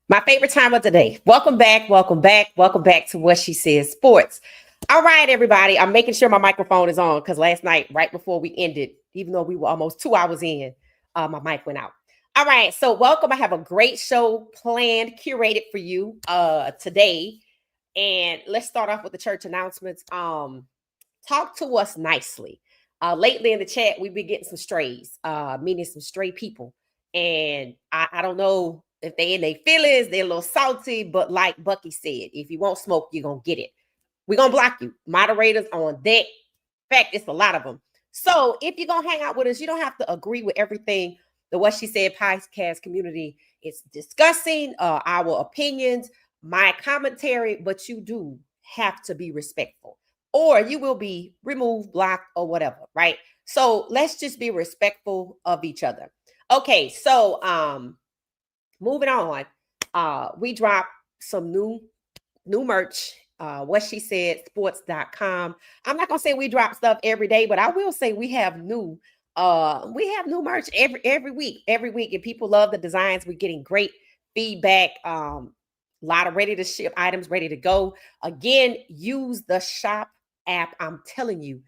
My favorite time of the day. Welcome back. Welcome back. Welcome back to What She Says Sports. All right, everybody. I'm making sure my microphone is on because last night, right before we ended, even though we were almost 2 hours in, my mic went out. All right. So, welcome. I have a great show planned, curated for you today. And let's start off with the church announcements. Talk to us nicely. Lately in the chat, we've been getting some strays, meaning some stray people. And I don't know if they in their feelings, they're a little salty, but like Bucky said, if you want smoke, you're gonna get it. We're gonna block you. Moderators on deck. In fact, it's a lot of them. So if you're gonna hang out with us, you don't have to agree with everything the What She Said podcast community is discussing, our opinions, my commentary, but you do have to be respectful or you will be removed, blocked, or whatever, right? So let's just be respectful of each other. Okay, so moving on. We dropped some new merch. What she said sports.com. I'm not gonna say we drop stuff every day, but I will say we have new merch every week. Every week, and people love the designs. We're getting great feedback. A lot of ready to ship items ready to go. Again, use the shop app. I'm telling you,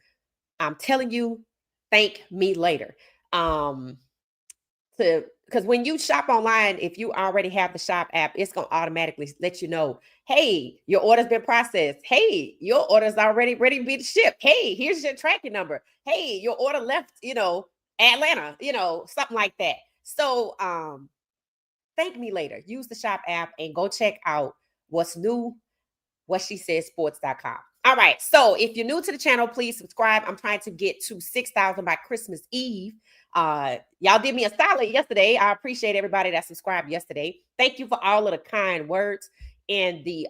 thank me later. To because when you shop online, if you already have the shop app, it's gonna automatically let you know, hey, your order's been processed. Hey, your order's already ready to be shipped. Hey, here's your tracking number. Hey, your order left, Atlanta, something like that. So thank me later. Use the shop app and go check out what's new, what she says sports.com. All right. So if you're new to the channel, please subscribe. I'm trying to get to 6,000 by Christmas Eve. Y'all did me a solid yesterday. I appreciate everybody that subscribed yesterday. Thank you for all of the kind words and the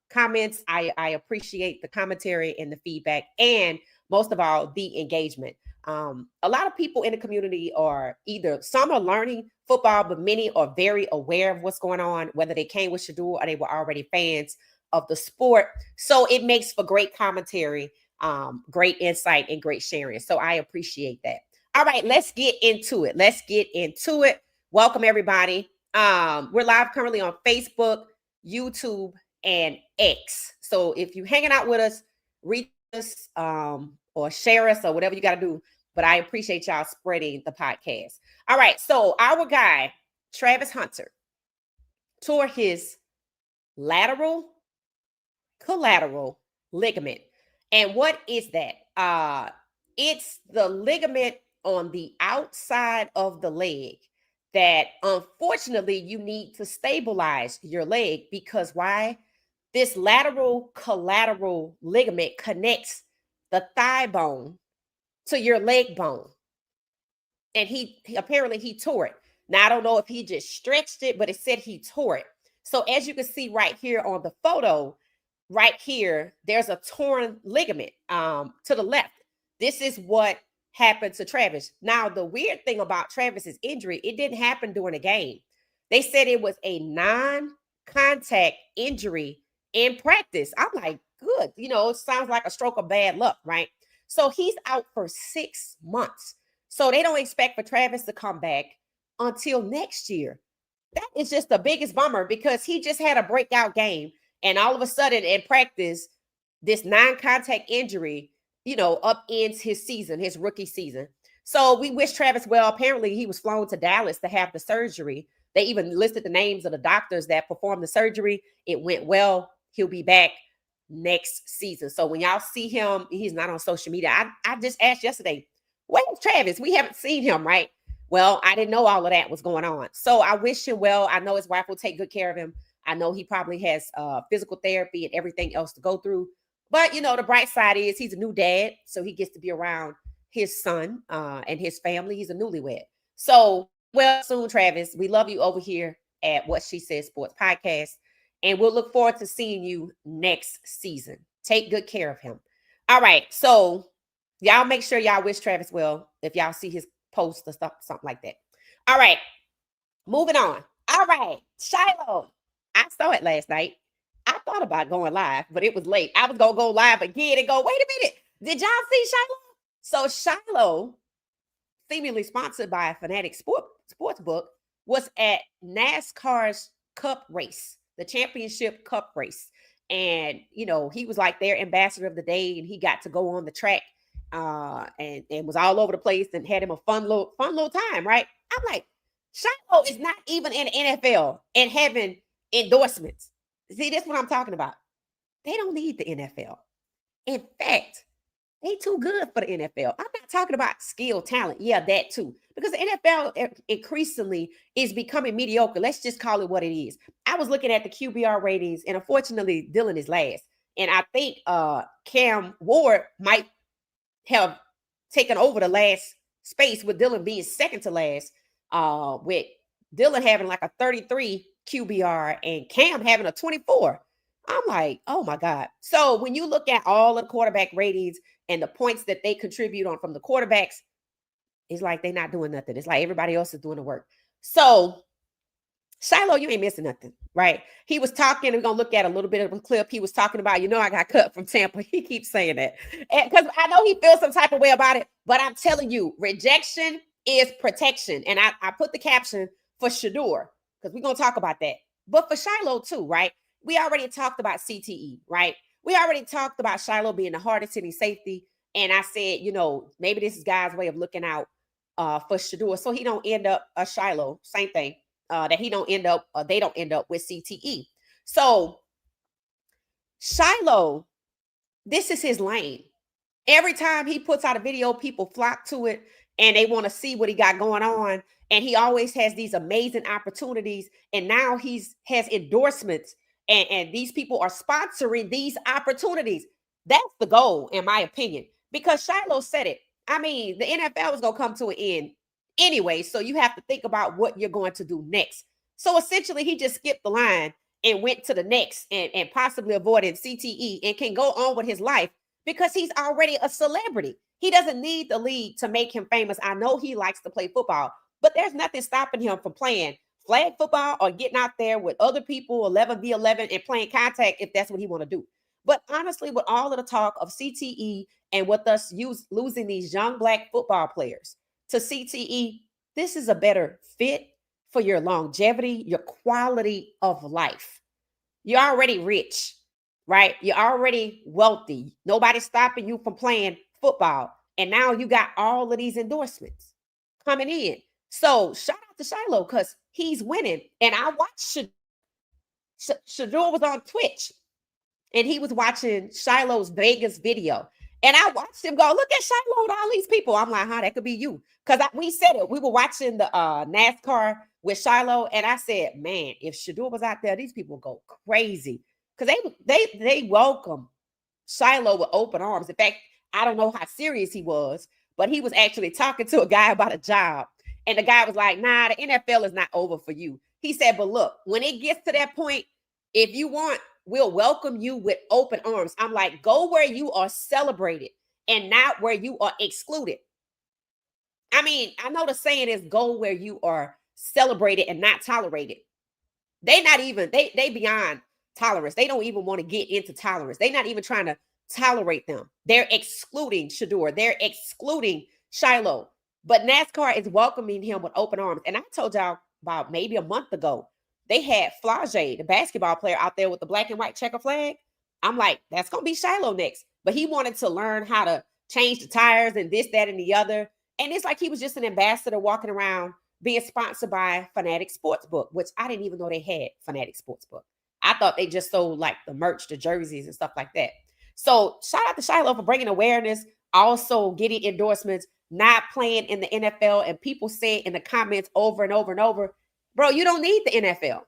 comments. I appreciate the commentary and the feedback, and most of all, the engagement. A lot of people in the community are either some are learning football, but many are very aware of what's going on, whether they came with Shedeur or they were already fans of the sport. So it makes for great commentary, great insight, and great sharing. So I appreciate that. All right, let's get into it. Welcome, everybody. We're live currently on Facebook, YouTube, and X. So if you're hanging out with us, reach us or share us or whatever you got to do. But I appreciate y'all spreading the podcast. All right, so our guy, Travis Hunter, tore his lateral collateral ligament. And what is that? It's the ligament on the outside of the leg that unfortunately you need to stabilize your leg because why? This lateral collateral ligament connects the thigh bone to your leg bone. And he apparently he tore it. Now I don't know if he just stretched it, but it said he tore it. So as you can see right here on the photo, right here, there's a torn ligament to the left. This is what happened to Travis. Now, the weird thing about Travis's injury, it didn't happen during a game. They said it was a non-contact injury in practice. I'm like, good. It sounds like a stroke of bad luck, right? So he's out for 6 months. So they don't expect for Travis to come back until next year. That is just the biggest bummer because he just had a breakout game. And all of a sudden in practice, this non-contact injury, upends his season, his rookie season. So we wish Travis well. Apparently, he was flown to Dallas to have the surgery. They even listed the names of the doctors that performed the surgery. It went well. He'll be back next season. So when y'all see him, he's not on social media. I just asked yesterday, where's Travis? We haven't seen him, right? Well, I didn't know all of that was going on. So I wish him well. I know his wife will take good care of him. I know he probably has physical therapy and everything else to go through. But, the bright side is he's a new dad. So he gets to be around his son and his family. He's a newlywed. So, well, soon, Travis, we love you over here at What She Said Sports Podcast. And we'll look forward to seeing you next season. Take good care of him. All right. So y'all make sure y'all wish Travis well if y'all see his post or stuff, something like that. All right. Moving on. All right. Shiloh. I saw it last night. I thought about going live, but it was late. I was going to go live again and go, wait a minute. Did y'all see Shiloh? So Shiloh, seemingly sponsored by a Fanatic Sportsbook, was at NASCAR's cup race, the championship cup race. And, he was like their ambassador of the day, and he got to go on the track and was all over the place and had him a fun little time, right? I'm like, Shiloh is not even in the NFL and having endorsements. See, that's what I'm talking about. They don't need the NFL. In fact, they too good for the NFL. I'm not talking about skill, talent. Yeah, that too. Because the NFL increasingly is becoming mediocre. Let's just call it what it is. I was looking at the QBR ratings, and unfortunately, Dylan is last. And I think Cam Ward might have taken over the last space with Dylan being second to last, with Dylan having like a 33 QBR and Cam having a 24. I'm like, oh my God. So when you look at all the quarterback ratings and the points that they contribute on from the quarterbacks, it's like they're not doing nothing. It's like everybody else is doing the work. So Shiloh, you ain't missing nothing, right? He was talking, we're going to look at a little bit of a clip. He was talking about, I got cut from Tampa. He keeps saying that because I know he feels some type of way about it, but I'm telling you, rejection is protection. And I put the caption for Shedeur because we're going to talk about that. But for Shiloh too, right? We already talked about CTE, right? We already talked about Shiloh being the hardest hitting safety. And I said, maybe this is God's way of looking out for Shedeur so he don't end up a Shiloh, same thing. That they don't end up with CTE. So Shiloh, this is his lane. Every time he puts out a video, people flock to it and they want to see what he got going on. And he always has these amazing opportunities. And now has endorsements and these people are sponsoring these opportunities. That's the goal, in my opinion, because Shiloh said it. I mean, the NFL is going to come to an end anyway. So you have to think about what you're going to do next. So essentially, he just skipped the line and went to the next and possibly avoided CTE and can go on with his life because he's already a celebrity. He doesn't need the league to make him famous. I know he likes to play football, but there's nothing stopping him from playing flag football or getting out there with other people 11v11 and playing contact if that's what he want to do. But honestly, with all of the talk of CTE and with us losing these young Black football players to CTE, this is a better fit for your longevity, your quality of life. You're already rich, right? You're already wealthy. Nobody's stopping you from playing football. And now you got all of these endorsements coming in. So shout out to Shiloh because he's winning. And I watched Shedeur was on Twitch and he was watching Shiloh's Vegas video. And I watched him go, look at Shiloh and all these people. I'm like, that could be you. Because we said it. We were watching the NASCAR with Shiloh. And I said, man, if Shedeur was out there, these people go crazy. Because they welcome Shiloh with open arms. In fact, I don't know how serious he was, but he was actually talking to a guy about a job. And the guy was like, nah, the NFL is not over for you. He said, but look, when it gets to that point, if you want, we'll welcome you with open arms. I'm like, go where you are celebrated and not where you are excluded. I mean, I know the saying is go where you are celebrated and not tolerated. They beyond tolerance. They don't even want to get into tolerance. They're not even trying to tolerate them. They're excluding Shedeur. They're excluding Shiloh. But NASCAR is welcoming him with open arms. And I told y'all about maybe a month ago, they had Flage, the basketball player, out there with the black and white checker flag. I'm like, that's going to be Shiloh next. But he wanted to learn how to change the tires and this, that, and the other. And it's like he was just an ambassador walking around being sponsored by Fanatic Sportsbook, which I didn't even know they had Fanatic Sportsbook. I thought they just sold like the merch, the jerseys and stuff like that. So shout out to Shiloh for bringing awareness, also getting endorsements, not playing in the NFL. And people say in the comments over and over and over, bro, you don't need the NFL.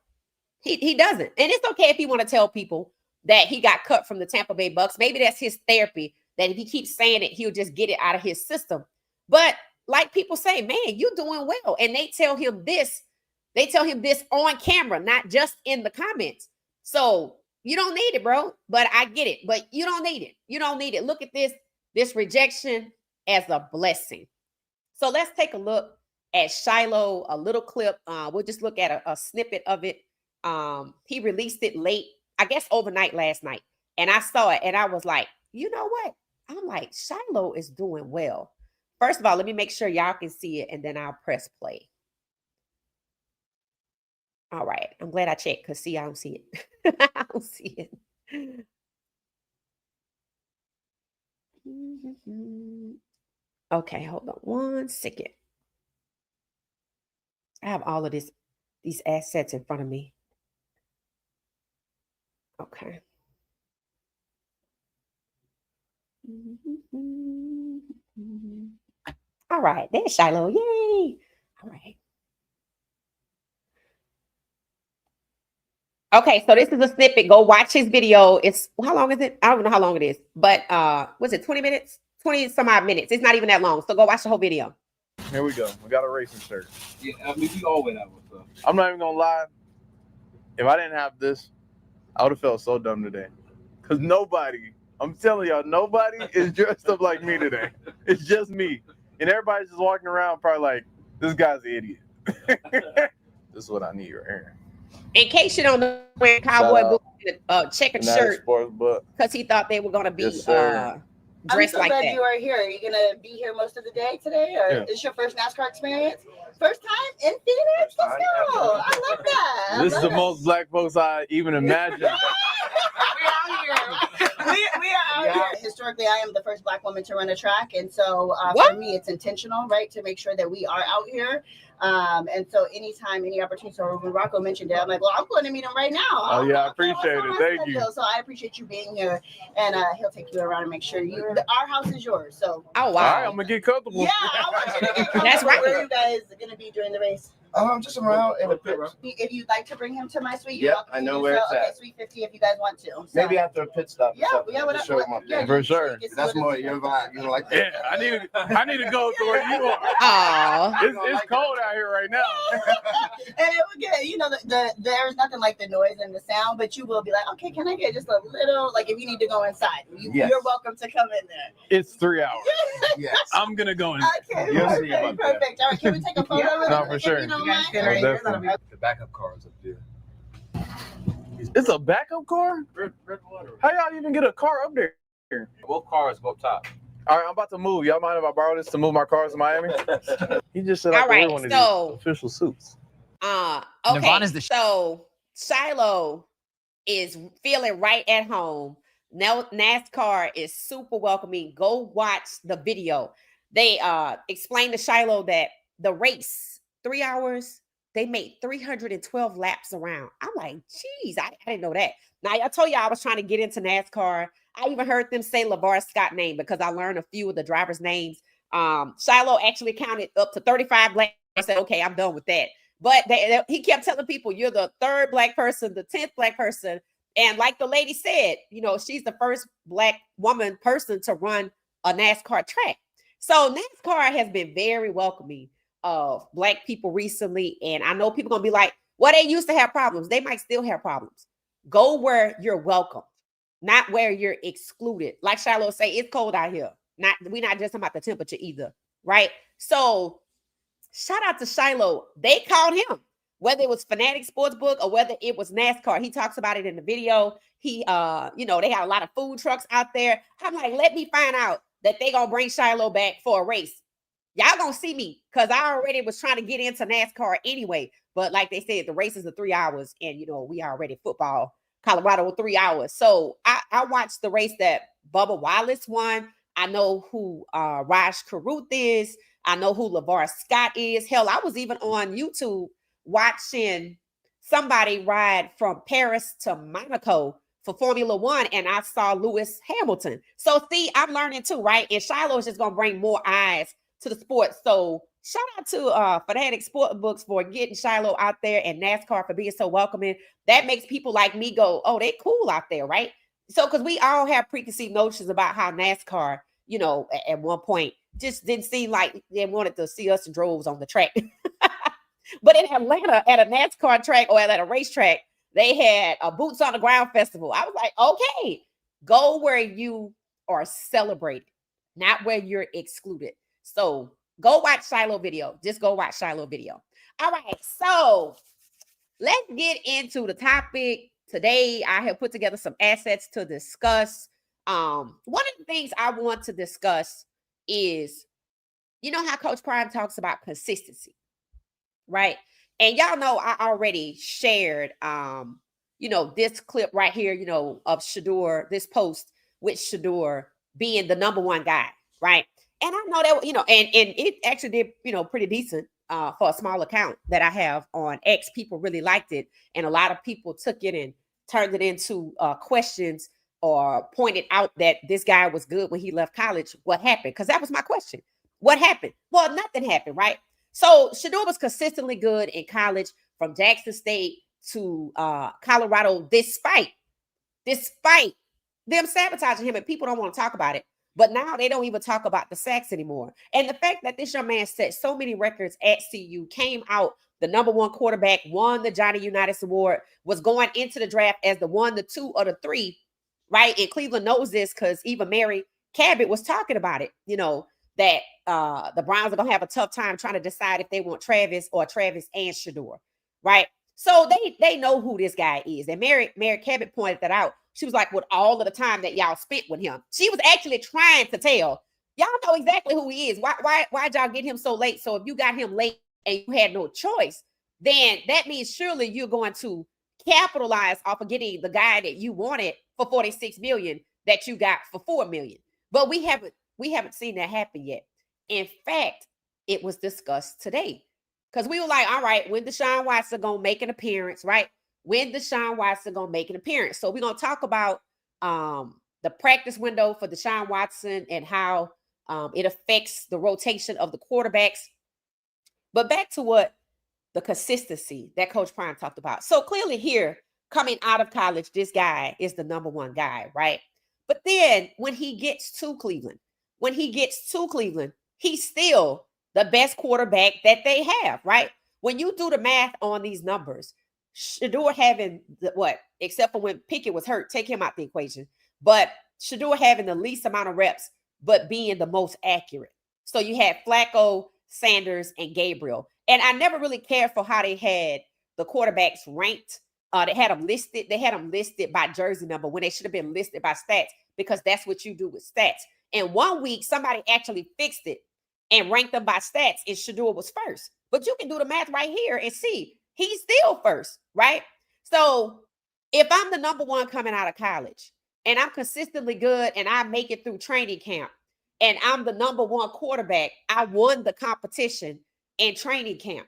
He doesn't. And it's okay if you want to tell people that he got cut from the Tampa Bay Bucks. Maybe that's his therapy, that if he keeps saying it, he'll just get it out of his system. But like people say, man, you're doing well. And they tell him this on camera, not just in the comments. So you don't need it, bro. But I get it. But you don't need it. You don't need it. Look at this rejection as a blessing. So let's take a look at Shiloh, a little clip. We'll just look at a snippet of it. He released it late, I guess overnight last night. And I saw it and I was like, you know what? I'm like, Shiloh is doing well. First of all, let me make sure y'all can see it and then I'll press play. All right. I'm glad I checked because see, I don't see it. I don't see it. Okay, hold on 1 second. I have all of these assets in front of me. Okay. All right, there's Shiloh. Yay! All right. Okay, so this is a snippet. Go watch his video. It's how long is it? I don't know how long it is, but was it 20 minutes? 20 some odd minutes. It's not even that long. So go watch the whole video. Here we go. We got a racing shirt. Yeah, I mean, we always have one stuff. I'm not even gonna lie. If I didn't have this, I would have felt so dumb today. Cause nobody, I'm telling y'all, nobody is dressed up like me today. It's just me. And everybody's just walking around probably like, this guy's an idiot. This is what I need right here. In case you don't know, wearing cowboy boots and a checkered shirt because he thought they were gonna be Yes, dressed I'm so like glad that. you are here. Are you gonna be here most of the day today, or is this your first NASCAR experience? First time in Phoenix? Let's go! I love that. This is the most black folks I even imagined. We are out here. Historically, I am the first black woman to run a track, and so for me, it's intentional, right, to make sure that we are out here. And so anytime, any opportunity, so when Rocco mentioned it, I'm like, well, I'm going to meet him right now. Oh, yeah, I appreciate it. Thank you. So I appreciate you being here, and he'll take you around and make sure our house is yours. So, oh, wow. All right, I'm going to get comfortable. Yeah, I want you to get comfortable. That's right. Where are you guys going to be during the race? Just around in the pit. If you'd like to bring him to my suite, Yep, I know where it's at. Okay, suite 50 if you guys want to. So. Maybe after a pit stop. Yeah, For sure. That's more your vibe. You know, like that. Yeah, I need to go to where you are. Aw. It's cold out here right now. And it will get, there's nothing like the noise and the sound, but you will be like, okay, can I get just a little, like if you need to go inside, you're welcome to come in there. It's 3 hours. Yes. I'm going to go in. Okay, You'll see about that. perfect. All right, can we take a photo? No, for sure. The backup cars up there. It's a backup car? How y'all even get a car up there? Both cars go up top. All right, I'm about to move. Y'all mind if I borrow this to move my cars to Miami? He just said I All could wear right, one of so- these official suits. Okay, Nirvana's the so Shiloh is feeling right at home. Now NASCAR is super welcoming. Go watch the video. They explained to Shiloh that the race, 3 hours, they made 312 laps around. I'm like, geez, I didn't know that. Now, I told you I was trying to get into NASCAR. I even heard them say LeVar Scott's name because I learned a few of the drivers' names. Shiloh actually counted up to 35 laps. I said, okay, I'm done with that. But he kept telling people, you're the 3rd black person, the 10th black person. And like the lady said, she's the first black woman person to run a NASCAR track. So NASCAR has been very welcoming of black people recently. And I know people going to be like, well, they used to have problems. They might still have problems. Go where you're welcome, not where you're excluded. Like Shiloh say, it's cold out here. We're not just talking about the temperature either, right? So shout out to Shiloh. They called him, whether it was Fanatic Sportsbook or whether it was NASCAR. He talks about it in the video. He, they had a lot of food trucks out there. I'm like, let me find out that they gonna bring Shiloh back for a race. Y'all gonna see me because I already was trying to get into NASCAR anyway. But like they said, the race is 3 hours, and we already football Colorado 3 hours. So I watched the race that Bubba Wallace won. I know who Raj Caruth is. I know who LeVar Scott is. Hell, I was even on YouTube watching somebody ride from Paris to Monaco for Formula One, and I saw Lewis Hamilton. So see, I'm learning too, right? And Shiloh is just gonna bring more eyes to the sport. So shout out to Fanatic Sportsbooks for getting Shiloh out there, and NASCAR for being so welcoming. That makes people like me go, oh, they cool out there, right? So because we all have preconceived notions about how NASCAR, at one point just didn't seem like they wanted to see us in droves on the track. But in Atlanta, at a NASCAR track or at a racetrack, they had a Boots on the Ground festival. I was like, okay, go where you are celebrated, not where you're excluded. So go watch Shiloh video. Just go watch Shiloh video. All right, so let's get into the topic. Today, I have put together some assets to discuss. One of the things I want to discuss is, how Coach Prime talks about consistency, right? And y'all know I already shared, this clip right here, of Shedeur, this post with Shedeur being the number one guy, right? And I know that, and it actually did, pretty decent for a small account that I have on X. People really liked it. And a lot of people took it and turned it into questions or pointed out that this guy was good when he left college. What happened? Because that was my question. What happened? Well, nothing happened, right? So Shedeur was consistently good in college from Jackson State to Colorado, despite them sabotaging him, and people don't want to talk about it. But now they don't even talk about the sacks anymore. And the fact that this young man set so many records at CU, came out the number one quarterback, won the Johnny Unitas Award, was going into the draft as the 1, the 2, or the 3, right? And Cleveland knows this because even Mary Cabot was talking about it, that the Browns are going to have a tough time trying to decide if they want Travis or Travis and Shedeur, right? So they know who this guy is. And Mary Cabot pointed that out. She was like, with all of the time that y'all spent with him, she was actually trying to tell y'all know exactly who he is. Why'd y'all get him so late? So if you got him late and you had no choice, then that means surely you're going to capitalize off of getting the guy that you wanted for $46 million that you got for $4 million. But we haven't seen that happen yet. In fact, it was discussed today because we were like, all right, when Deshaun Watson gonna make an appearance, right? When Deshaun Watson gonna make an appearance? So we're gonna talk about the practice window for Deshaun Watson and how it affects the rotation of the quarterbacks. But back to what the consistency that Coach Prime talked about. So clearly here, coming out of college, this guy is the number one guy, right? But then when he gets to Cleveland, he's still the best quarterback that they have, right? When you do the math on these numbers, Shedeur having except for when Pickett was hurt, take him out the equation, but Shedeur having the least amount of reps, but being the most accurate. So you had Flacco, Sanders, and Gabriel. And I never really cared for how they had the quarterbacks ranked. They had them listed by jersey number when they should have been listed by stats, because that's what you do with stats. And 1 week, somebody actually fixed it and ranked them by stats, and Shedeur was first. But you can do the math right here and see he's still first, right? So if I'm the number one coming out of college and I'm consistently good and I make it through training camp and I'm the number one quarterback, I won the competition in training camp,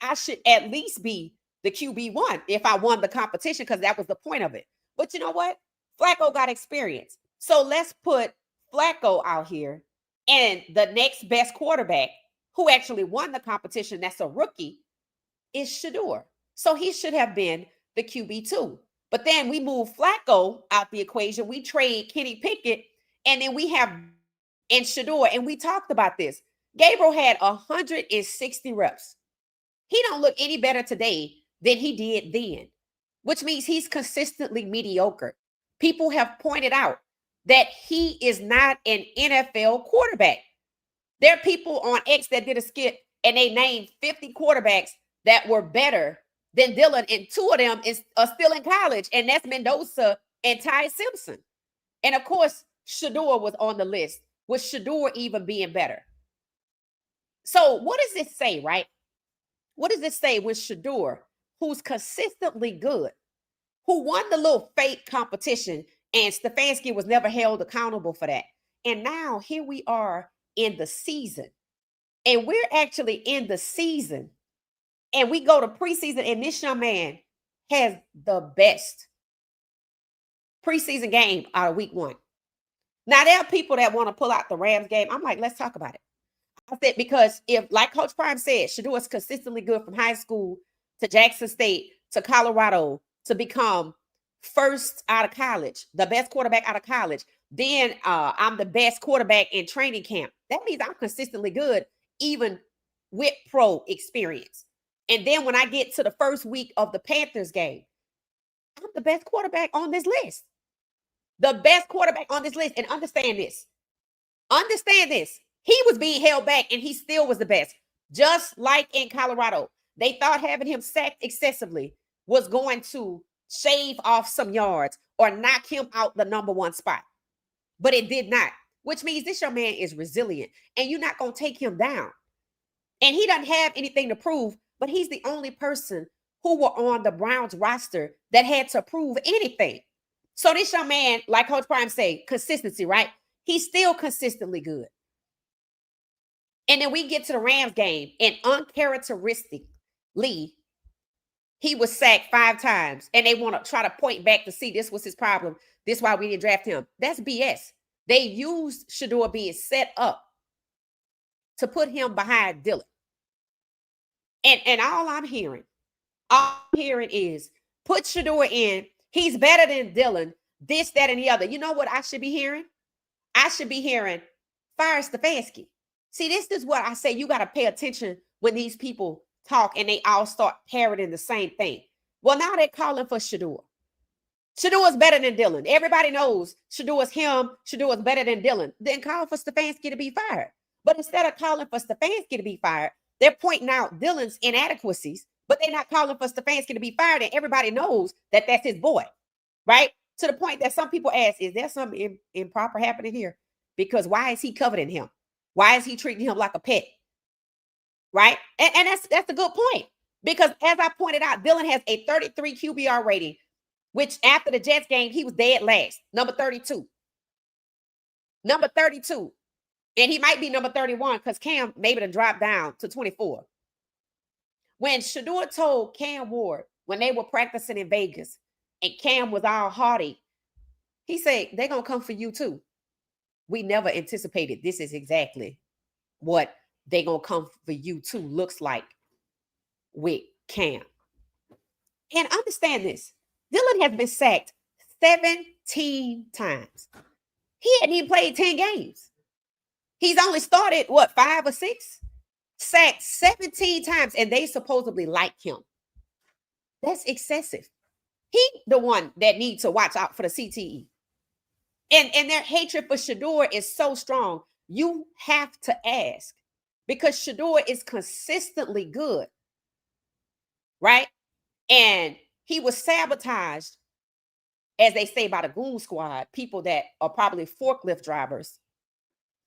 I should at least be the QB1 if I won the competition, because that was the point of it. But you know what? Flacco got experience. So let's put Flacco out here, and the next best quarterback who actually won the competition, that's a rookie, is Shedeur. So he should have been the QB2. But then we move Flacco out the equation. We trade Kenny Pickett, and then we have in Shedeur, and we talked about this. Gabriel had 160 reps. He don't look any better today than he did then, which means he's consistently mediocre. People have pointed out that he is not an NFL quarterback. There are people on X that did a skit and they named 50 quarterbacks that were better than Dylan, and 2 of them are still in college, and that's Mendoza and Ty Simpson. And of course, Shedeur was on the list, with Shedeur even being better. So what does this say, right? What does it say when Shedeur, who's consistently good, who won the little fake competition, and Stefanski was never held accountable for that. And now here we are in the season, and we're actually in the season, and we go to preseason, and this young man has the best preseason game out of week 1. Now, there are people that want to pull out the Rams game. I'm like, let's talk about it. I said, because if, like Coach Prime said, Shedeur is consistently good from high school to Jackson State to Colorado to become first out of college, the best quarterback out of college, then I'm the best quarterback in training camp. That means I'm consistently good, even with pro experience. And then when I get to the first week of the Panthers game, I'm the best quarterback on this list. The best quarterback on this list. And understand this. Understand this. He was being held back, and he still was the best. Just like in Colorado, they thought having him sacked excessively was going to shave off some yards or knock him out the number 1 spot. But it did not, which means this young man is resilient, and you're not going to take him down. And he doesn't have anything to prove but he's the only person who were on the Browns roster that had to prove anything. So this young man, like Coach Prime say, consistency, right? He's still consistently good. And then we get to the Rams game, and uncharacteristically, he was sacked 5 times, and they want to try to point back to see this was his problem. This is why we didn't draft him. That's BS. They used Shedeur being set up to put him behind Dylan. And all I'm hearing is put Shedeur in. He's better than Dylan. This, that, and the other. You know what I should be hearing? I should be hearing fire Stefanski. See, this is what I say. You got to pay attention when these people talk and they all start parroting the same thing. Well, now they're calling for Shedeur. Shedeur is better than Dylan. Everybody knows Shedeur is him. Shedeur is better than Dylan. Then call for Stefanski to be fired. But instead of calling for Stefanski to be fired, they're pointing out Dylan's inadequacies, but they're not calling for Stefanski to be fired. And everybody knows that that's his boy, right? To the point that some people ask, is there something improper happening here? Because why is he coveting him? Why is he treating him like a pet? Right? And that's a good point. Because as I pointed out, Dylan has a 33 QBR rating, which after the Jets game, he was dead last. Number 32. Number 32. And he might be number 31 because Cam maybe to drop down to 24. When Shedeur told Cam Ward when they were practicing in Vegas and Cam was all haughty, he said, they're going to come for you too. We never anticipated this is exactly what they're going to come for you too looks like with Cam. And understand this. Dylan has been sacked 17 times. He hadn't even played 10 games. He's only started, 5 or 6? Sacked 17 times, and they supposedly like him. That's excessive. He the one that needs to watch out for the CTE. And their hatred for Shedeur is so strong. You have to ask because Shedeur is consistently good, right? And he was sabotaged, as they say, by the Goon Squad, people that are probably forklift drivers.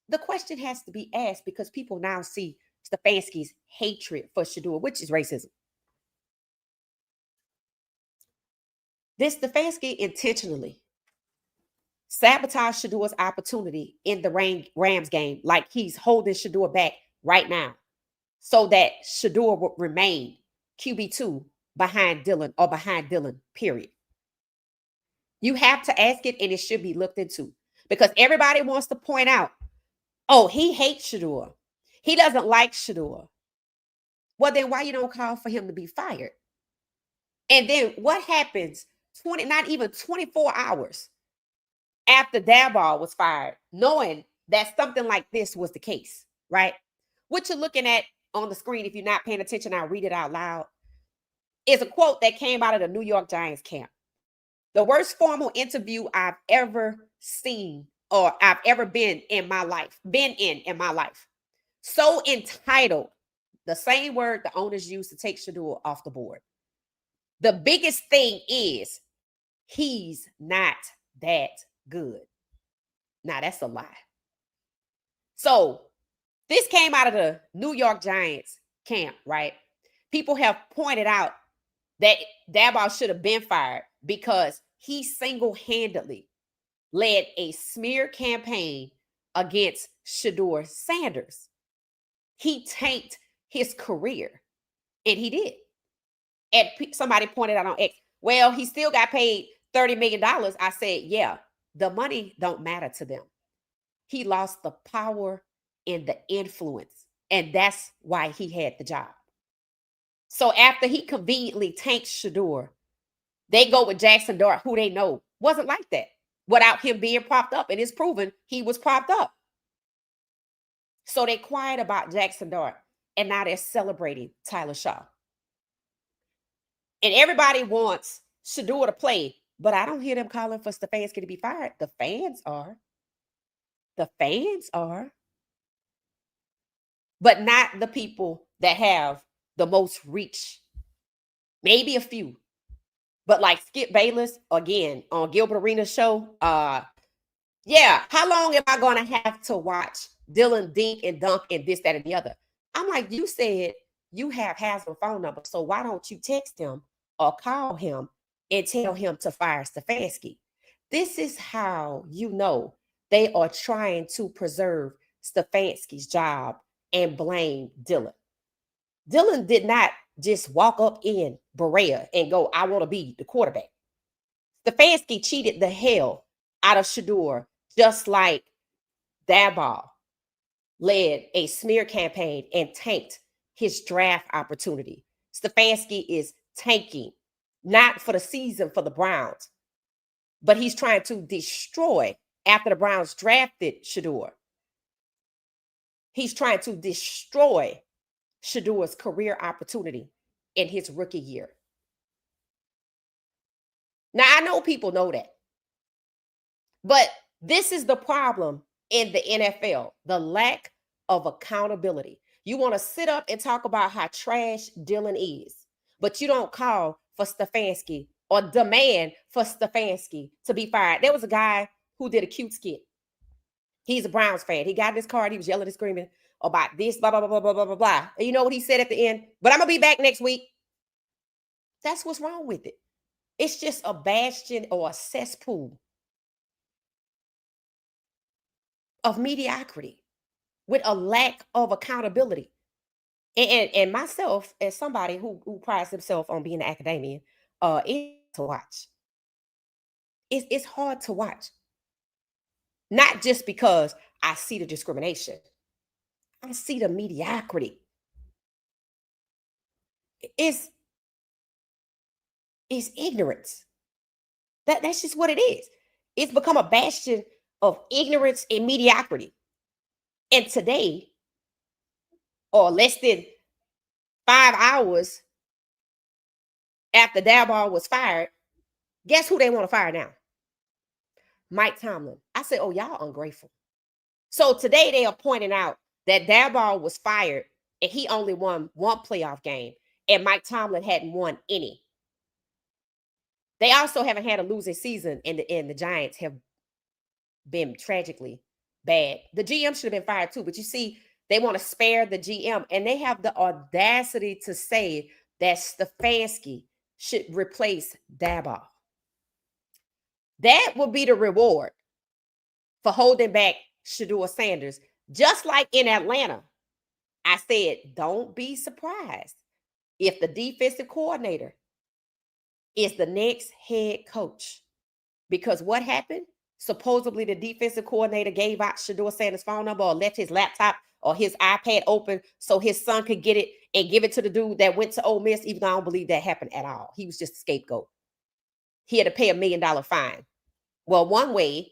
The question has to be asked because people now see Stefanski's hatred for Shedeur, which is racism. This Stefanski intentionally sabotage Shedeur's opportunity in the Rams game, like he's holding Shedeur back right now, so that Shedeur would remain QB2 behind Dylan or behind Dylan, period. You have to ask it, and it should be looked into because everybody wants to point out, oh, he hates Shedeur. He doesn't like Shedeur. Well, then why you don't call for him to be fired? And then what happens not even 24 hours after Daboll was fired, knowing that something like this was the case, right? What you're looking at on the screen, if you're not paying attention, I'll read it out loud, is a quote that came out of the New York Giants camp. The worst formal interview I've ever seen or I've ever been in my life. So entitled, the same word the owners used to take Shedeur off the board. The biggest thing is he's not that good. Now, that's a lie. So this came out of the New York Giants camp, right? People have pointed out that Daboll should have been fired because he single-handedly led a smear campaign against Shedeur Sanders. He tanked his career, and he did. And somebody pointed out on X, well, he still got paid $30 million. I said, yeah, the money don't matter to them. He lost the power and the influence, and that's why he had the job. So after he conveniently tanked Shedeur, they go with Jackson Dart, who they know wasn't like that, without him being propped up, and it's proven he was propped up. So they quiet about Jackson Dart, and now they're celebrating Tyler Shaw. And everybody wants Shedeur to play, but I don't hear them calling for Stefanski to be fired. The fans are. The fans are. But not the people that have the most reach. Maybe a few. But like Skip Bayless, again, on Gilbert Arenas' show, yeah, how long am I going to have to watch Dylan dink and dunk and this, that, and the other? I'm like, you said you have Haslam's phone number. So why don't you text him or call him and tell him to fire Stefanski? This is how you know they are trying to preserve Stefanski's job and blame Dylan. Dylan did not just walk up in Berea and go, I want to be the quarterback. Stefanski cheated the hell out of Shedeur, just like Daboll led a smear campaign and tanked his draft opportunity. Stefanski is tanking, not for the season for the Browns, but he's trying to destroy, after the Browns drafted Shedeur, he's trying to destroy Shedeur's career opportunity in his rookie year. Now, I know people know that, but this is the problem in the NFL, the lack of accountability. You want to sit up and talk about how trash Dylan is, but you don't call for Stefanski or demand for Stefanski to be fired. There was a guy who did a cute skit. He's a Browns fan. He got in his car and he was yelling and screaming about this, blah, blah, blah, blah, blah, blah, blah, blah. And you know what he said at the end? But I'm going to be back next week. That's what's wrong with it. It's just a bastion or a cesspool of mediocrity with a lack of accountability. And myself, as somebody who prides himself on being an academician, it's to watch. It's hard to watch. Not just because I see the discrimination. I see the mediocrity. It's ignorance. That's just what it is. It's become a bastion of ignorance and mediocrity. And today, or less than 5 hours after Daboll was fired, guess who they want to fire now? Mike Tomlin. I said, oh, y'all ungrateful. So today they are pointing out that Daboll was fired and he only won one playoff game and Mike Tomlin hadn't won any. They also haven't had a losing season, and the Giants have been tragically bad. The GM should have been fired too, but you see, they want to spare the GM, and they have the audacity to say that Stefanski should replace Daboll. That will be the reward for holding back Shedeur Sanders. Just like in Atlanta, I said, don't be surprised if the defensive coordinator is the next head coach. Because what happened? Supposedly the defensive coordinator gave out Shedeur Sanders' phone number or left his laptop or his iPad open so his son could get it and give it to the dude that went to Ole Miss, even though I don't believe that happened at all. He was just a scapegoat. He had to pay $1 million fine. Well, one way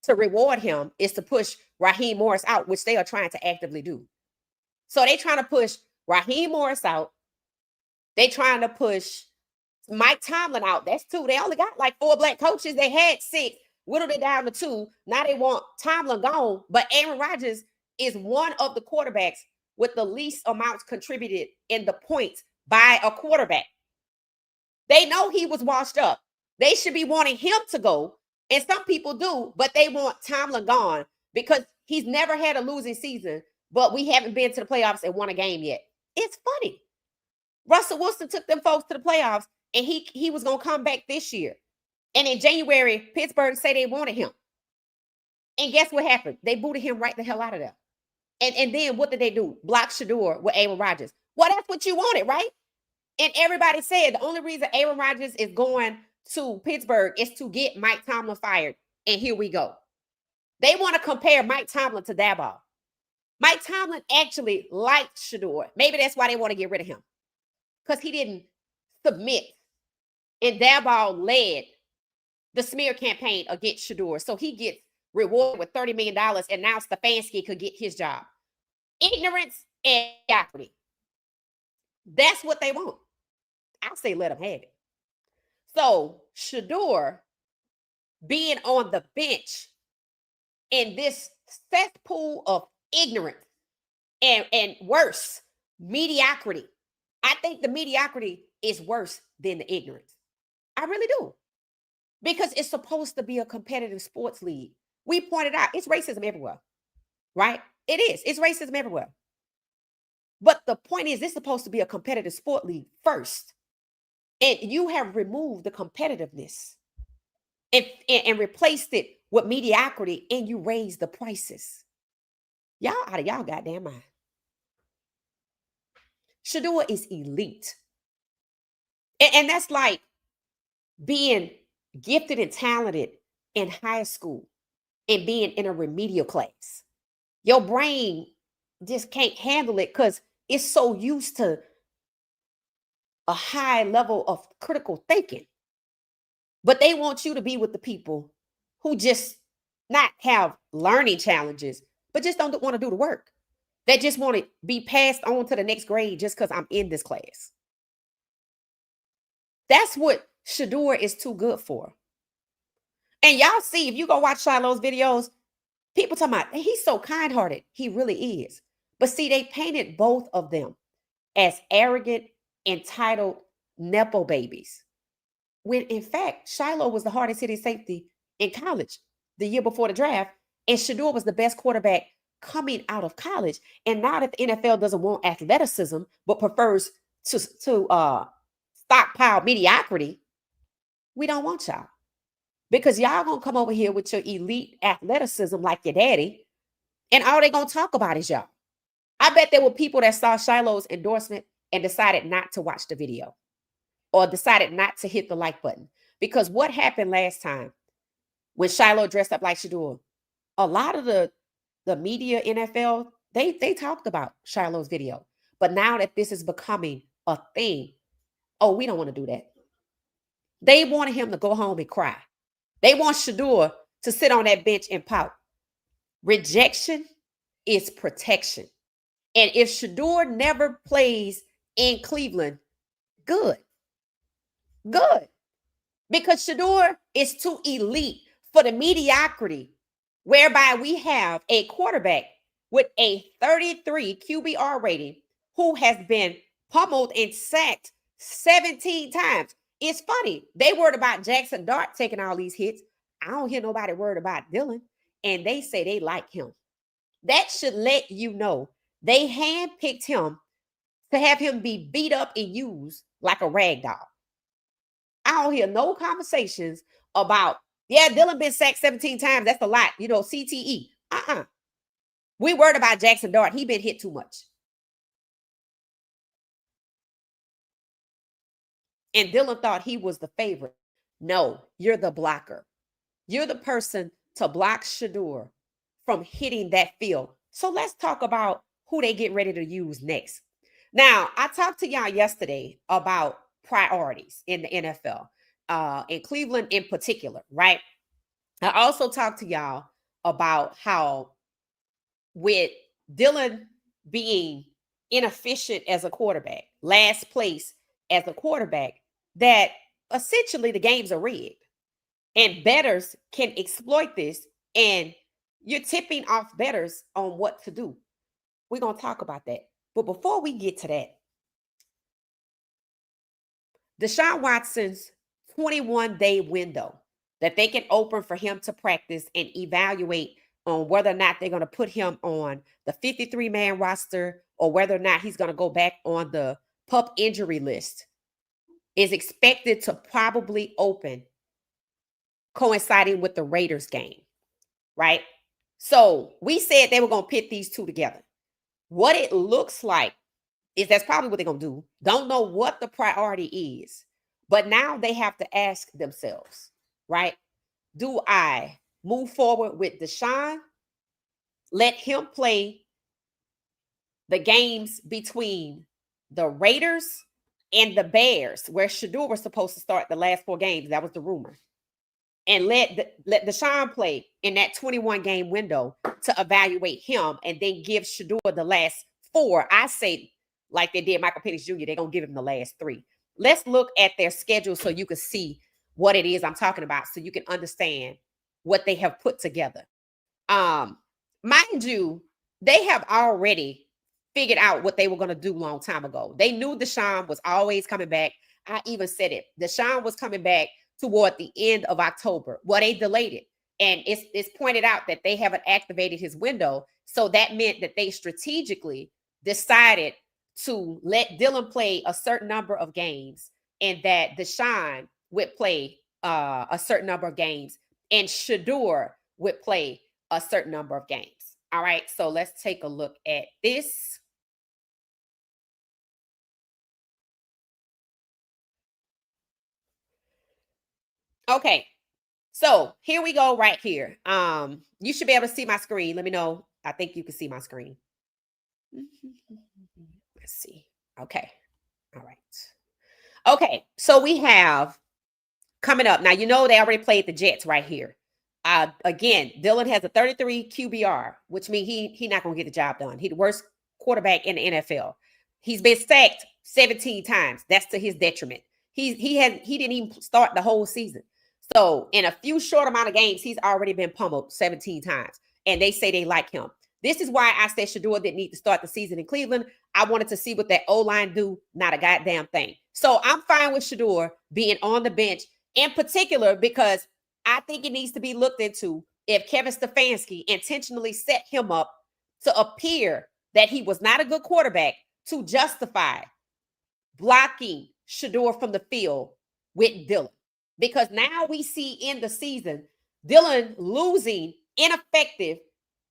to reward him is to push Raheem Morris out, which they are trying to actively do. So they're trying to push Raheem Morris out. They're trying to push Mike Tomlin out. That's 2. They only got like 4 black coaches. They had 6, whittled it down to 2. Now they want Tomlin gone. But Aaron Rodgers is one of the quarterbacks with the least amounts contributed in the points by a quarterback. They know he was washed up. They should be wanting him to go. And some people do, but they want Tomlin gone because he's never had a losing season, but we haven't been to the playoffs and won a game yet. It's funny. Russell Wilson took them folks to the playoffs, and he was going to come back this year. And in January, Pittsburgh said they wanted him. And guess what happened? They booted him right the hell out of there. And then what did they do? Block Shedeur with Aaron Rodgers. Well, that's what you wanted, right? And everybody said the only reason Aaron Rodgers is going to Pittsburgh is to get Mike Tomlin fired. And here we go. They want to compare Mike Tomlin to Daboll. Mike Tomlin actually liked Shedeur. Maybe that's why they want to get rid of him. Because he didn't submit. And Daboll led the smear campaign against Shedeur. So he gets rewarded with $30 million. And now Stefanski could get his job. Ignorance and mediocrity. That's what they want. I say let them have it. So Shedeur being on the bench in this cesspool of ignorance and worse, mediocrity. I think the mediocrity is worse than the ignorance. I really do. Because it's supposed to be a competitive sports league. We pointed out it's racism everywhere, right? It is. It's racism everywhere. But the point is, it's supposed to be a competitive sport league first. And you have removed the competitiveness and replaced it with mediocrity, and you raise the prices. Y'all out of y'all goddamn mind. Shedeur is elite. And that's like being gifted and talented in high school and being in a remedial class. Your brain just can't handle it because it's so used to a high level of critical thinking. But they want you to be with the people who just not have learning challenges, but just don't want to do the work. They just want to be passed on to the next grade just because I'm in this class. That's what Shedeur is too good for. And y'all see, if you go watch Shiloh's videos, people talking about, he's so kind-hearted. He really is. But see, they painted both of them as arrogant, entitled Nepo babies. When in fact, Shiloh was the hardest hitting safety in college the year before the draft. And Shedeur was the best quarterback coming out of college. And now that the NFL doesn't want athleticism, but prefers to stockpile mediocrity, we don't want y'all. Because y'all gonna come over here with your elite athleticism like your daddy, and all they gonna talk about is y'all. I bet there were people that saw Shiloh's endorsement and decided not to watch the video or decided not to hit the like button. Because what happened last time when Shiloh dressed up like Shedeur, a lot of the media, NFL, they talked about Shiloh's video. But now that this is becoming a thing, oh, we don't want to do that. They wanted him to go home and cry. They want Shedeur to sit on that bench and pout. Rejection is protection. And if Shedeur never plays in Cleveland, good. Good. Because Shedeur is too elite for the mediocrity whereby we have a quarterback with a 33 QBR rating who has been pummeled and sacked 17 times. It's funny. They worried about Jackson Dart taking all these hits. I don't hear nobody worried about Dylan. And they say they like him. That should let you know they handpicked him to have him be beat up and used like a rag doll. I don't hear no conversations about, yeah, Dylan been sacked 17 times. That's a lot. You know, CTE. We worried about Jackson Dart. He been hit too much. And Dylan thought he was the favorite. No, you're the blocker. You're the person to block Shedeur from hitting that field. So let's talk about who they get ready to use next. Now, I talked to y'all yesterday about priorities in the NFL, in Cleveland in particular, right? I also talked to y'all about how with Dylan being inefficient as a quarterback, last place as a quarterback, that essentially the games are rigged and bettors can exploit this, and you're tipping off bettors on what to do. We're going to talk about that. But before we get to that, Deshaun Watson's 21-day window that they can open for him to practice and evaluate on whether or not they're going to put him on the 53-man roster or whether or not he's going to go back on the PUP injury list is expected to probably open coinciding with the Raiders game, right? So we said they were going to pit these two together. What it looks like is that's probably what they're going to do. Don't know what the priority is, but now they have to ask themselves, right? Do I move forward with Deshaun, let him play the games between the Raiders and the Bears, where Shedeur was supposed to start the last 4 games? That was the rumor. And let Deshaun play in that 21-game window to evaluate him, and then give Shedeur the last 4. I say, like they did Michael Penix Jr., they're going to give him the last 3. Let's look at their schedule so you can see what it is I'm talking about, so you can understand what they have put together. Mind you, they have already figured out what they were going to do a long time ago. They knew Deshaun was always coming back. I even said it. Deshaun was coming back toward the end of October. Well, they delayed it. And it's pointed out that they haven't activated his window. So that meant that they strategically decided to let Dylan play a certain number of games and that Deshaun would play a certain number of games and Shedeur would play a certain number of games. All right, so let's take a look at this. Okay, so here we go right here. You should be able to see my screen. Let me know. I think you can see my screen. Let's see. Okay. All right. Okay, so we have coming up. Now, you know they already played the Jets right here. Again, Dylan has a 33 QBR, which means he not going to get the job done. He's the worst quarterback in the NFL. He's been sacked 17 times. That's to his detriment. He didn't even start the whole season. So in a few short amount of games, he's already been pummeled 17 times. And they say they like him. This is why I said Shedeur didn't need to start the season in Cleveland. I wanted to see what that O-line do. Not a goddamn thing. So I'm fine with Shedeur being on the bench in particular because I think it needs to be looked into if Kevin Stefanski intentionally set him up to appear that he was not a good quarterback to justify blocking Shedeur from the field with Dylan. Because now we see in the season, Dylan losing, ineffective,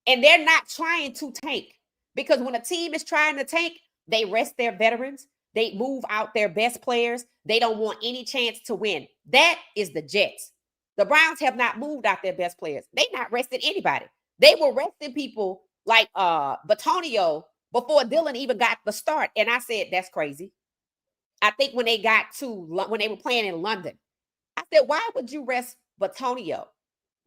and they're not trying to tank. Because when a team is trying to tank, they rest their veterans. They move out their best players. They don't want any chance to win. That is the Jets. The Browns have not moved out their best players. They not rested anybody. They were resting people like Batonio before Dylan even got the start. And I said, that's crazy. I think when they were playing in London, I said, why would you rest Batonio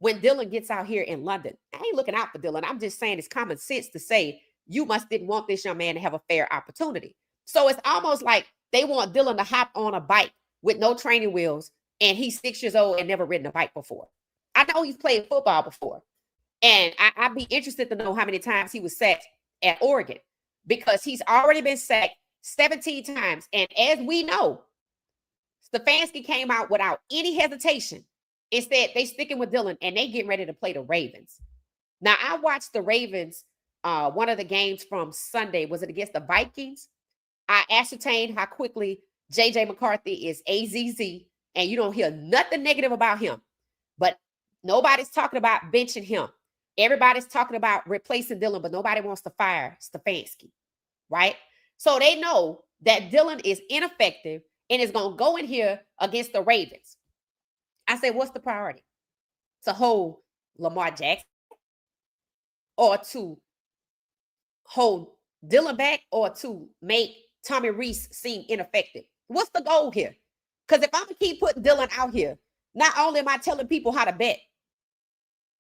when Dylan gets out here in London? I ain't looking out for Dylan. I'm just saying it's common sense to say you didn't want this young man to have a fair opportunity. So it's almost like they want Dylan to hop on a bike with no training wheels, and he's 6 years old and never ridden a bike before. I know he's played football before, and I'd be interested to know how many times he was sacked at Oregon because he's already been sacked 17 times. And as we know, Stefanski came out without any hesitation. Instead, they sticking with Dylan and they getting ready to play the Ravens. Now, I watched the Ravens, one of the games from Sunday. Was it against the Vikings? I ascertained how quickly J.J. McCarthy is AZZ, and you don't hear nothing negative about him. But nobody's talking about benching him. Everybody's talking about replacing Dylan, but nobody wants to fire Stefanski, right? So they know that Dylan is ineffective and is going to go in here against the Ravens. I said, what's the priority? To hold Lamar Jackson or to hold Dylan back or to make Tommy Reese seem ineffective? What's the goal here? Because if I'm going to keep putting Dylan out here, not only am I telling people how to bet,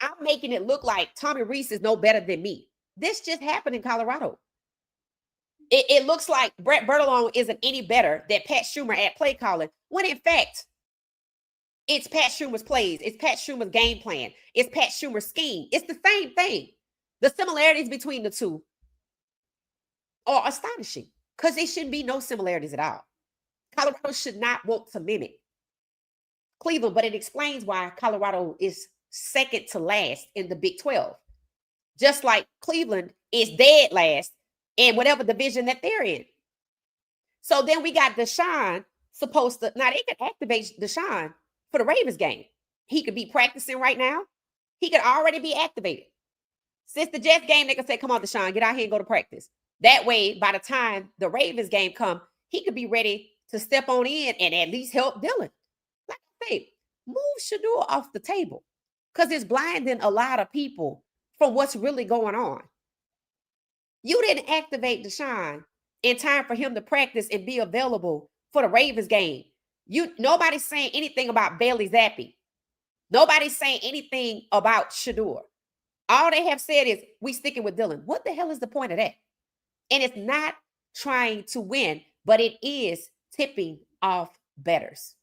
I'm making it look like Tommy Reese is no better than me. This just happened in Colorado. It looks like Brett Bertolone isn't any better than Pat Schumer at play calling, when in fact, it's Pat Schumer's plays. It's Pat Schumer's game plan. It's Pat Schumer's scheme. It's the same thing. The similarities between the two are astonishing because there shouldn't be no similarities at all. Colorado should not want to mimic Cleveland, but it explains why Colorado is second to last in the Big 12. Just like Cleveland is dead last in whatever division that they're in. So then we got Deshaun supposed to, now they could activate Deshaun for the Ravens game. He could be practicing right now. He could already be activated. Since the Jets game, they could say, come on, Deshaun, get out here and go to practice. That way, by the time the Ravens game come, he could be ready to step on in and at least help Dylan. Like I say, move Shedeur off the table because it's blinding a lot of people from what's really going on. You didn't activate Deshaun in time for him to practice and be available for the Ravens game. Nobody's saying anything about Bailey Zappi. Nobody's saying anything about Shedeur. All they have said is, we sticking with Dylan. What the hell is the point of that? And it's not trying to win, but it is tipping off bettors.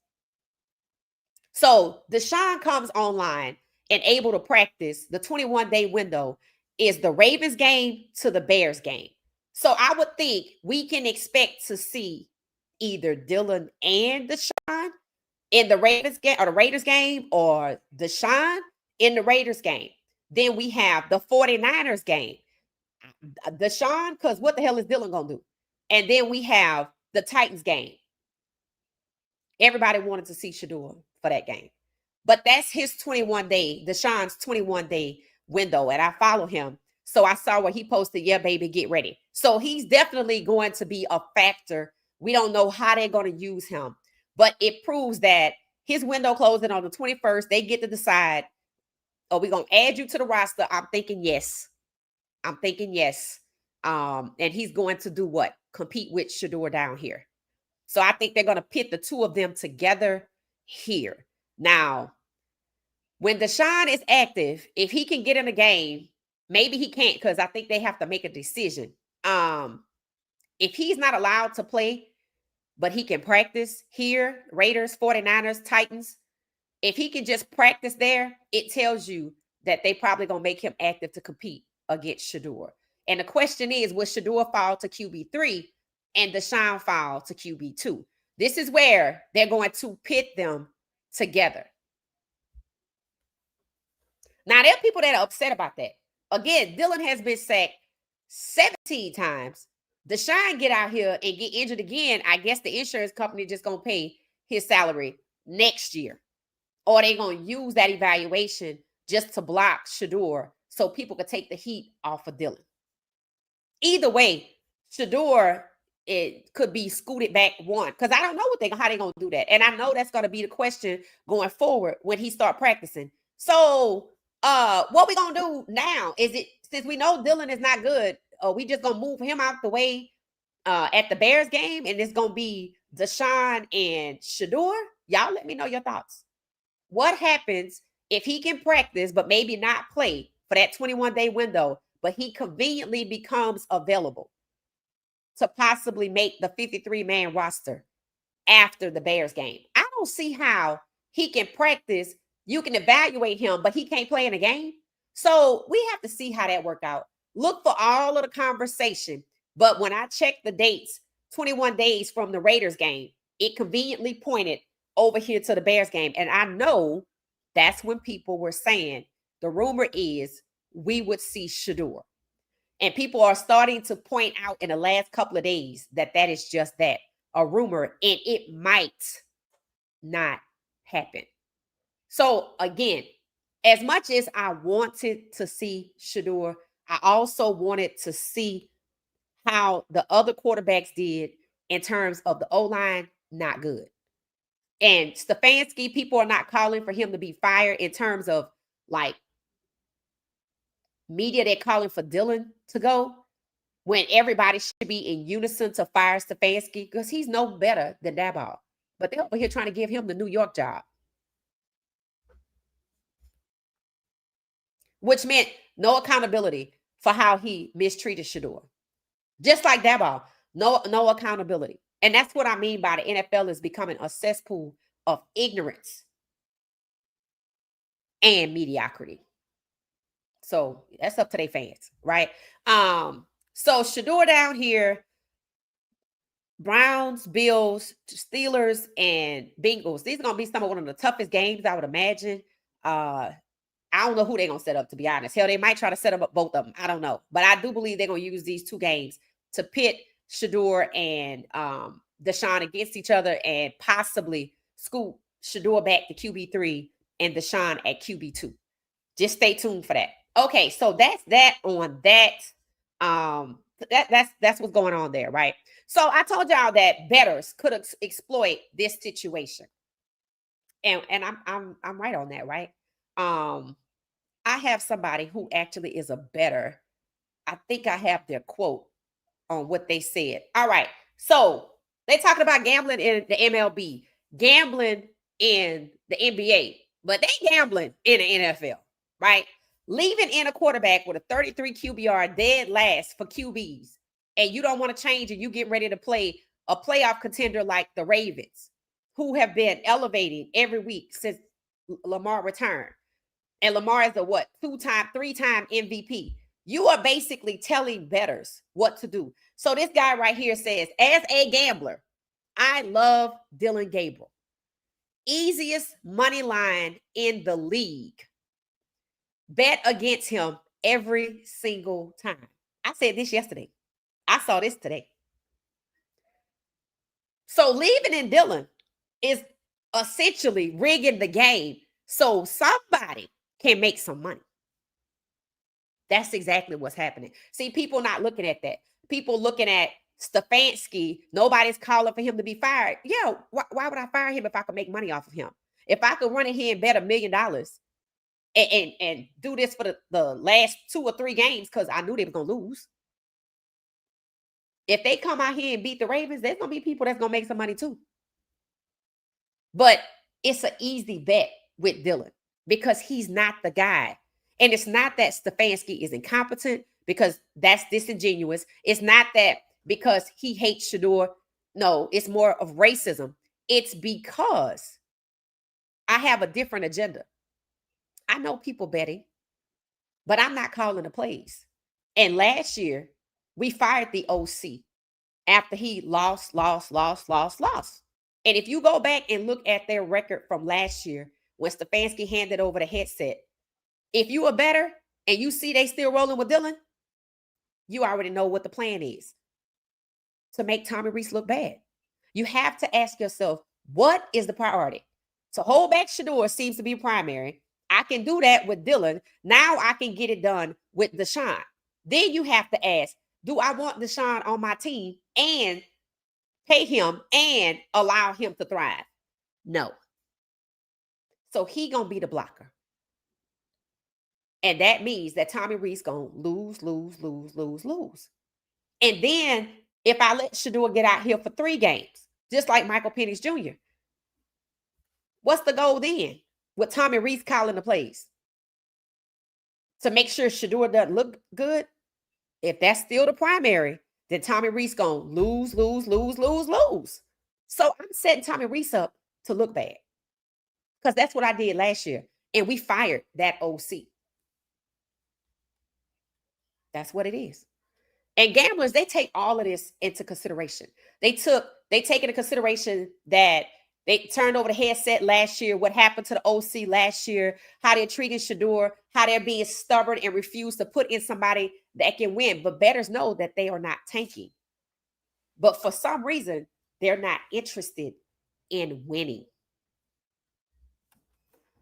So Deshaun comes online and able to practice. The 21-day window is the Ravens game to the Bears game. So I would think we can expect to see either Dylan and Deshaun in the Ravens game or the Raiders game, or Deshaun in the Raiders game. Then we have the 49ers game. Deshaun, because what the hell is Dylan going to do? And then we have the Titans game. Everybody wanted to see Shedeur for that game. But that's his 21-day, Deshaun's 21-day window. And I follow him. So I saw where he posted, yeah, baby, get ready. So he's definitely going to be a factor. We don't know how they're going to use him. But it proves that his window closing on the 21st. They get to decide, are we going to add you to the roster? I'm thinking yes. I'm thinking yes. And he's going to do what? Compete with Shedeur down here. So I think they're going to pit the two of them together here. Now, when Deshaun is active, if he can get in a game, maybe he can't because I think they have to make a decision. If he's not allowed to play, but he can practice here, Raiders, 49ers, Titans, if he can just practice there, it tells you that they probably going to make him active to compete against Shedeur. And the question is, will Shedeur fall to QB3 and Deshaun fall to QB2? This is where they're going to pit them together. Now, there are people that are upset about that. Again, Dylan has been sacked 17 times. Deshaun get out here and get injured again. I guess the insurance company just going to pay his salary next year. Or they're going to use that evaluation just to block Shedeur so people could take the heat off of Dylan. Either way, Shedeur, it could be scooted back one because I don't know how they're going to do that. And I know that's going to be the question going forward when he start practicing. So what we going to do now is it, since we know Dylan is not good, we just going to move him out the way at the Bears game, and it's going to be Deshaun and Shedeur? Y'all let me know your thoughts. What happens if he can practice but maybe not play for that 21-day window, but he conveniently becomes available to possibly make the 53-man roster after the Bears game? I don't see how he can practice. You can evaluate him, but he can't play in a game. So we have to see how that works out. Look for all of the conversation. But when I checked the dates, 21 days from the Raiders game, it conveniently pointed over here to the Bears game. And I know that's when people were saying the rumor is we would see Shedeur. And people are starting to point out in the last couple of days that that is just that, a rumor, and it might not happen. So again, as much as I wanted to see Shedeur, I also wanted to see how the other quarterbacks did in terms of the O-line. Not good. And Stefanski, people are not calling for him to be fired in terms of like media. They're calling for Dylan to go when everybody should be in unison to fire Stefanski because he's no better than Daboll. But they're over here trying to give him the New York job, which meant no accountability for how he mistreated Shedeur. Just like Daboll, no accountability. And that's what I mean by the NFL is becoming a cesspool of ignorance and mediocrity. So that's up to their fans, right? So Shedeur down here, Browns, Bills, Steelers, and Bengals. These are going to be some of one of the toughest games, I would imagine. I don't know who they're going to set up, to be honest. Hell, they might try to set up both of them. I don't know. But I do believe they're going to use these two games to pit Shedeur and Deshaun against each other and possibly scoop Shedeur back to QB3 and Deshaun at QB2. Just stay tuned for that. Okay, so that's that on that. That's what's going on there, right? So I told y'all that bettors could exploit this situation. And I'm right on that, right? I have somebody who actually is a bettor. I think I have their quote on what they said. All right. So they're talking about gambling in the MLB, gambling in the NBA, but they gambling in the NFL, right? Leaving in a quarterback with a 33 QBR dead last for QBs, and you don't want to change it. You get ready to play a playoff contender like the Ravens, who have been elevating every week since Lamar returned. And Lamar is a what? 3-time MVP. You are basically telling bettors what to do. So this guy right here says, as a gambler, I love Dylan Gabriel. Easiest money line in the league. Bet against him every single time. I said this yesterday. I saw this today. So leaving in Dillon is essentially rigging the game so somebody can make some money. That's exactly what's happening. See, people not looking at that. People looking at Stefanski. Nobody's calling for him to be fired. Yeah, why would I fire him if I could make money off of him? If I could run in here and bet $1 million and do this for the last 2 or 3 games because I knew they were going to lose. If they come out here and beat the Ravens, there's going to be people that's going to make some money too. But it's an easy bet with Dillon because he's not the guy. And it's not that Stefanski is incompetent because that's disingenuous. It's not that because he hates Shedeur. No, it's more of racism. It's because I have a different agenda. I know people betting, but I'm not calling the plays. And last year, we fired the OC after he lost. And if you go back and look at their record from last year, when Stefanski handed over the headset, if you are better and you see they still rolling with Dillon, you already know what the plan is to make Tommy Rees look bad. You have to ask yourself, what is the priority? To hold back Shedeur seems to be primary. I can do that with Dillon. Now I can get it done with Deshaun. Then you have to ask, do I want Deshaun on my team and pay him and allow him to thrive? No. So he gonna be the blocker. And that means that Tommy Rees gonna lose. And then if I let Shedeur get out here for 3 games, just like Michael Penix Jr., what's the goal then? With Tommy Rees calling the plays? To make sure Shedeur doesn't look good? If that's still the primary, then Tommy Rees gonna lose. So I'm setting Tommy Rees up to look bad. Because that's what I did last year. And we fired that OC. That's what it is. And gamblers, they take all of this into consideration. They take into consideration that they turned over the headset last year, what happened to the OC last year, how they're treating Shedeur, how they're being stubborn and refuse to put in somebody that can win. But bettors know that they are not tanking. But for some reason, they're not interested in winning.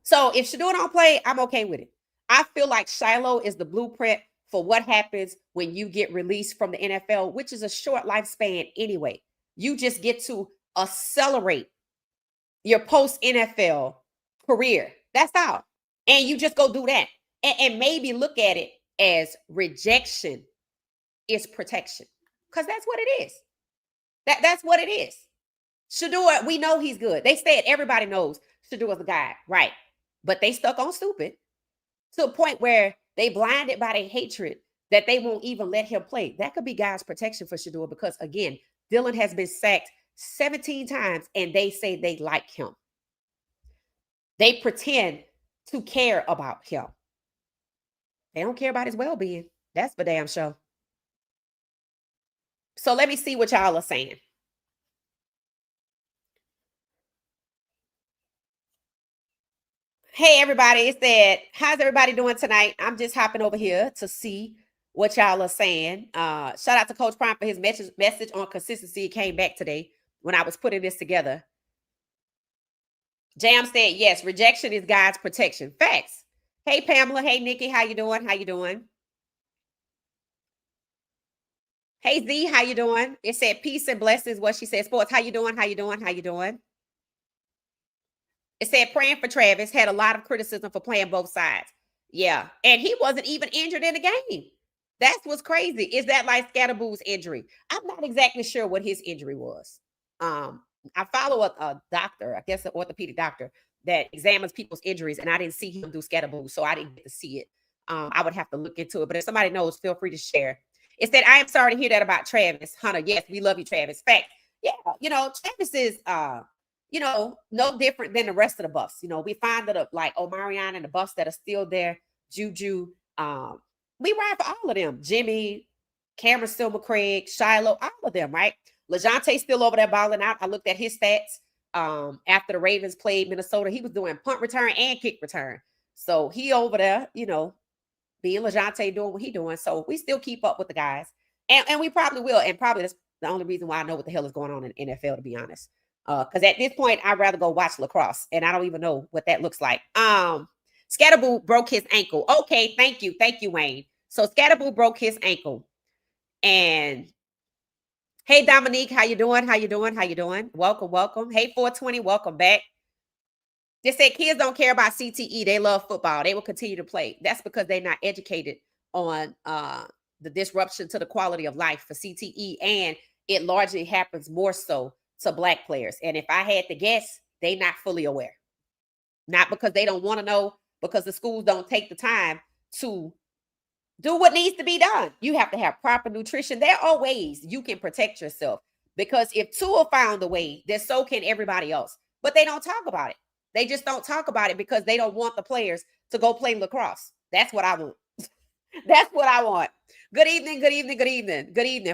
So if Shedeur don't play, I'm okay with it. I feel like Shiloh is the blueprint for what happens when you get released from the NFL, which is a short lifespan anyway. You just get to accelerate your post-NFL career. That's all. And you just go do that. And maybe look at it as rejection is protection. Because that's what it is. That's what it is. Shedeur, we know he's good. They said everybody knows Shedeur's the guy, right? But they stuck on stupid to a point where they blinded by their hatred that they won't even let him play. That could be God's protection for Shedeur because, again, Dillon has been sacked 17 times and they say they like him. They pretend to care about him. They don't care about his well-being. That's for damn sure. So let me see what y'all are saying. Hey, everybody. It said, how's everybody doing tonight? I'm just hopping over here to see what y'all are saying. Shout out to Coach Prime for his message on consistency. It came back today when I was putting this together. Jam said, yes, rejection is God's protection. Facts. Hey, Pamela. Hey, Nikki. How you doing? How you doing? Hey, Z. How you doing? It said peace and blessings. What she said. Sports. How you doing? How you doing? How you doing? It said praying for Travis, had a lot of criticism for playing both sides. Yeah. And he wasn't even injured in the game. That's what's crazy. Is that like Scatterboo's injury? I'm not exactly sure what his injury was. I follow a doctor, I guess an orthopedic doctor that examines people's injuries, and I didn't see him do Scatterboo, so I didn't get to see it. I would have to look into it, but if somebody knows, feel free to share. It said, I am sorry to hear that about Travis. Hunter, yes, we love you, Travis. Fact, yeah, Travis is no different than the rest of the Buffs. We find that like Omarion and the Buffs that are still there, Juju. We ride for all of them. Jimmy, Cameron Silver, Craig, Shiloh, all of them, right? LeJonte's still over there balling out. I looked at his stats after the Ravens played Minnesota. He was doing punt return and kick return. So he over there, being LeJonte doing what he doing. So we still keep up with the guys. And we probably will. And probably that's the only reason why I know what the hell is going on in NFL, to be honest. Because at this point, I'd rather go watch lacrosse, and I don't even know what that looks like. Scatterboo broke his ankle. Okay, thank you, Wayne. So Scatterboo broke his ankle, and hey, Dominique, how you doing? Welcome. Hey, 420, welcome back. They said kids don't care about CTE. They love football. They will continue to play. That's because they're not educated on the disruption to the quality of life for CTE, and it largely happens more so to Black players. And if I had to guess, they're not fully aware. Not because they don't want to know, because the schools don't take the time to do what needs to be done. You have to have proper nutrition. There are ways you can protect yourself, because if Tua found a way, then so can everybody else. But they don't talk about it. They just don't talk about it because they don't want the players to go play lacrosse. That's what I want. That's what I want. Good evening.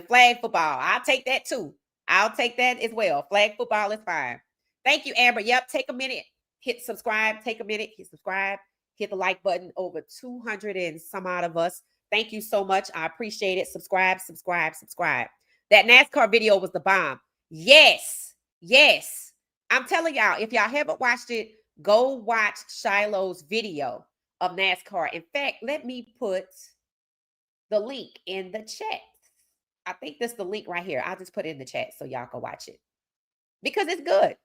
Flag football. I'll take that too. I'll take that as well. Flag football is fine. Thank you, Amber. Yep. Take a minute. Hit subscribe. Take a minute. Hit subscribe. Hit the like button. Over 200 and some odd of us. Thank you so much. I appreciate it. Subscribe. That NASCAR video was the bomb. Yes. I'm telling y'all, if y'all haven't watched it, go watch Shiloh's video of NASCAR. In fact, let me put the link in the chat. I think this is the link right here. I'll just put it in the chat so y'all can watch it, because it's good.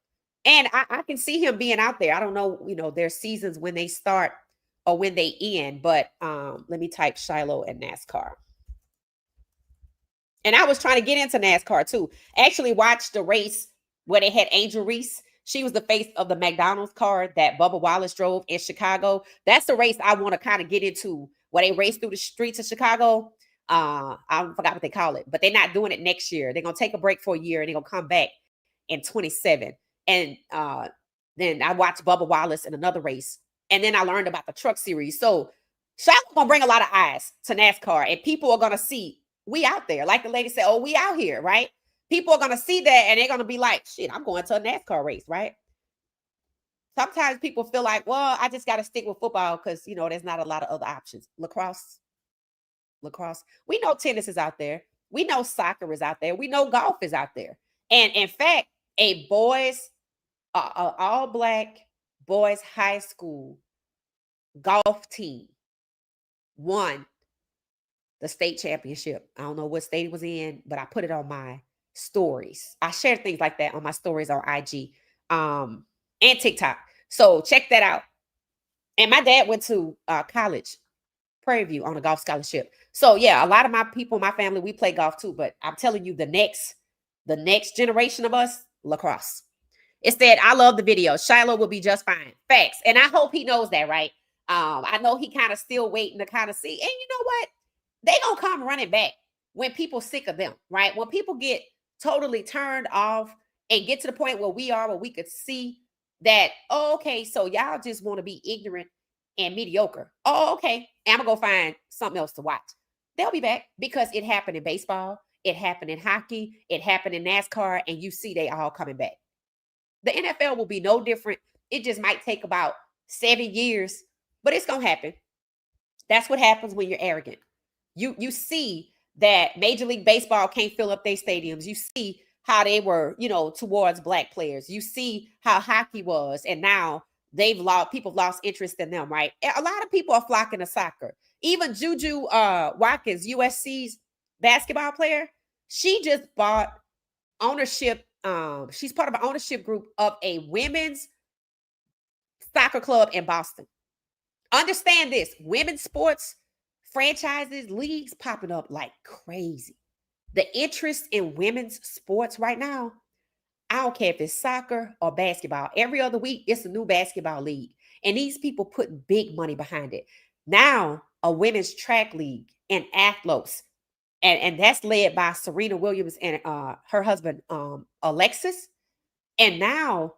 And I can see him being out there. I don't know, there's seasons when they start or when they end, but let me type Shiloh and NASCAR. And I was trying to get into NASCAR too. Actually watched the race where they had Angel Reese. She was the face of the McDonald's car that Bubba Wallace drove in Chicago. That's the race I want to kind of get into, where they race through the streets of Chicago. I forgot what they call it, but they're not doing it next year. They're going to take a break for a year, and they're going to come back in 27. And then I watched Bubba Wallace in another race. And then I learned about the truck series. So Shiloh's going to bring a lot of eyes to NASCAR, and people are going to see we out there. Like the lady said, oh, we out here, right? People are going to see that, and they're going to be like, shit, I'm going to a NASCAR race, right? Sometimes people feel like, well, I just got to stick with football because, there's not a lot of other options. Lacrosse. We know tennis is out there. We know soccer is out there. We know golf is out there. And in fact, a all-Black boys high school golf team won the state championship. I don't know what state it was in, but I put it on my stories. I share things like that on my stories on IG and TikTok. So check that out. And my dad went to college, Prairie View, on a golf scholarship. So yeah, a lot of my people, my family, we play golf too. But I'm telling you, the next generation of us, lacrosse. It said, I love the video. Shiloh will be just fine. Facts. And I hope he knows that, right? I know he kind of still waiting to kind of see. And you know what? They gonna come running back when people sick of them, right? When people get totally turned off and get to the point where we could see that, oh, okay, so y'all just want to be ignorant and mediocre. Oh, okay. And I'm gonna go find something else to watch. They'll be back, because it happened in baseball, it happened in hockey, it happened in NASCAR, and you see they all coming back. The NFL will be no different. It just might take about 7 years, but it's gonna happen. That's what happens when you're arrogant. You see that Major League Baseball can't fill up their stadiums. You see how they were, towards Black players. You see how hockey was, and now people lost interest in them, right? A lot of people are flocking to soccer. Even Juju Watkins, USC's basketball player, she just bought ownership. She's part of an ownership group of a women's soccer club in Boston. Understand this: women's sports franchises, leagues popping up like crazy. The interest in women's sports right now, I don't care if it's soccer or basketball. Every other week, it's a new basketball league. And these people put big money behind it. Now, a women's track league and athletes. And that's led by Serena Williams and her husband, Alexis. And now,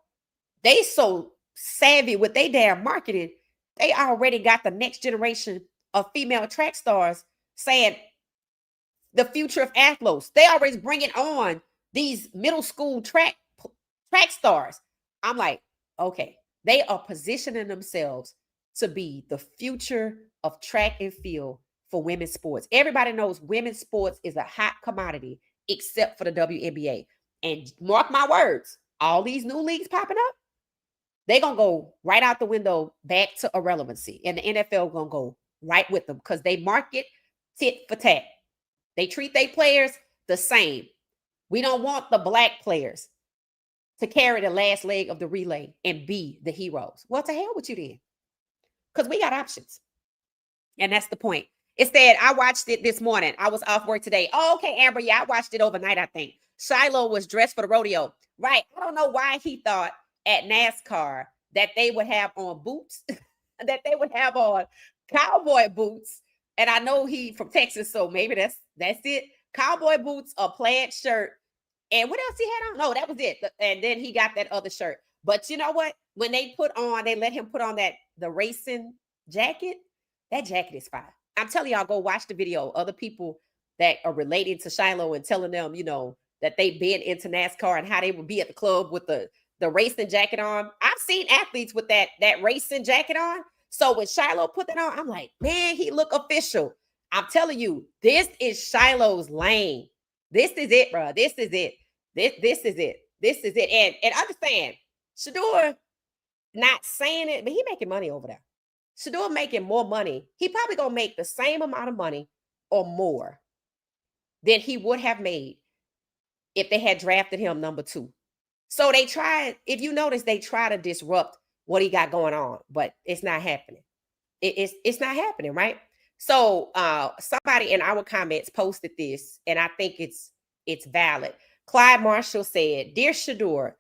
they so savvy with their damn marketing, they already got the next generation of female track stars saying the future of athletes. They always bringing on these middle school track stars. I'm like, okay, they are positioning themselves to be the future of track and field for women's sports. Everybody knows women's sports is a hot commodity except for the WNBA. And mark my words, all these new leagues popping up, they're going to go right out the window back to irrelevancy. And the NFL going to go right with them because they market tit for tat. They treat their players the same. We don't want the black players to carry the last leg of the relay and be the heroes. Well, to hell with you then. Because we got options. And that's the point. Instead, I watched it this morning. I was off work today. Oh, okay, Amber. Yeah, I watched it overnight, I think. Shiloh was dressed for the rodeo. Right. I don't know why he thought at NASCAR that they would have on boots, that they would have on cowboy boots. And I know he from Texas, so maybe that's it. Cowboy boots, a plaid shirt. And what else he had on? No, that was it. And then he got that other shirt. But you know what? When they let him put on the racing jacket, that jacket is fire. I'm telling y'all, go watch the video. Other people that are related to Shiloh and telling them, that they've been into NASCAR and how they would be at the club with the racing jacket on. I've seen athletes with that racing jacket on. So when Shiloh put that on, I'm like, man, he look official. I'm telling you, this is Shiloh's lane. This is it, bro. This is it. This is it. This is it. And understand, Shedeur not saying it, but he making money over there. Shedeur making more money. He probably gonna make the same amount of money or more than he would have made if they had drafted him number 2. So they tried, if you notice, they try to disrupt what he got going on, but it's not happening. It's not happening, right? So somebody in our comments posted this, and I think it's valid. Clyde Marshall said, "Dear Shedeur,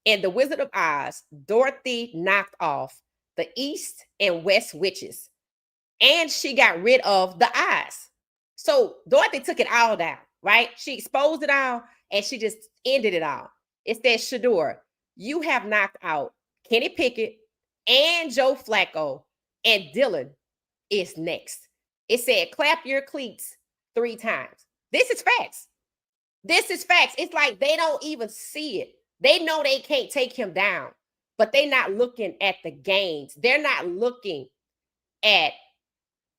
in The Wizard of Oz, Dorothy knocked off the East and West witches, and she got rid of the eyes. So Dorothy took it all down, right? She exposed it all, and she just ended it all. It says, Shedeur, you have knocked out Kenny Pickett and Joe Flacco, and Dylan is next." It said, clap your cleats 3 times. This is facts. This is facts. It's like they don't even see it. They know they can't take him down, but they're not looking at the gains. They're not looking at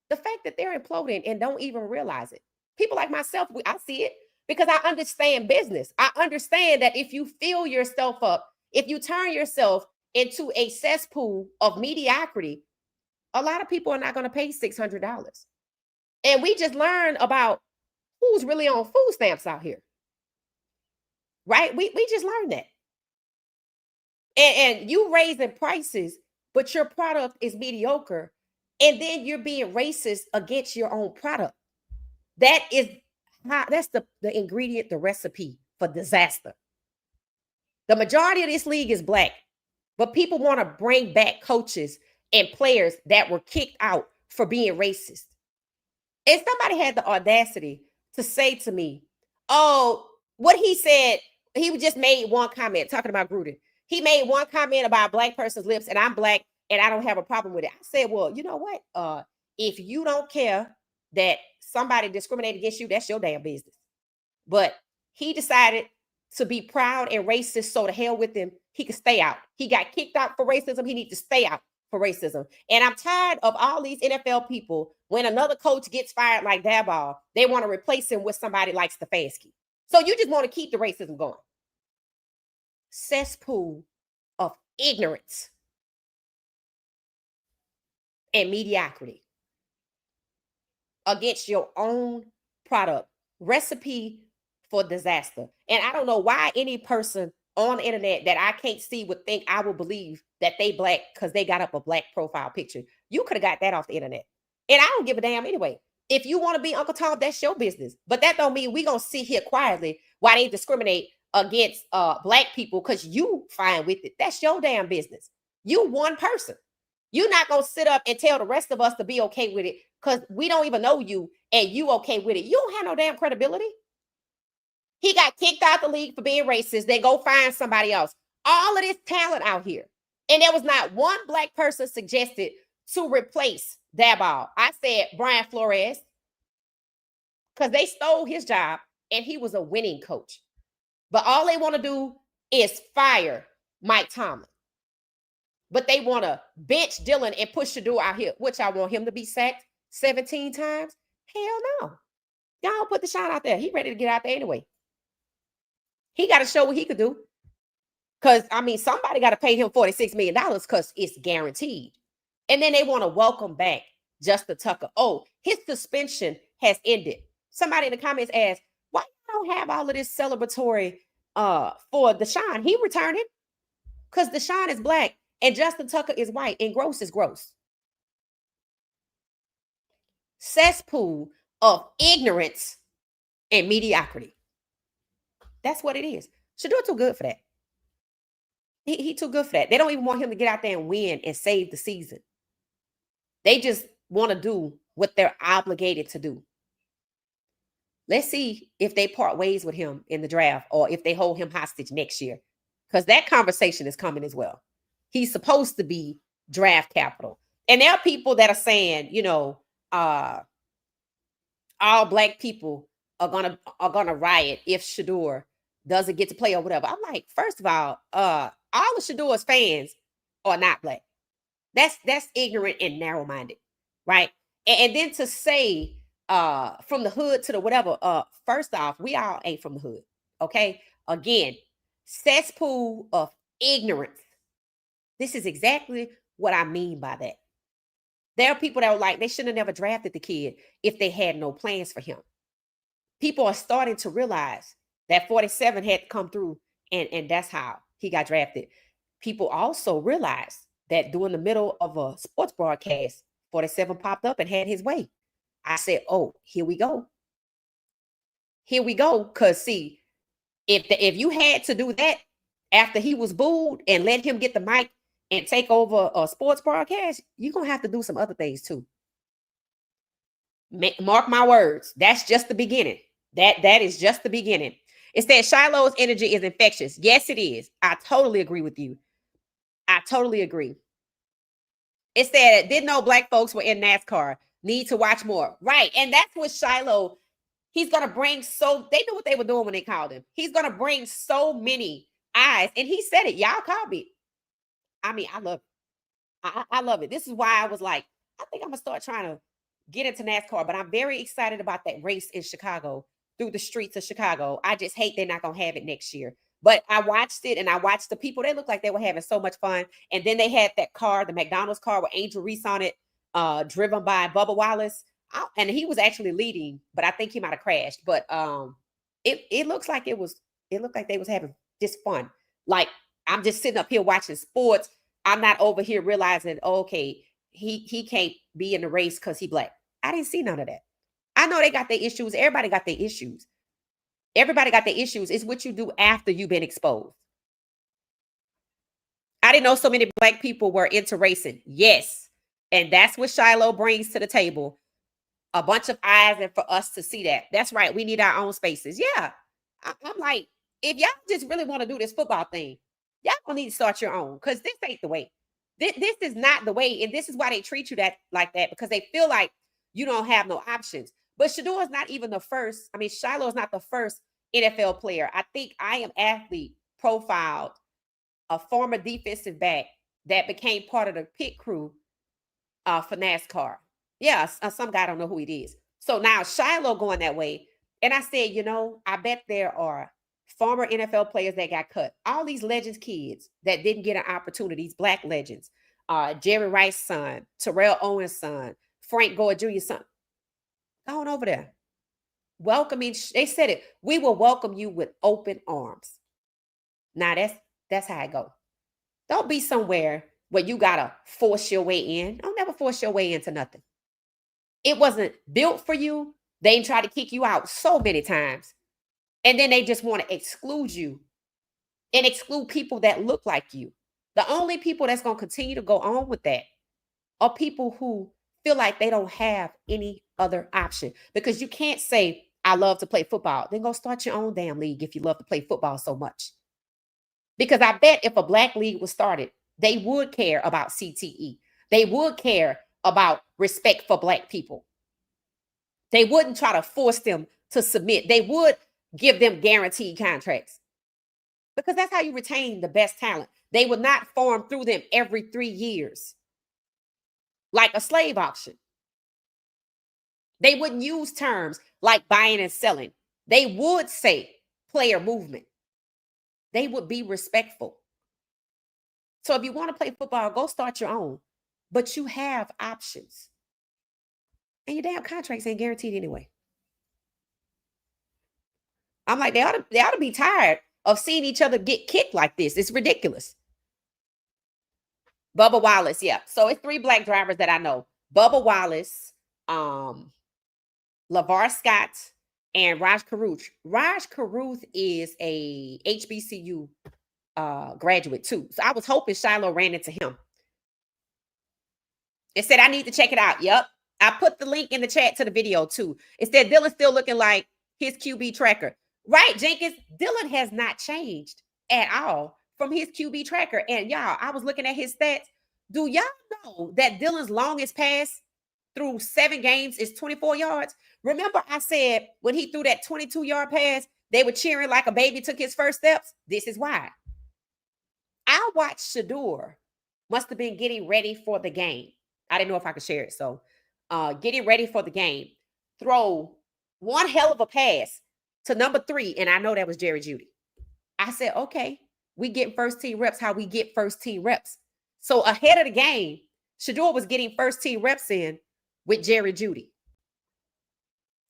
the fact that they're imploding and don't even realize it. People like myself, I see it because I understand business. I understand that if you fill yourself up, if you turn yourself into a cesspool of mediocrity, a lot of people are not going to pay $600. And we just learned about who's really on food stamps out here. Right? We just learned that. And you raising prices, but your product is mediocre. And then you're being racist against your own product. That's the ingredient, the recipe for disaster. The majority of this league is black, but people want to bring back coaches and players that were kicked out for being racist. And somebody had the audacity to say to me, oh, what he said, he just made one comment talking about Gruden. He made one comment about a black person's lips, and I'm black, and I don't have a problem with it. I said, well, you know what? If you don't care that somebody discriminated against you, that's your damn business. But he decided to be proud and racist, so to hell with him. He could stay out. He got kicked out for racism. He needs to stay out for racism. And I'm tired of all these NFL people, when another coach gets fired like Daboll, they want to replace him with somebody like Stefanski. So you just want to keep the racism going. Cesspool of ignorance and mediocrity against your own product. Recipe for disaster. And I don't know why any person on the internet that I can't see would think I will believe that they black because they got up a black profile picture. You could have got that off the internet. And I don't give a damn anyway. If you want to be Uncle Tom, that's your business. But that don't mean we going to sit here quietly while they discriminate against black people because you fine with it. That's your damn business. You one person. You're not going to sit up and tell the rest of us to be okay with it because we don't even know you and you okay with it. You don't have no damn credibility. He got kicked out the league for being racist. They go find somebody else. All of this talent out here. And there was not one black person suggested to replace Daboll. I said Brian Flores because they stole his job and he was a winning coach. But all they want to do is fire Mike Tomlin. But they want to bench Dylan and push Shedeur out here, which I want him to be sacked 17 times. Hell no. Y'all put the shot out there. He ready to get out there anyway. He got to show what he could do. Because, I mean, somebody got to pay him $46 million because it's guaranteed. And then they want to welcome back Justin Tucker. Oh, his suspension has ended. Somebody in the comments asked, why you don't have all of this celebratory for Deshaun? He returned it because Deshaun is black and Justin Tucker is white and gross is gross. Cesspool of ignorance and mediocrity. That's what it is. Shedeur too good for that. He too good for that. They don't even want him to get out there and win and save the season. They just want to do what they're obligated to do. Let's see if they part ways with him in the draft or if they hold him hostage next year, because that conversation is coming as well. He's supposed to be draft capital. And there are people that are saying, you know, all black people are gonna riot if Shedeur doesn't get to play or whatever. I'm like, first of all of Shedeur's fans are not black. That's ignorant and narrow-minded, right? And then to say from the hood to the whatever, first off, we all ain't from the hood, okay? Again, cesspool of ignorance. This is exactly what I mean by that. There are people that are like, they should have never drafted the kid if they had no plans for him. People are starting to realize that 47 had to come through, and that's how he got drafted. People also realize that during the middle of a sports broadcast, 47 popped up and had his way. I said, oh, here we go. Here we go. Because see, if you had to do that after he was booed and let him get the mic and take over a sports broadcast, you're going to have to do some other things too. Mark my words. That's just the beginning. That is just the beginning. It says Shiloh's energy is infectious. Yes, it is. I totally agree with you. I totally agree. It said, didn't know black folks were in NASCAR. Need to watch more. Right. And that's what Shiloh, he's going to bring they knew what they were doing when they called him. He's going to bring so many eyes. And he said it. Y'all called me. I mean, I love it. I love it. This is why I was like, I think I'm going to start trying to get into NASCAR. But I'm very excited about that race in Chicago, through the streets of Chicago. I just hate they're not going to have it next year. But I watched it and I watched the people. They looked like they were having so much fun. And then they had that car, the McDonald's car with Angel Reese on it, driven by Bubba Wallace. And he was actually leading, but I think he might have crashed. But it looks like it looked like they was having just fun. Like, I'm just sitting up here watching sports. I'm not over here realizing, okay, he can't be in the race because he black. I didn't see none of that. I know they got their issues. Everybody got their issues. Everybody got their issues. It's what you do after you've been exposed. I didn't know so many black people were into racing. Yes. And that's what Shiloh brings to the table. A bunch of eyes and for us to see that. That's right. We need our own spaces. Yeah. I'm like, if y'all just really want to do this football thing, y'all gonna need to start your own, because this ain't the way. This is not the way. And this is why they treat you like that, because they feel like you don't have no options. But Shedeur is not even the first. I mean, Shiloh is not the first NFL player. I think I Am Athlete profiled a former defensive back that became part of the pit crew for NASCAR. Yeah, some guy, I don't know who it is. So now Shiloh going that way. And I said, I bet there are former NFL players that got cut. All these legends kids that didn't get an opportunity, these black legends, Jerry Rice's son, Terrell Owens' son, Frank Gore Jr.'s son. Go on over there. Welcoming, they said it. We will welcome you with open arms. Now that's how I go. Don't be somewhere where you gotta force your way in. Don't never force your way into nothing. It wasn't built for you. They ain't tried to kick you out so many times. And then they just want to exclude you and exclude people that look like you. The only people that's going to continue to go on with that are people who feel like they don't have any other option. Because you can't say, I love to play football. Then go start your own damn league if you love to play football so much. Because I bet if a black league was started, they would care about CTE. They would care about respect for black people. They wouldn't try to force them to submit. They would give them guaranteed contracts, because that's how you retain the best talent. They would not farm through them every 3 years like a slave auction. They wouldn't use terms like buying and selling. They would say player movement. they would be respectful. So if you want to play football, go start your own. But you have options. And your damn contracts ain't guaranteed anyway. I'm like, they ought to be tired of seeing each other get kicked like this. It's ridiculous. Bubba Wallace, yeah. So it's 3 black drivers that I know. Bubba Wallace, LeVar Scott, and Raj Caruth. Raj Caruth is a HBCU graduate too. So I was hoping Shiloh ran into him. It said, I need to check it out. Yep. I put the link in the chat to the video too. It said Dylan still looking like his QB tracker. Right, Jenkins, Dylan has not changed at all from his QB tracker. And y'all, I was looking at his stats. Do y'all know that Dylan's longest pass through 7 games is 24 yards? Remember I said when he threw that 22-yard pass, they were cheering like a baby took his first steps? This is why. I watched Shedeur, must have been getting ready for the game. I didn't know if I could share it. So getting ready for the game, throw one hell of a pass to number 3. And I know that was Jerry Jeudy. I said, okay, we get first team reps how we get first team reps. So ahead of the game, Shedeur was getting first team reps in with Jerry Jeudy.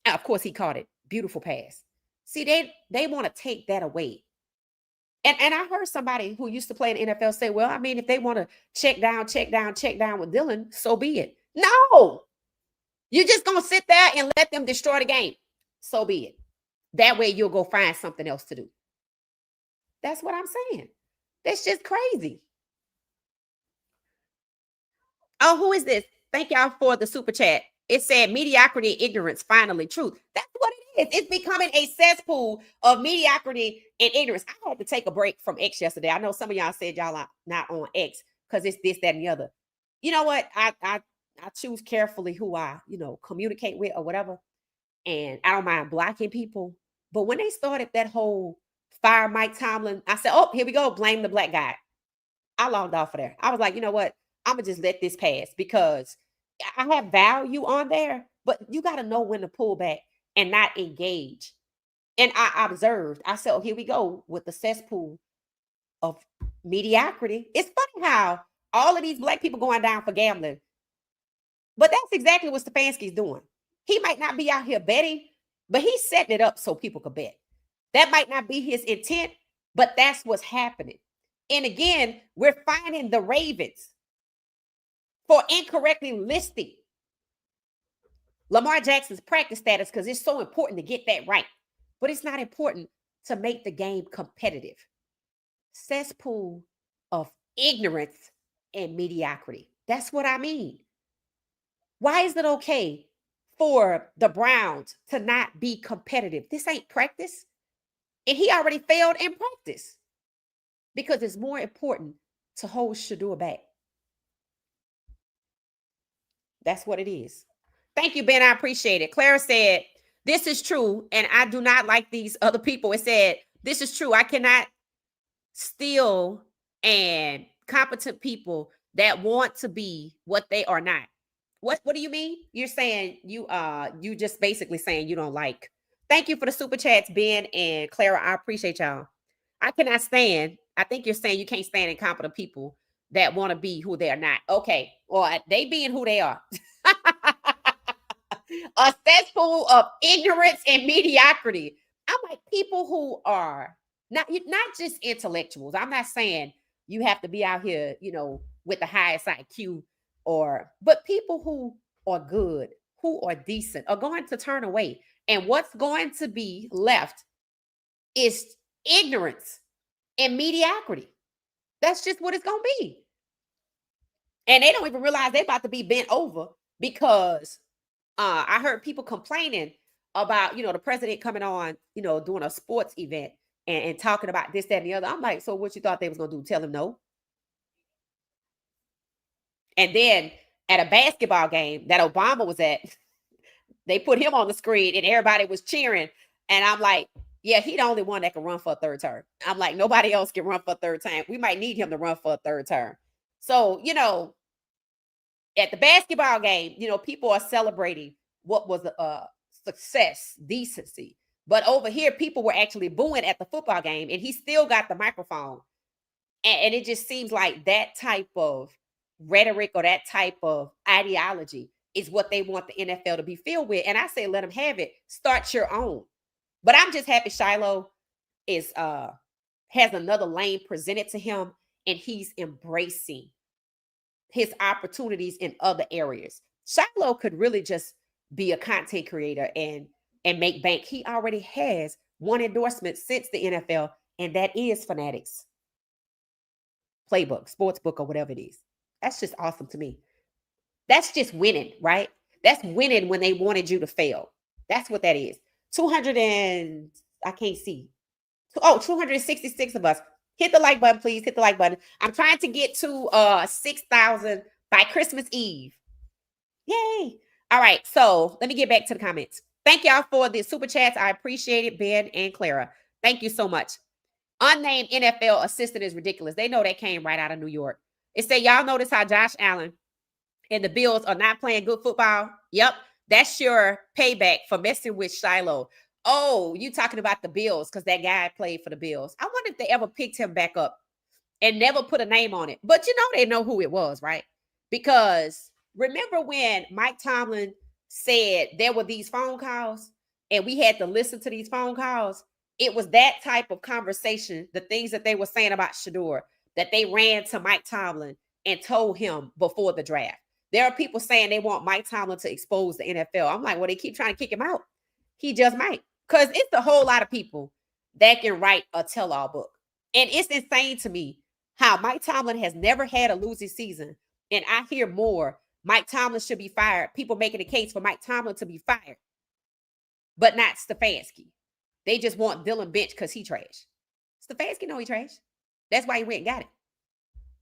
And of course, he caught it. Beautiful pass. See, they want to take that away. And I heard somebody who used to play in the NFL say, well, I mean, if they want to check down with Dylan, so be it. No, you're just going to sit there and let them destroy the game. So be it. That way you'll go find something else to do. That's what I'm saying. That's just crazy. Oh, who is this? Thank y'all for the super chat. It said mediocrity, ignorance, finally truth. That's what it is. It's becoming a cesspool of mediocrity and ignorance. I had to take a break from X yesterday. I know some of y'all said y'all are not on X because it's this, that, and the other. You know what? I choose carefully who I, communicate with or whatever. And I don't mind blocking people. But when they started that whole fire Mike Tomlin, I said, oh, here we go. Blame the black guy. I logged off of there. I was like, you know what? I'm going to just let this pass because I have value on there, but you got to know when to pull back and not engage. And I observed, I said, oh, here we go with the cesspool of mediocrity. It's funny how all of these black people going down for gambling, but that's exactly what Stefanski's doing. He might not be out here betting, but he's setting it up so people could bet. That might not be his intent, but that's what's happening. And again, we're finding the Ravens for incorrectly listing Lamar Jackson's practice status because it's so important to get that right. But it's not important to make the game competitive. Cesspool of ignorance and mediocrity. That's what I mean. Why is it okay for the Browns to not be competitive? This ain't practice. And he already failed in practice because it's more important to hold Shedeur back. That's what it is. Thank you, Ben. I appreciate it. Clara said, this is true, and I do not like these other people. It said, this is true. I cannot steal and competent people that want to be what they are not. What do you mean? You're saying you just basically saying you don't like. Thank you for the super chats, Ben and Clara. I appreciate y'all. I cannot stand. I think you're saying you can't stand incompetent people that want to be who they are not. Okay. Or they being who they are. A cesspool of ignorance and mediocrity. I'm like people who are not just intellectuals. I'm not saying you have to be out here, with the highest IQ but people who are good, who are decent, are going to turn away. And what's going to be left is ignorance and mediocrity. That's just what it's going to be. And they don't even realize they're about to be bent over because I heard people complaining about, the president coming on, doing a sports event and talking about this, that, and the other. I'm like, so what you thought they was going to do? Tell him no? And then at a basketball game that Obama was at, they put him on the screen and everybody was cheering. And I'm like, yeah, he the only one that can run for a third term. I'm like, nobody else can run for a third time. We might need him to run for a third term. So, at the basketball game, people are celebrating what was a success, decency. But over here, people were actually booing at the football game, and he still got the microphone. And it just seems like that type of rhetoric or that type of ideology is what they want the NFL to be filled with. And I say, let them have it. Start your own. But I'm just happy Shiloh is has another lane presented to him, and he's embracing his opportunities in other areas. Shiloh could really just be a content creator and make bank. He already has one endorsement since the NFL, and that is Fanatics Playbook, Sportsbook, or whatever it is. That's just awesome to me. That's just winning, right? That's winning when they wanted you to fail. That's what that is. 200 and I can't see. 266 of us. Hit the like button, please. Hit the like button. I'm trying to get to 6,000 by Christmas Eve. Yay. All right. So let me get back to the comments. Thank y'all for the super chats. I appreciate it, Ben and Clara. Thank you so much. Unnamed NFL assistant is ridiculous. They know that came right out of New York. It said, y'all notice how Josh Allen and the Bills are not playing good football? Yep. That's your payback for messing with Shiloh. Oh, you talking about the Bills because that guy played for the Bills. I wonder if they ever picked him back up and never put a name on it. But you know they know who it was, right? Because remember when Mike Tomlin said there were these phone calls and we had to listen to these phone calls? It was that type of conversation, the things that they were saying about Shedeur, that they ran to Mike Tomlin and told him before the draft. There are people saying they want Mike Tomlin to expose the NFL. I'm like, well, they keep trying to kick him out. He just might. Because it's a whole lot of people that can write a tell-all book. And it's insane to me how Mike Tomlin has never had a losing season. And I hear more, Mike Tomlin should be fired. People making a case for Mike Tomlin to be fired. But not Stefanski. They just want Dylan bench because he trash. Stefanski know he trash. That's why he went and got it.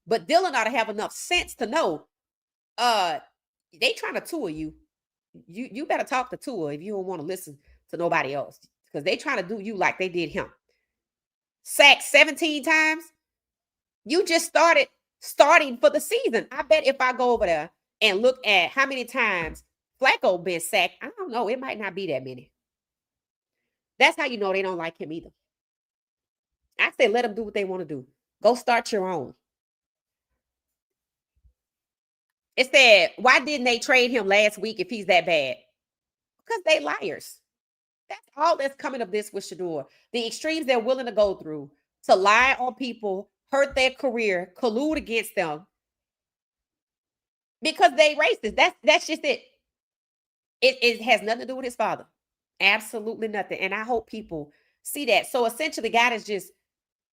But Dylan ought to have enough sense to know they trying to tour you. You better talk to Tua if you don't want to listen to nobody else, because they trying to do you like they did him. Sacked 17 times. You just starting for the season. I bet if I go over there and look at how many times Flacco been sacked, I don't know. It might not be that many. That's how you know they don't like him either. I say let them do what they want to do. Go start your own. It said, why didn't they trade him last week if he's that bad? Because they liars. That's all that's coming of this with Shedeur. The extremes they're willing to go through to lie on people, hurt their career, collude against them because they racist. That's just it. It has nothing to do with his father. Absolutely nothing. And I hope people see that. So essentially, God is just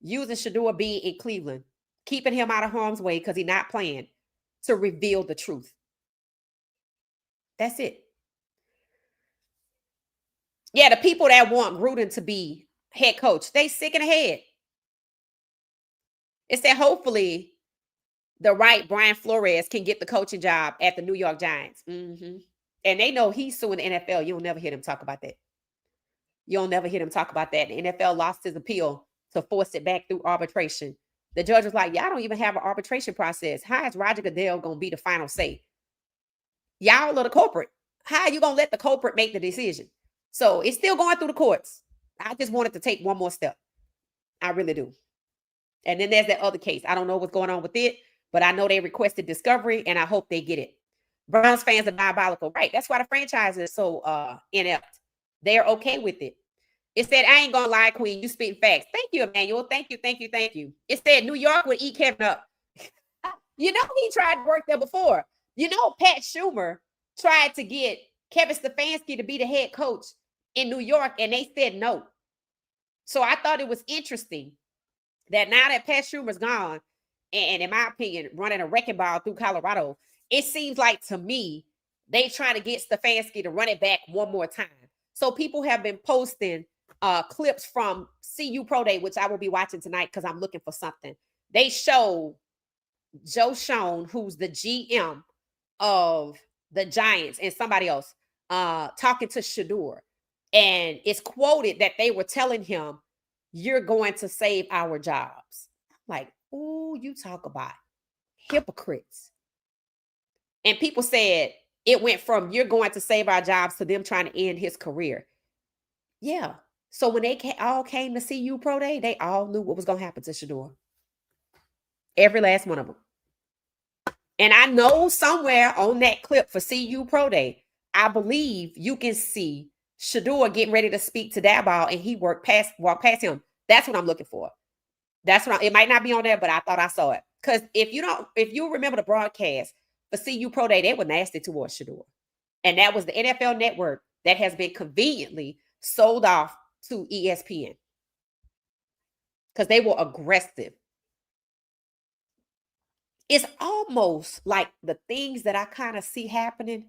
using Shedeur being in Cleveland, keeping him out of harm's way because he's not playing, to reveal the truth. That's it. Yeah, the people that want Gruden to be head coach, they sick in the head. It said hopefully the right Brian Flores can get the coaching job at the New York Giants. And they know he's suing the NFL. You'll never hear them talk about that. You'll never hear them talk about that. The NFL lost his appeal to force it back through arbitration. The judge was like, y'all don't even have an arbitration process. How is Roger Goodell going to be the final say? Y'all are the culprit. How are you going to let the culprit make the decision? So it's still going through the courts. I just wanted to take one more step. I really do. And then there's that other case. I don't know what's going on with it, but I know they requested discovery, and I hope they get it. Browns fans are diabolical. Right. That's why the franchise is so inept. They're okay with it. It said, I ain't gonna lie, Queen. You speak facts. Thank you, Emmanuel. Thank you. It said New York would eat Kevin up. You know, he tried to work there before. You know, Pat Schumer tried to get Kevin Stefanski to be the head coach in New York, and they said no. So I thought it was interesting that now that Pat Schumer's gone, and in my opinion, running a wrecking ball through Colorado, it seems like to me, they trying to get Stefanski to run it back one more time. So people have been posting clips from CU Pro Day, which I will be watching tonight because I'm looking for something. They show Joe Schoen, who's the GM of the Giants, and somebody else talking to Shedeur. And it's quoted that they were telling him, you're going to save our jobs. Like, oh, you talk about hypocrites. And people said it went from you're going to save our jobs to them trying to end his career. Yeah, So when they all came to CU Pro Day, they all knew what was going to happen to Shedeur. Every last one of them. And I know somewhere on that clip for CU Pro Day, I believe you can see Shedeur getting ready to speak to Dabal, and he walked past him. That's what I'm looking for. It might not be on there, but I thought I saw it. Because if you remember the broadcast for CU Pro Day, they were nasty towards Shedeur. And that was the NFL network that has been conveniently sold off to ESPN. Because they were aggressive. It's almost like the things that I kind of see happening,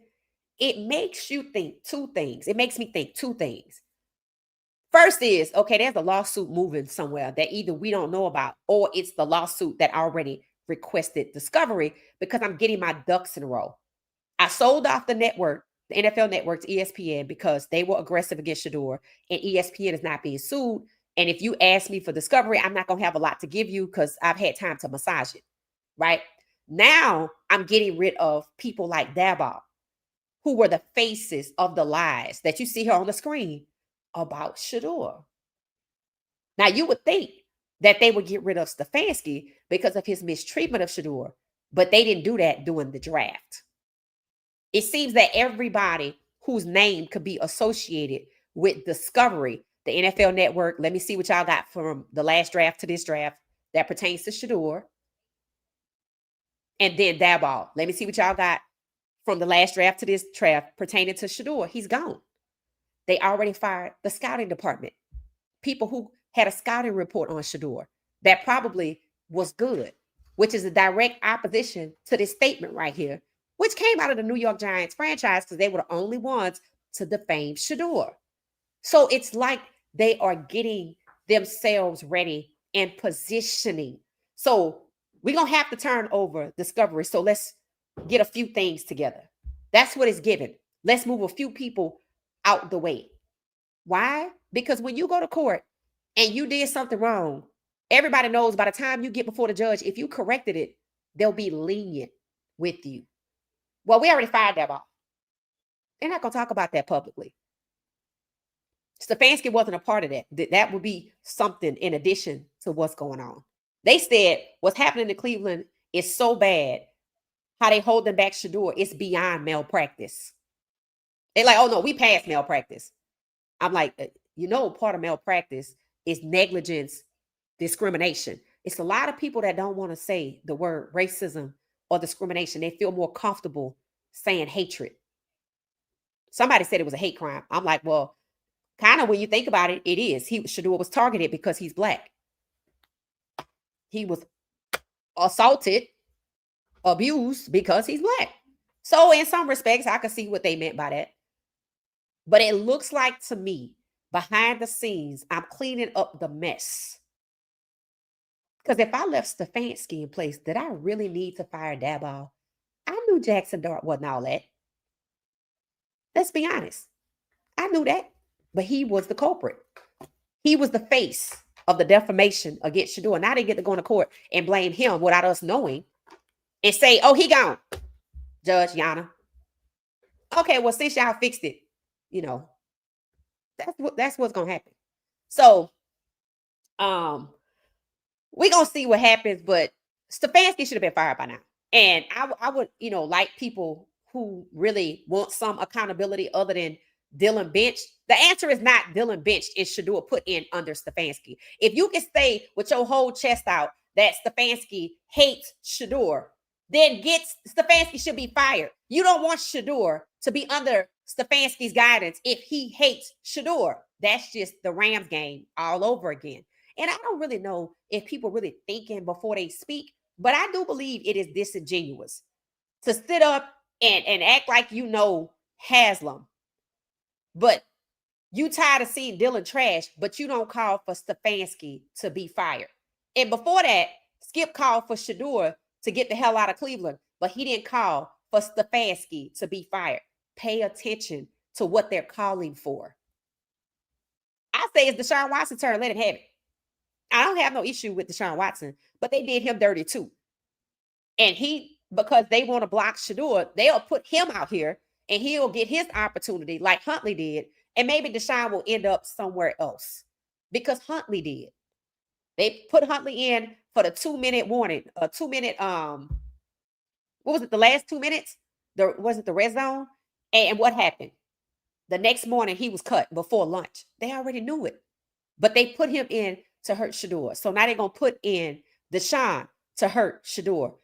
it makes you think two things. It makes me think two things. First is, okay, there's a lawsuit moving somewhere that either we don't know about, or it's the lawsuit that already requested discovery, because I'm getting my ducks in a row. I sold off the network, the NFL network, to ESPN because they were aggressive against Shedeur, and ESPN is not being sued. And if you ask me for discovery, I'm not going to have a lot to give you because I've had time to massage it. Right now, I'm getting rid of people like Dabal, who were the faces of the lies that you see here on the screen about Shedeur. Now, you would think that they would get rid of Stefanski because of his mistreatment of Shedeur, but they didn't do that during the draft. It seems that everybody whose name could be associated with discovery, the NFL network, let me see what y'all got from the last draft to this draft that pertains to Shedeur. And then Dabal. Let me see what y'all got from the last draft to this draft pertaining to Shedeur. He's gone. They already fired the scouting department. People who had a scouting report on Shedeur that probably was good, which is a direct opposition to this statement right here, which came out of the New York Giants franchise because they were the only ones to defame Shedeur. So it's like they are getting themselves ready and positioning. So we're going to have to turn over discovery. So let's get a few things together. That's what it's given. Let's move a few people out the way. Why? Because when you go to court and you did something wrong, everybody knows by the time you get before the judge, if you corrected it, they'll be lenient with you. Well, we already fired that off. They're not going to talk about that publicly. Stefanski wasn't a part of that. That would be something in addition to what's going on. They said what's happening in Cleveland is so bad. How they holding back Shedeur, it's beyond malpractice. They're like, oh no, we passed malpractice. I'm like, part of malpractice is negligence, discrimination. It's a lot of people that don't want to say the word racism or discrimination. They feel more comfortable saying hatred. Somebody said it was a hate crime. I'm like, well, kind of when you think about it, it is. Shedeur was targeted because he's Black. He was assaulted, abused because he's Black. So in some respects, I can see what they meant by that. But it looks like to me, behind the scenes, I'm cleaning up the mess. Because if I left Stefanski in place, did I really need to fire Dabal? I knew Jackson Dart wasn't all that. Let's be honest. I knew that. But he was the culprit. He was the face of the defamation against Shedeur. Now they get to go into court and blame him without us knowing and say, oh, he gone, Judge Yana. Okay, well, since y'all fixed it, that's what's going to happen. So, we're going to see what happens, but Stefanski should have been fired by now. And I would, like people who really want some accountability other than Dylan benched. The answer is not Dylan benched, is Shedeur put in under Stefanski. If you can stay with your whole chest out that Stefanski hates Shedeur, then Stefanski should be fired. You don't want Shedeur to be under Stefanski's guidance if he hates Shedeur. That's just the Rams game all over again. And I don't really know if people really thinking before they speak, but I do believe it is disingenuous to sit up and act like you know Haslam, but you tired of seeing Dylan trash, but you don't call for Stefanski to be fired. And before that, Skip called for Shedeur to get the hell out of Cleveland, but he didn't call for Stefanski to be fired. Pay attention to what they're calling for. I say it's Deshaun Watson's turn. Let him have it. I don't have no issue with Deshaun Watson, but they did him dirty too. And because they want to block Shedeur, they'll put him out here and he'll get his opportunity like Huntley did And maybe Deshaun will end up somewhere else because Huntley did. They put Huntley in for the 2-minute warning, 2-minute, what was it? The last 2 minutes? Was it the red zone? And what happened? The next morning he was cut before lunch. They already knew it, but they put him in to hurt Shedeur. So now they're going to put in Deshaun to hurt Shedeur.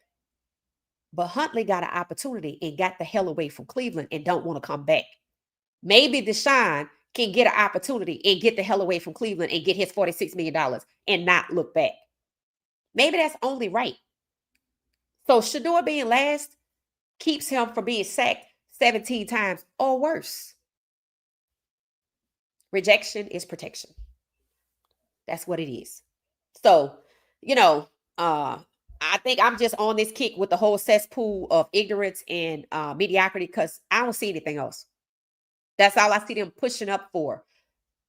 But Huntley got an opportunity and got the hell away from Cleveland and don't want to come back. Maybe Deshaun can get an opportunity and get the hell away from Cleveland and get his $46 million and not look back. Maybe that's only right. So Shedeur being last keeps him from being sacked 17 times or worse. Rejection is protection. That's what it is. So, I think I'm just on this kick with the whole cesspool of ignorance and mediocrity because I don't see anything else. That's all I see them pushing up for.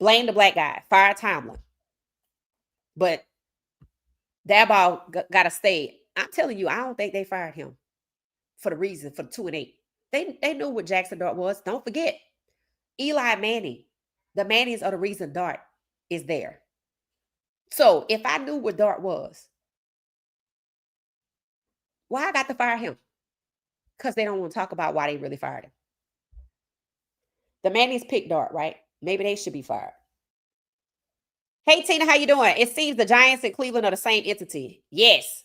Blame the black guy. Fire Tomlin. But that ball got to stay. I'm telling you, I don't think they fired him for the 2-8. They knew what Jackson Dart was. Don't forget, Eli Manning. The Mannings are the reason Dart is there. So if I knew what Dart was, why I got to fire him? Because they don't want to talk about why they really fired him. The Mannings picked Dart, right? Maybe they should be fired. Hey, Tina, how you doing? It seems the Giants and Cleveland are the same entity. Yes.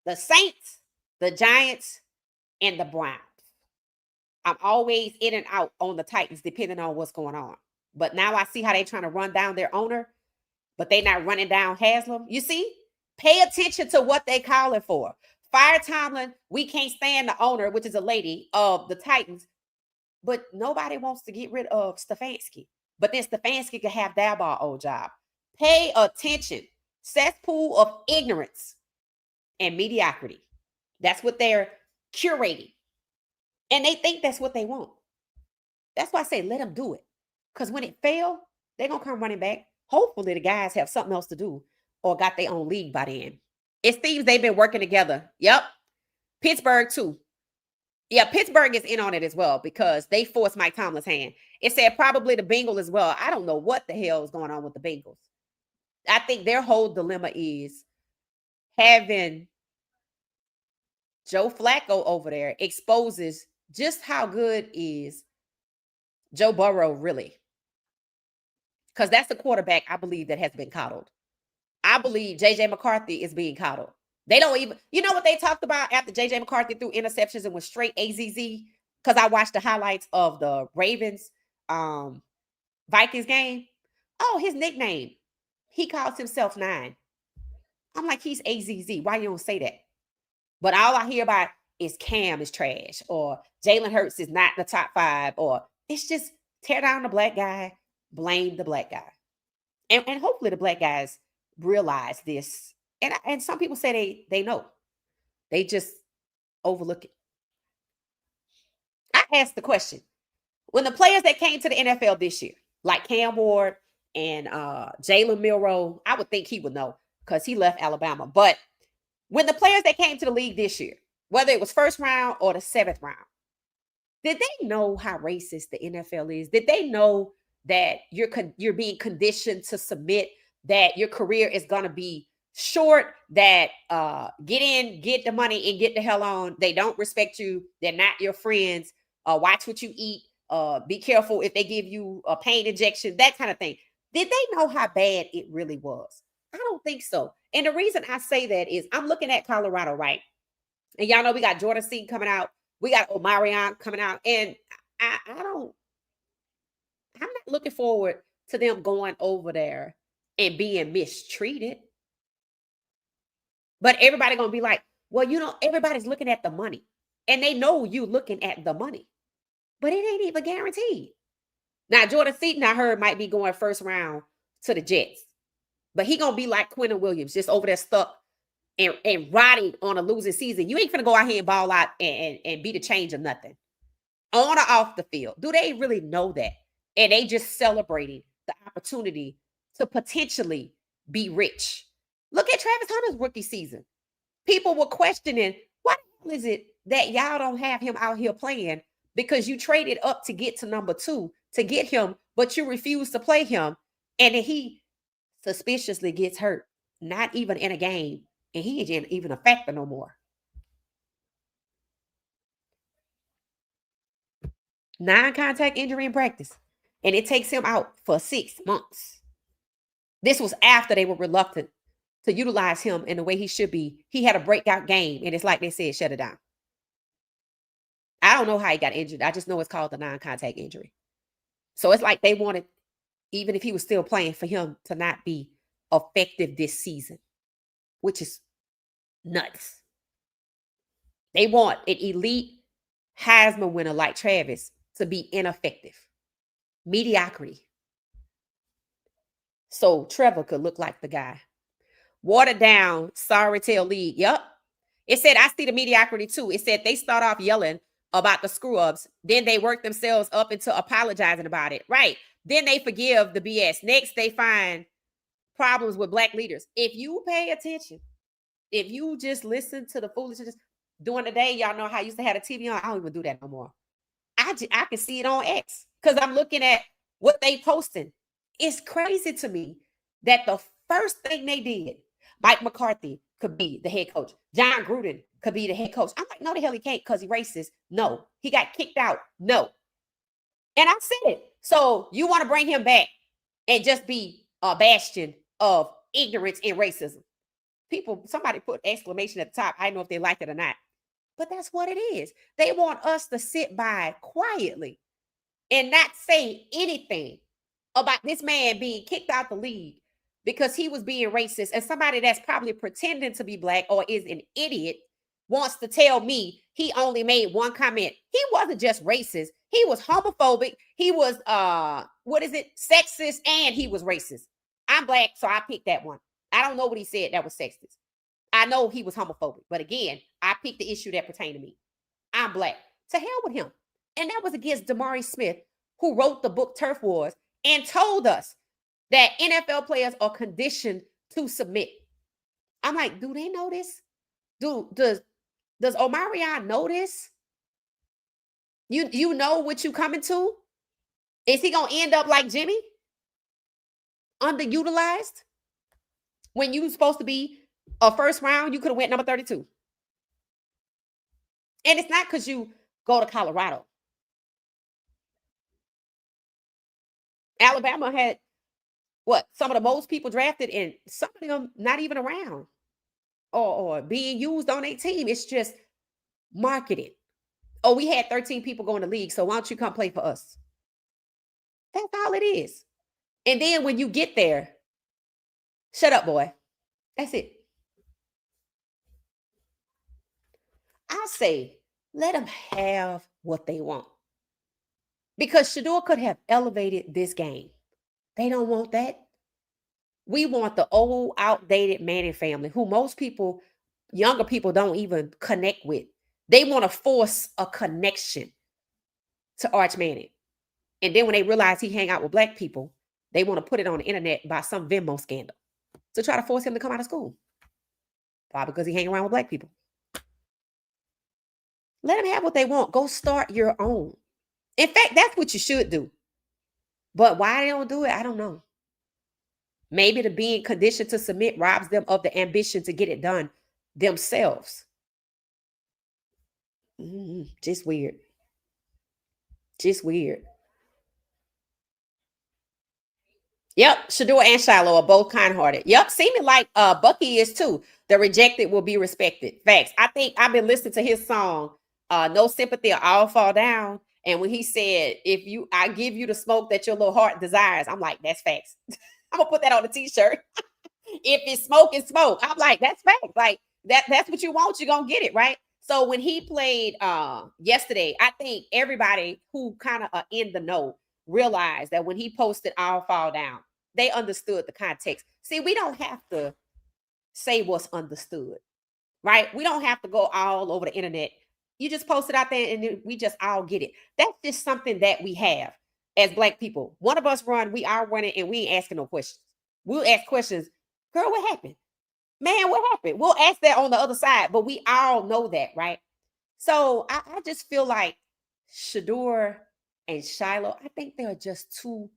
The Saints, the Giants, and the Browns. I'm always in and out on the Titans depending on what's going on. But now I see how they're trying to run down their owner, but they're not running down Haslam. You see? Pay attention to what they calling for. Fire Tomlin, we can't stand the owner, which is a lady of the Titans, but nobody wants to get rid of Stefanski. But then Stefanski could have Daboll old job. Pay attention. Cesspool of ignorance and mediocrity. That's what they're curating. And they think that's what they want. That's why I say let them do it. Because when it fails, they're going to come running back. Hopefully the guys have something else to do or got their own league by then. It seems they've been working together. Yep. Pittsburgh too. Yeah, Pittsburgh is in on it as well because they forced Mike Tomlin's hand. It said probably the Bengals as well. I don't know what the hell is going on with the Bengals. I think their whole dilemma is having Joe Flacco over there exposes just how good is Joe Burrow really. Because that's the quarterback, I believe, that has been coddled. I believe J.J. McCarthy is being coddled. They don't even, you know what they talked about after J.J. McCarthy threw interceptions and was straight AZZ? Because I watched the highlights of the Ravens Vikings game. Oh, his nickname. He calls himself 9. I'm like, he's AZZ. Why you don't say that? But all I hear about is Cam is trash or Jalen Hurts is not the top 5 or it's just tear down the black guy, blame the black guy. And hopefully the black guys realize this. And some people say they know. They just overlook it. I asked the question. When the players that came to the NFL this year, like Cam Ward and Jalen Milroe, I would think he would know because he left Alabama. But when the players that came to the league this year, whether it was first round or the 7th round, did they know how racist the NFL is? Did they know that you're being conditioned to submit, that your career is going to be short, that get in, get the money, and get the hell on? They don't respect you. They're not your friends. Watch what you eat. Be careful if they give you a pain injection, that kind of thing. Did they know how bad it really was? I don't think so. And the reason I say that is I'm looking at Colorado, right? And y'all know we got Jordan Seaton coming out. We got Omarion coming out. And I'm not looking forward to them going over there and being mistreated. But everybody going to be like, well, everybody's looking at the money. And they know you looking at the money. But it ain't even guaranteed. Now, Jordan Seaton, I heard, might be going first round to the Jets. But he going to be like Quentin Williams, just over there stuck and riding on a losing season. You ain't finna go out here and ball out and be the change of nothing. On or off the field. Do they really know that? And they just celebrating the opportunity to potentially be rich. Look at Travis Hunter's rookie season. People were questioning, what is it that y'all don't have him out here playing because you traded up to get to number 2 to get him, but you refuse to play him. And then he suspiciously gets hurt, not even in a game, and he ain't even a factor no more. Non-contact injury in practice, and it takes him out for 6 months. This was after they were reluctant to utilize him in the way he should be. He had a breakout game, and it's like they said, shut it down. I don't know how he got injured. I just know it's called the non-contact injury. So it's like they wanted, even if he was still playing, for him to not be effective this season, which is nuts. They want an elite Heisman winner like Travis to be ineffective. Mediocrity. So Trevor could look like the guy. Watered down, sorry tale league. Yep. It said, I see the mediocrity too. It said they start off yelling about the screw-ups. Then they work themselves up into apologizing about it. Right. Then they forgive the BS. Next, they find problems with Black leaders. If you pay attention, if you just listen to the foolishness during the day, y'all know how I used to have the TV on. I don't even do that no more. I can see it on X because I'm looking at what they posting. It's crazy to me that the first thing they did, Mike McCarthy could be the head coach. John Gruden could be the head coach. I'm like, no, the hell he can't because he racist. No. He got kicked out. No. And I said it. So you want to bring him back and just be a bastion of ignorance and racism. Somebody put exclamation at the top. I don't know if they like it or not. But that's what it is. They want us to sit by quietly and not say anything about this man being kicked out the league because he was being racist, and somebody that's probably pretending to be Black or is an idiot wants to tell me he only made one comment. He wasn't just racist. He was homophobic. He was, sexist, and he was racist. I'm Black, so I picked that one. I don't know what he said that was sexist. I know he was homophobic, but again, I picked the issue that pertained to me. I'm Black. To hell with him. And that was against Damari Smith, who wrote the book Turf Wars and told us that NFL players are conditioned to submit. I'm like, do they know this? Does Omarion know this? You know what you coming to? Is he gonna end up like Jimmy? Underutilized? When you supposed to be a first round, you could have went number 32. And it's not because you go to Colorado. Alabama had some of the most people drafted, and some of them not even around or being used on a team. It's just marketed. Oh, we had 13 people go in the league, so why don't you come play for us? That's all it is. And then when you get there, shut up, boy. That's it. I say, let them have what they want. Because Shedeur could have elevated this game. They don't want that. We want the old, outdated Manning family, who most people, younger people, don't even connect with. They want to force a connection to Arch Manning. And then when they realize he hang out with Black people, they want to put it on the internet by some Venmo scandal to try to force him to come out of school. Why? Because he hang around with Black people. Let them have what they want. Go start your own. In fact, that's what you should do. But why they don't do it, I don't know. Maybe the being conditioned to submit robs them of the ambition to get it done themselves. Just weird. Just weird. Yep, Shedeur and Shiloh are both kind-hearted. Yep, seeming like Bucky is too. The rejected will be respected. Facts. I think I've been listening to his song, No Sympathy or All Fall Down. And when he said, I give you the smoke that your little heart desires, I'm like, that's facts. I'm gonna put that on the t-shirt. If it's smoke, it's smoke. I'm like, that's facts. Like that's what you want, you're gonna get it, right? So when he played yesterday, I think everybody who kind of are in the know realized that when he posted I'll Fall Down, they understood the context. See, we don't have to say what's understood, right? We don't have to go all over the internet. You just post it out there and we just all get it. That's just something that we have as Black people. One of us run, we are running, and we ain't asking no questions. We'll ask questions. Girl, what happened? Man, what happened? We'll ask that on the other side, but we all know that, right? So I just feel like Shedeur and Shiloh, I think they're just too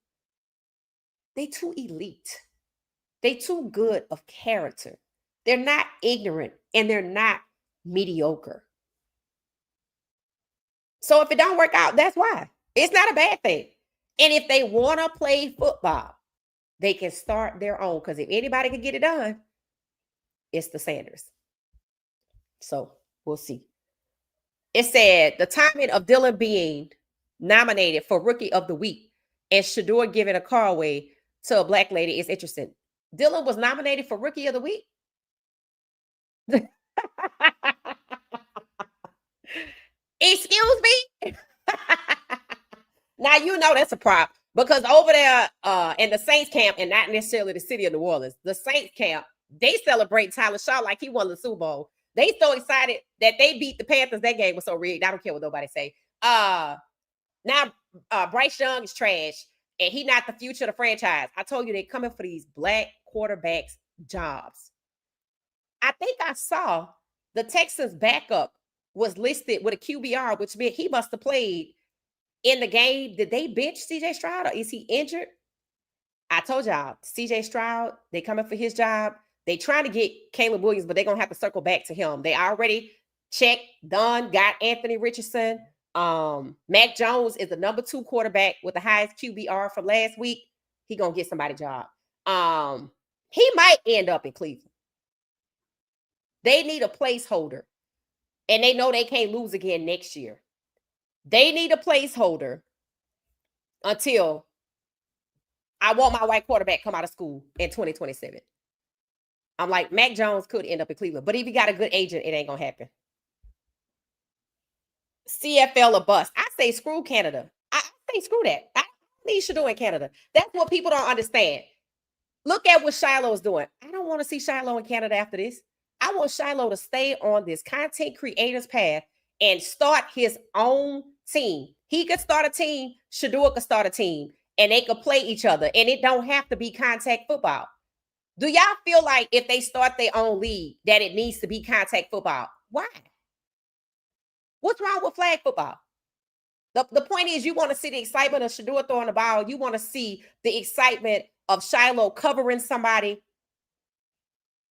elite. They too good of character. They're not ignorant and they're not mediocre. So if it don't work out, that's why. It's not a bad thing. And if they want to play football, they can start their own. Because if anybody can get it done, it's the Sanders. So we'll see. It said the timing of Dylan being nominated for Rookie of the Week and Shedeur giving a car away to a black lady is interesting. Dylan was nominated for Rookie of the Week. Excuse me. Now you know that's a prop because over there in the Saints camp, and not necessarily the city of New Orleans, the Saints camp, they celebrate Tyler Shaw like he won the Super Bowl. They so excited that they beat the Panthers. That game was so rigged. I don't care what nobody say. Now Bryce Young is trash, and he not the future of the franchise. I told you they coming for these black quarterbacks jobs. I think I saw the Texans backup was listed with a QBR, which meant he must have played in the game. Did they bench CJ Stroud or is he injured? I told y'all, CJ Stroud, they coming for his job. They trying to get Caleb Williams, but they're going to have to circle back to him. They already checked, done, got Anthony Richardson. Mac Jones is the number 2 quarterback with the highest QBR from last week. He going to get somebody job. He might end up in Cleveland. They need a placeholder. And they know they can't lose again next year. They need a placeholder until I want my white quarterback come out of school in 2027. I'm like, Mac Jones could end up in Cleveland. But if you got a good agent, it ain't going to happen. CFL or bust. I say screw Canada. I say screw that. I need Shedeur in Canada. That's what people don't understand. Look at what Shiloh is doing. I don't want to see Shiloh in Canada after this. I want Shiloh to stay on this content creator's path and start his own team. He could start a team. Shedeur could start a team. And they could play each other. And it don't have to be contact football. Do y'all feel like if they start their own league that it needs to be contact football? Why? What's wrong with flag football? The point is you want to see the excitement of Shedeur throwing the ball. You want to see the excitement of Shiloh covering somebody.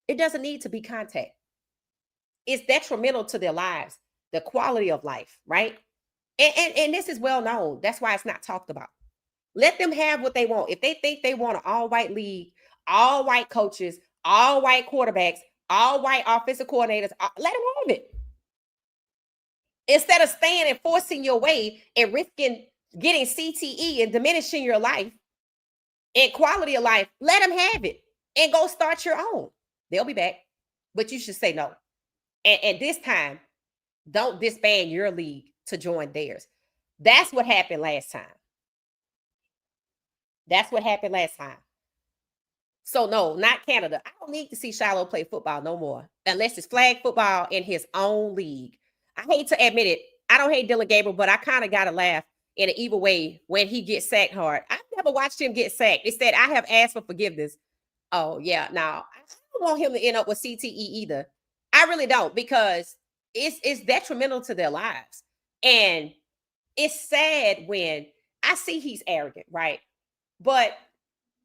It doesn't need to be contact. It's detrimental to their lives, the quality of life, right? And this is well known. That's why it's not talked about. Let them have what they want. If they think they want an all-white league, all white coaches, all white quarterbacks, all white offensive coordinators, let them have it. Instead of staying and forcing your way and risking getting CTE and diminishing your life and quality of life, let them have it and go start your own. They'll be back, but you should say no. And this time, don't disband your league to join theirs. That's what happened last time. That's what happened last time. So no, not Canada. I don't need to see Shiloh play football no more, unless it's flag football in his own league. I hate to admit it. I don't hate Dylan Gabriel, but I kind of got to laugh in an evil way when he gets sacked hard. I've never watched him get sacked. It said, I have asked for forgiveness. Oh, yeah. Now, I don't want him to end up with CTE either. I really don't, because it's detrimental to their lives. And it's sad when I see he's arrogant, right? But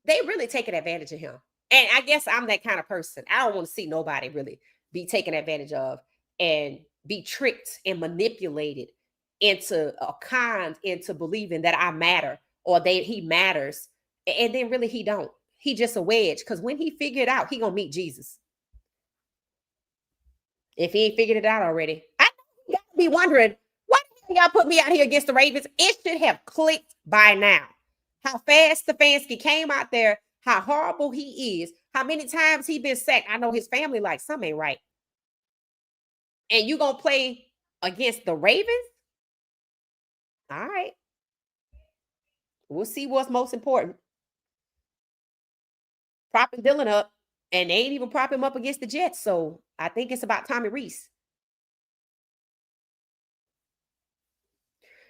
they really taking advantage of him. And I guess I'm that kind of person. I don't want to see nobody really be taken advantage of and be tricked and manipulated into believing that I matter or that he matters. And then really he don't. He just a wedge, because when he figured it out, he gonna meet Jesus. If he ain't figured it out already, I know you gotta be wondering, why the hell y'all put me out here against the Ravens? It should have clicked by now. How fast Stefanski came out there, how horrible he is, how many times he been sacked. I know his family like, something ain't right. And you gonna play against the Ravens? All right. We'll see what's most important. Propping Dylan up, and they ain't even prop him up against the Jets. So I think it's about Tommy Reese.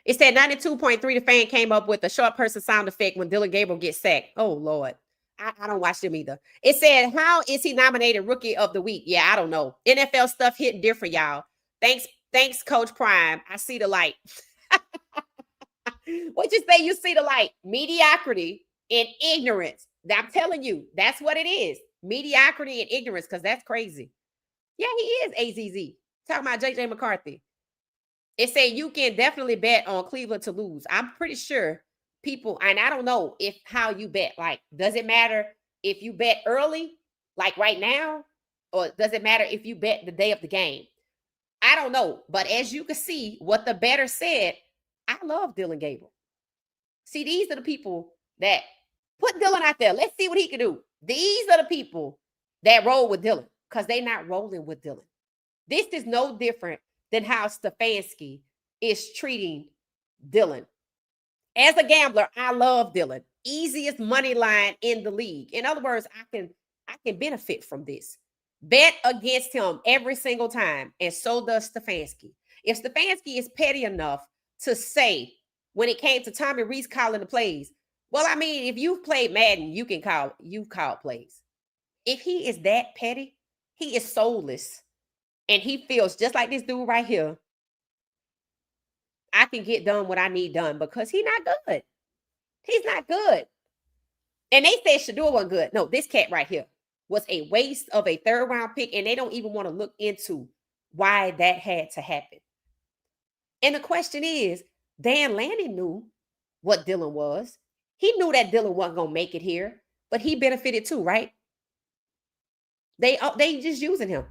It said 92.3, the fan came up with a short person sound effect when Dylan Gabriel gets sacked. Oh, Lord. I don't watch them either. It said, how is he nominated Rookie of the Week? Yeah, I don't know. NFL stuff hitting different, y'all. Thanks, Coach Prime. I see the light. What you say? You see the light, mediocrity and ignorance. I'm telling you, that's what it is. Mediocrity and ignorance, because that's crazy. Yeah, he is AZZ. Talking about JJ McCarthy. It said you can definitely bet on Cleveland to lose. I'm pretty sure people, and I don't know if how you bet. Like, does it matter if you bet early, like right now, or does it matter if you bet the day of the game? I don't know. But as you can see, what the bettor said, I love Dylan Gabriel. See, these are the people that put Dylan out there. Let's see what he can do. These are the people that roll with Dylan because they're not rolling with Dylan. This is no different than how Stefanski is treating Dylan. As a gambler, I love Dylan. Easiest money line in the league. In other words, I can benefit from this. Bet against him every single time, and so does Stefanski. If Stefanski is petty enough to say, when it came to Tommy Reese calling the plays, well, I mean, if you've played Madden, you've called plays. If he is that petty, he is soulless, and he feels just like this dude right here. I can get done what I need done because he's not good. He's not good. And they said Shedeur wasn't good. No, this cat right here was a waste of a third-round pick, and they don't even want to look into why that had to happen. And the question is, Dan Lanning knew what Dylan was. He knew that Dylan wasn't going to make it here, but he benefited too, right? They just using him.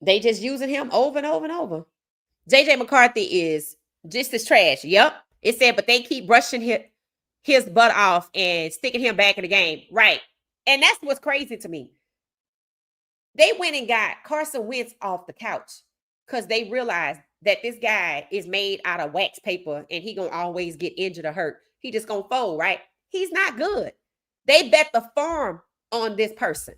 They just using him over and over and over. JJ McCarthy is just as trash. Yep. It said, but they keep brushing his butt off and sticking him back in the game. Right. And that's what's crazy to me. They went and got Carson Wentz off the couch because they realized that this guy is made out of wax paper and he gonna always get injured or hurt. He just gonna fold, right? He's not good. They bet the farm on this person.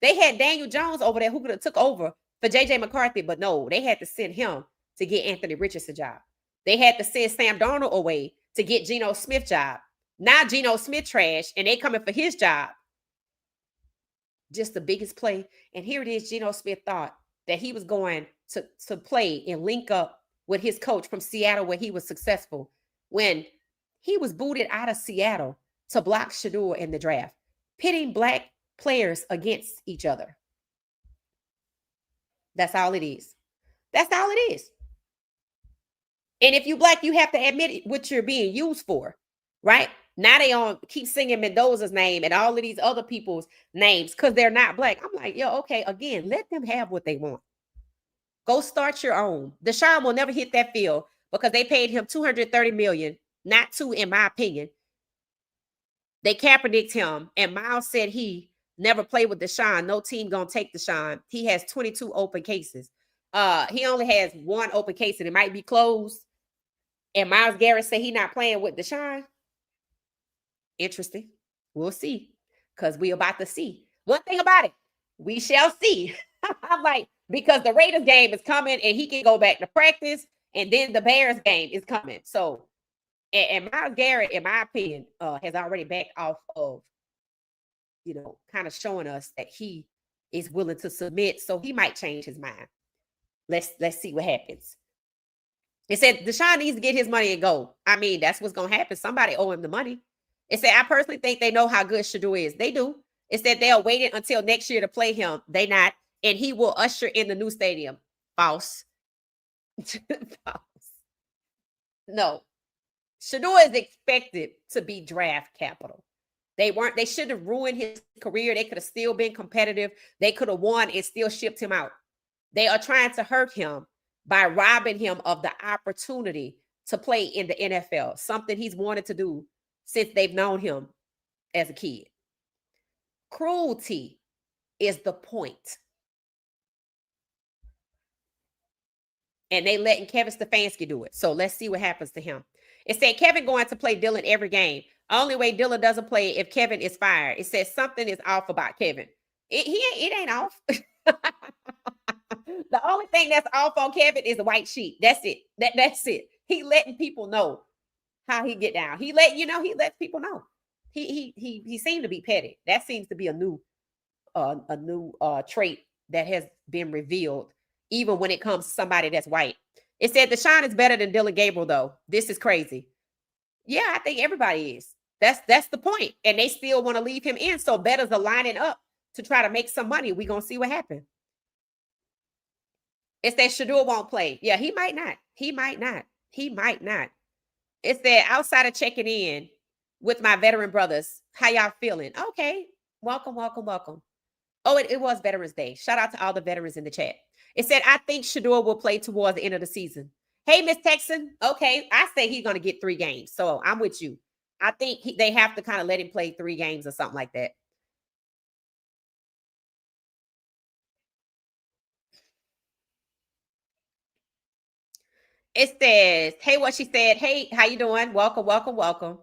They had Daniel Jones over there who could have took over for JJ McCarthy, but no, they had to send him to get Anthony Richardson job. They had to send Sam Darnold away to get Geno Smith job. Now Geno Smith trash and they coming for his job. Just the biggest play. And here it is, Geno Smith thought that he was going to play and link up with his coach from Seattle where he was successful when he was booted out of Seattle to block Shedeur in the draft, pitting black players against each other. That's all it is. That's all it is. And if you black, you have to admit what you're being used for, right? Now they on keep singing Mendoza's name and all of these other people's names because they're not black. I'm like, yo, okay, again, let them have what they want. Go start your own. Deshaun will never hit that field because they paid him $230 million, not $2 in my opinion. They Kaepernicked him, and Miles said he never played with Deshaun. No team gonna take Deshaun. He has 22 open cases. He only has one open case, and it might be closed. And Myles Garrett said he not playing with Deshaun. Interesting. We'll see. Because we're about to see. One thing about it, we shall see. I'm like, because the Raiders game is coming and he can go back to practice, and then the Bears game is coming. So, and Myles Garrett, in my opinion, has already backed off of, kind of showing us that he is willing to submit. So he might change his mind. Let's see what happens. It said Deshaun needs to get his money and go. I mean, that's what's going to happen. Somebody owe him the money. It said, I personally think they know how good Shedeur is. They do. It said they'll wait until next year to play him. They not. And he will usher in the new stadium. False. False. No. Shedeur is expected to be draft capital. They should have ruined his career. They could have still been competitive. They could have won and still shipped him out. They are trying to hurt him by robbing him of the opportunity to play in the NFL, something he's wanted to do since they've known him as a kid. Cruelty is the point. And they letting Kevin Stefanski do it. So let's see what happens to him. It said Kevin going to play Dylan every game. Only way Dylan doesn't play if Kevin is fired. It says something is off about Kevin. It ain't off. The only thing that's off on Kevin is the white sheet. That's it. That's it. He letting people know how he get down. He lets people know. He seemed to be petty. That seems to be a new trait that has been revealed, even when it comes to somebody that's white. It said Deshaun is better than Dylan Gabriel, though. This is crazy. Yeah, I think everybody is. That's the point. And they still want to leave him in. So bettors are lining up to try to make some money. We're going to see what happens. It's that Shedeur won't play. Yeah, he might not. He might not. He might not. It's that outside of checking in with my veteran brothers. How y'all feeling? Okay. Welcome, welcome, welcome. Oh, it was Veterans Day. Shout out to all the veterans in the chat. It said, I think Shedeur will play towards the end of the season. Hey, Miss Texan. Okay. I say he's going to get 3 games. So I'm with you. I think they have to kind of let him play 3 games or something like that. It says, hey, what she said. Hey, how you doing? Welcome, welcome, welcome.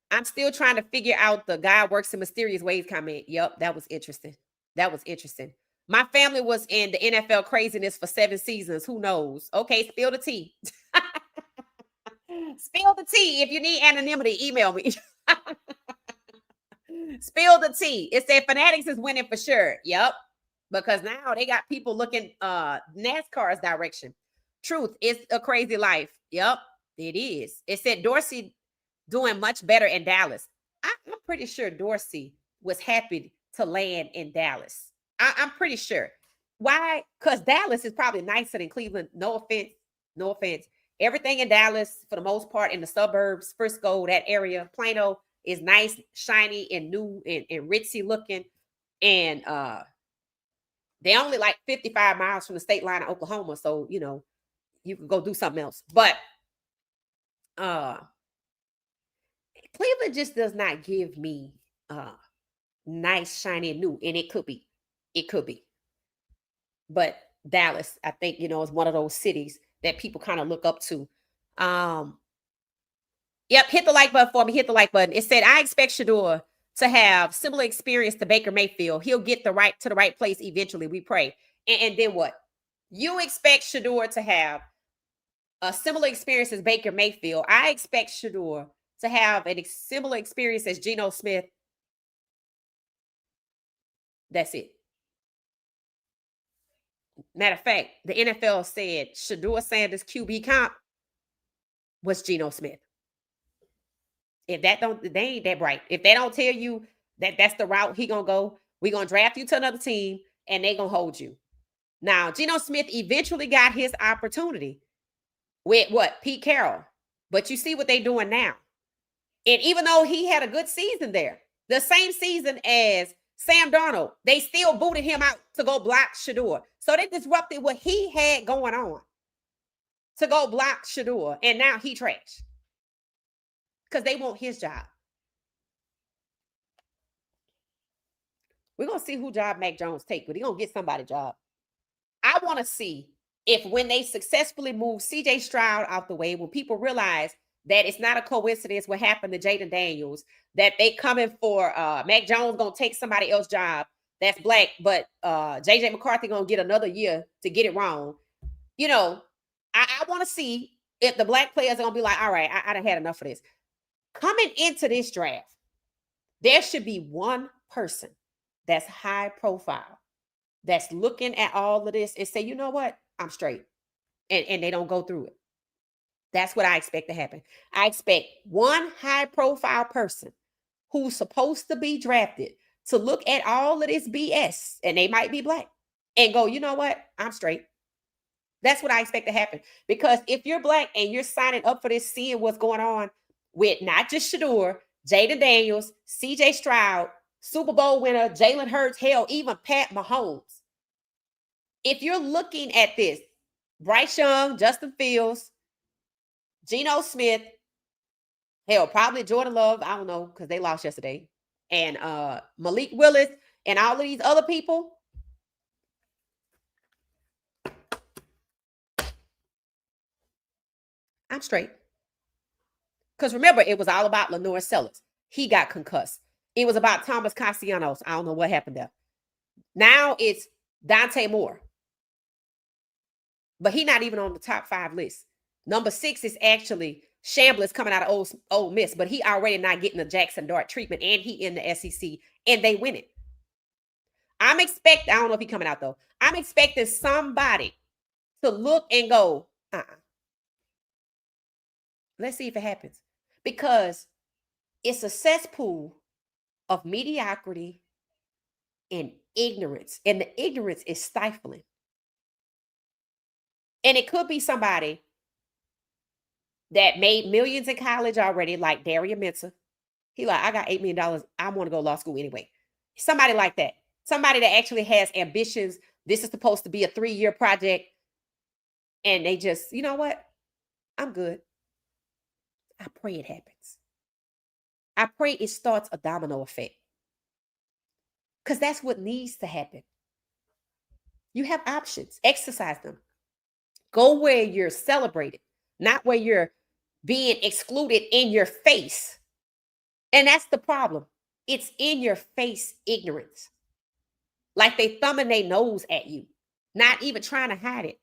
I'm still trying to figure out the God works in mysterious ways comment. Yep, that was interesting. That was interesting. My family was in the NFL craziness for 7 seasons. Who knows? Okay, spill the tea. Spill the tea. If you need anonymity, email me. Spill the tea. It said Fanatics is winning for sure. Yep. Because now they got people looking NASCAR's direction. Truth, it's a crazy life. Yep, it is. It said Dorsey doing much better in Dallas. I'm pretty sure Dorsey was happy to land in Dallas. I'm pretty sure. Why? Because Dallas is probably nicer than Cleveland. No offense. No offense. Everything in Dallas, for the most part, in the suburbs, Frisco, that area, Plano, is nice, shiny, and new and ritzy looking. And they only like 55 miles from the state line of Oklahoma. So, you know, you could go do something else. But Cleveland just does not give me nice, shiny, and new. And it could be. It could be. But Dallas, I think, you know, is one of those cities that people kind of look up to. Yep, hit the like button for me. Hit the like button. It said, I expect Shedeur to have similar experience to Baker Mayfield. He'll get to the right place eventually. We pray. And then what? You expect Shedeur to have a similar experience as Baker Mayfield. I expect Shedeur to have a similar experience as Geno Smith. That's it. Matter of fact, the NFL said Shedeur Sanders QB comp was Geno Smith. If that don't, they ain't that bright. If they don't tell you that that's the route he gonna go, we gonna draft you to another team and they gonna hold you. Now, Geno Smith eventually got his opportunity with what? Pete Carroll. But you see what they doing now. And even though he had a good season there, the same season as Sam Darnold, they still booted him out to go block Shedeur. So they disrupted what he had going on to go block Shedeur. And now he trash. Because they want his job. We're going to see who job Mac Jones take, but he's going to get somebody's job. I want to see if when they successfully move CJ Stroud out the way, when people realize that it's not a coincidence what happened to Jaden Daniels, that they coming for Mac Jones going to take somebody else's job that's black, but JJ McCarthy going to get another year to get it wrong. You know, I want to see if the black players are going to be like, all right, I done had enough of this. Coming into this draft, there should be one person that's high profile, that's looking at all of this and say, you know what? I'm straight. And they don't go through it. That's what I expect to happen. I expect one high profile person who's supposed to be drafted to look at all of this BS, and they might be black, and go, you know what? I'm straight. That's what I expect to happen. Because if you're black and you're signing up for this, seeing what's going on with not just Shedeur, Jaden Daniels, CJ Stroud, Super Bowl winner, Jalen Hurts, hell, even Pat Mahomes. If you're looking at this, Bryce Young, Justin Fields, Geno Smith, hell, probably Jordan Love, I don't know, because they lost yesterday, and Malik Willis, and all of these other people, I'm straight. Because remember, it was all about Lenore Sellers. He got concussed. It was about Thomas Castellanos. I don't know what happened there. Now it's Dante Moore. But he's not even on the top 5 list. Number 6 is actually Shambliss coming out of Ole Miss, but he already not getting the Jackson Dart treatment, and he in the SEC, and they win it. I don't know if he's coming out, though. I'm expecting somebody to look and go, Let's see if it happens. Because it's a cesspool of mediocrity and ignorance. And the ignorance is stifling. And it could be somebody that made millions in college already, like Darian Mensah. He like, I got $8 million. I want to go to law school anyway. Somebody like that. Somebody that actually has ambitions. This is supposed to be a 3-year project. And they just, you know what? I'm good. I pray it happens. I pray it starts a domino effect. Because that's what needs to happen. You have options. Exercise them. Go where you're celebrated, not where you're being excluded in your face. And that's the problem. It's in your face ignorance. Like they thumbing their nose at you, not even trying to hide it.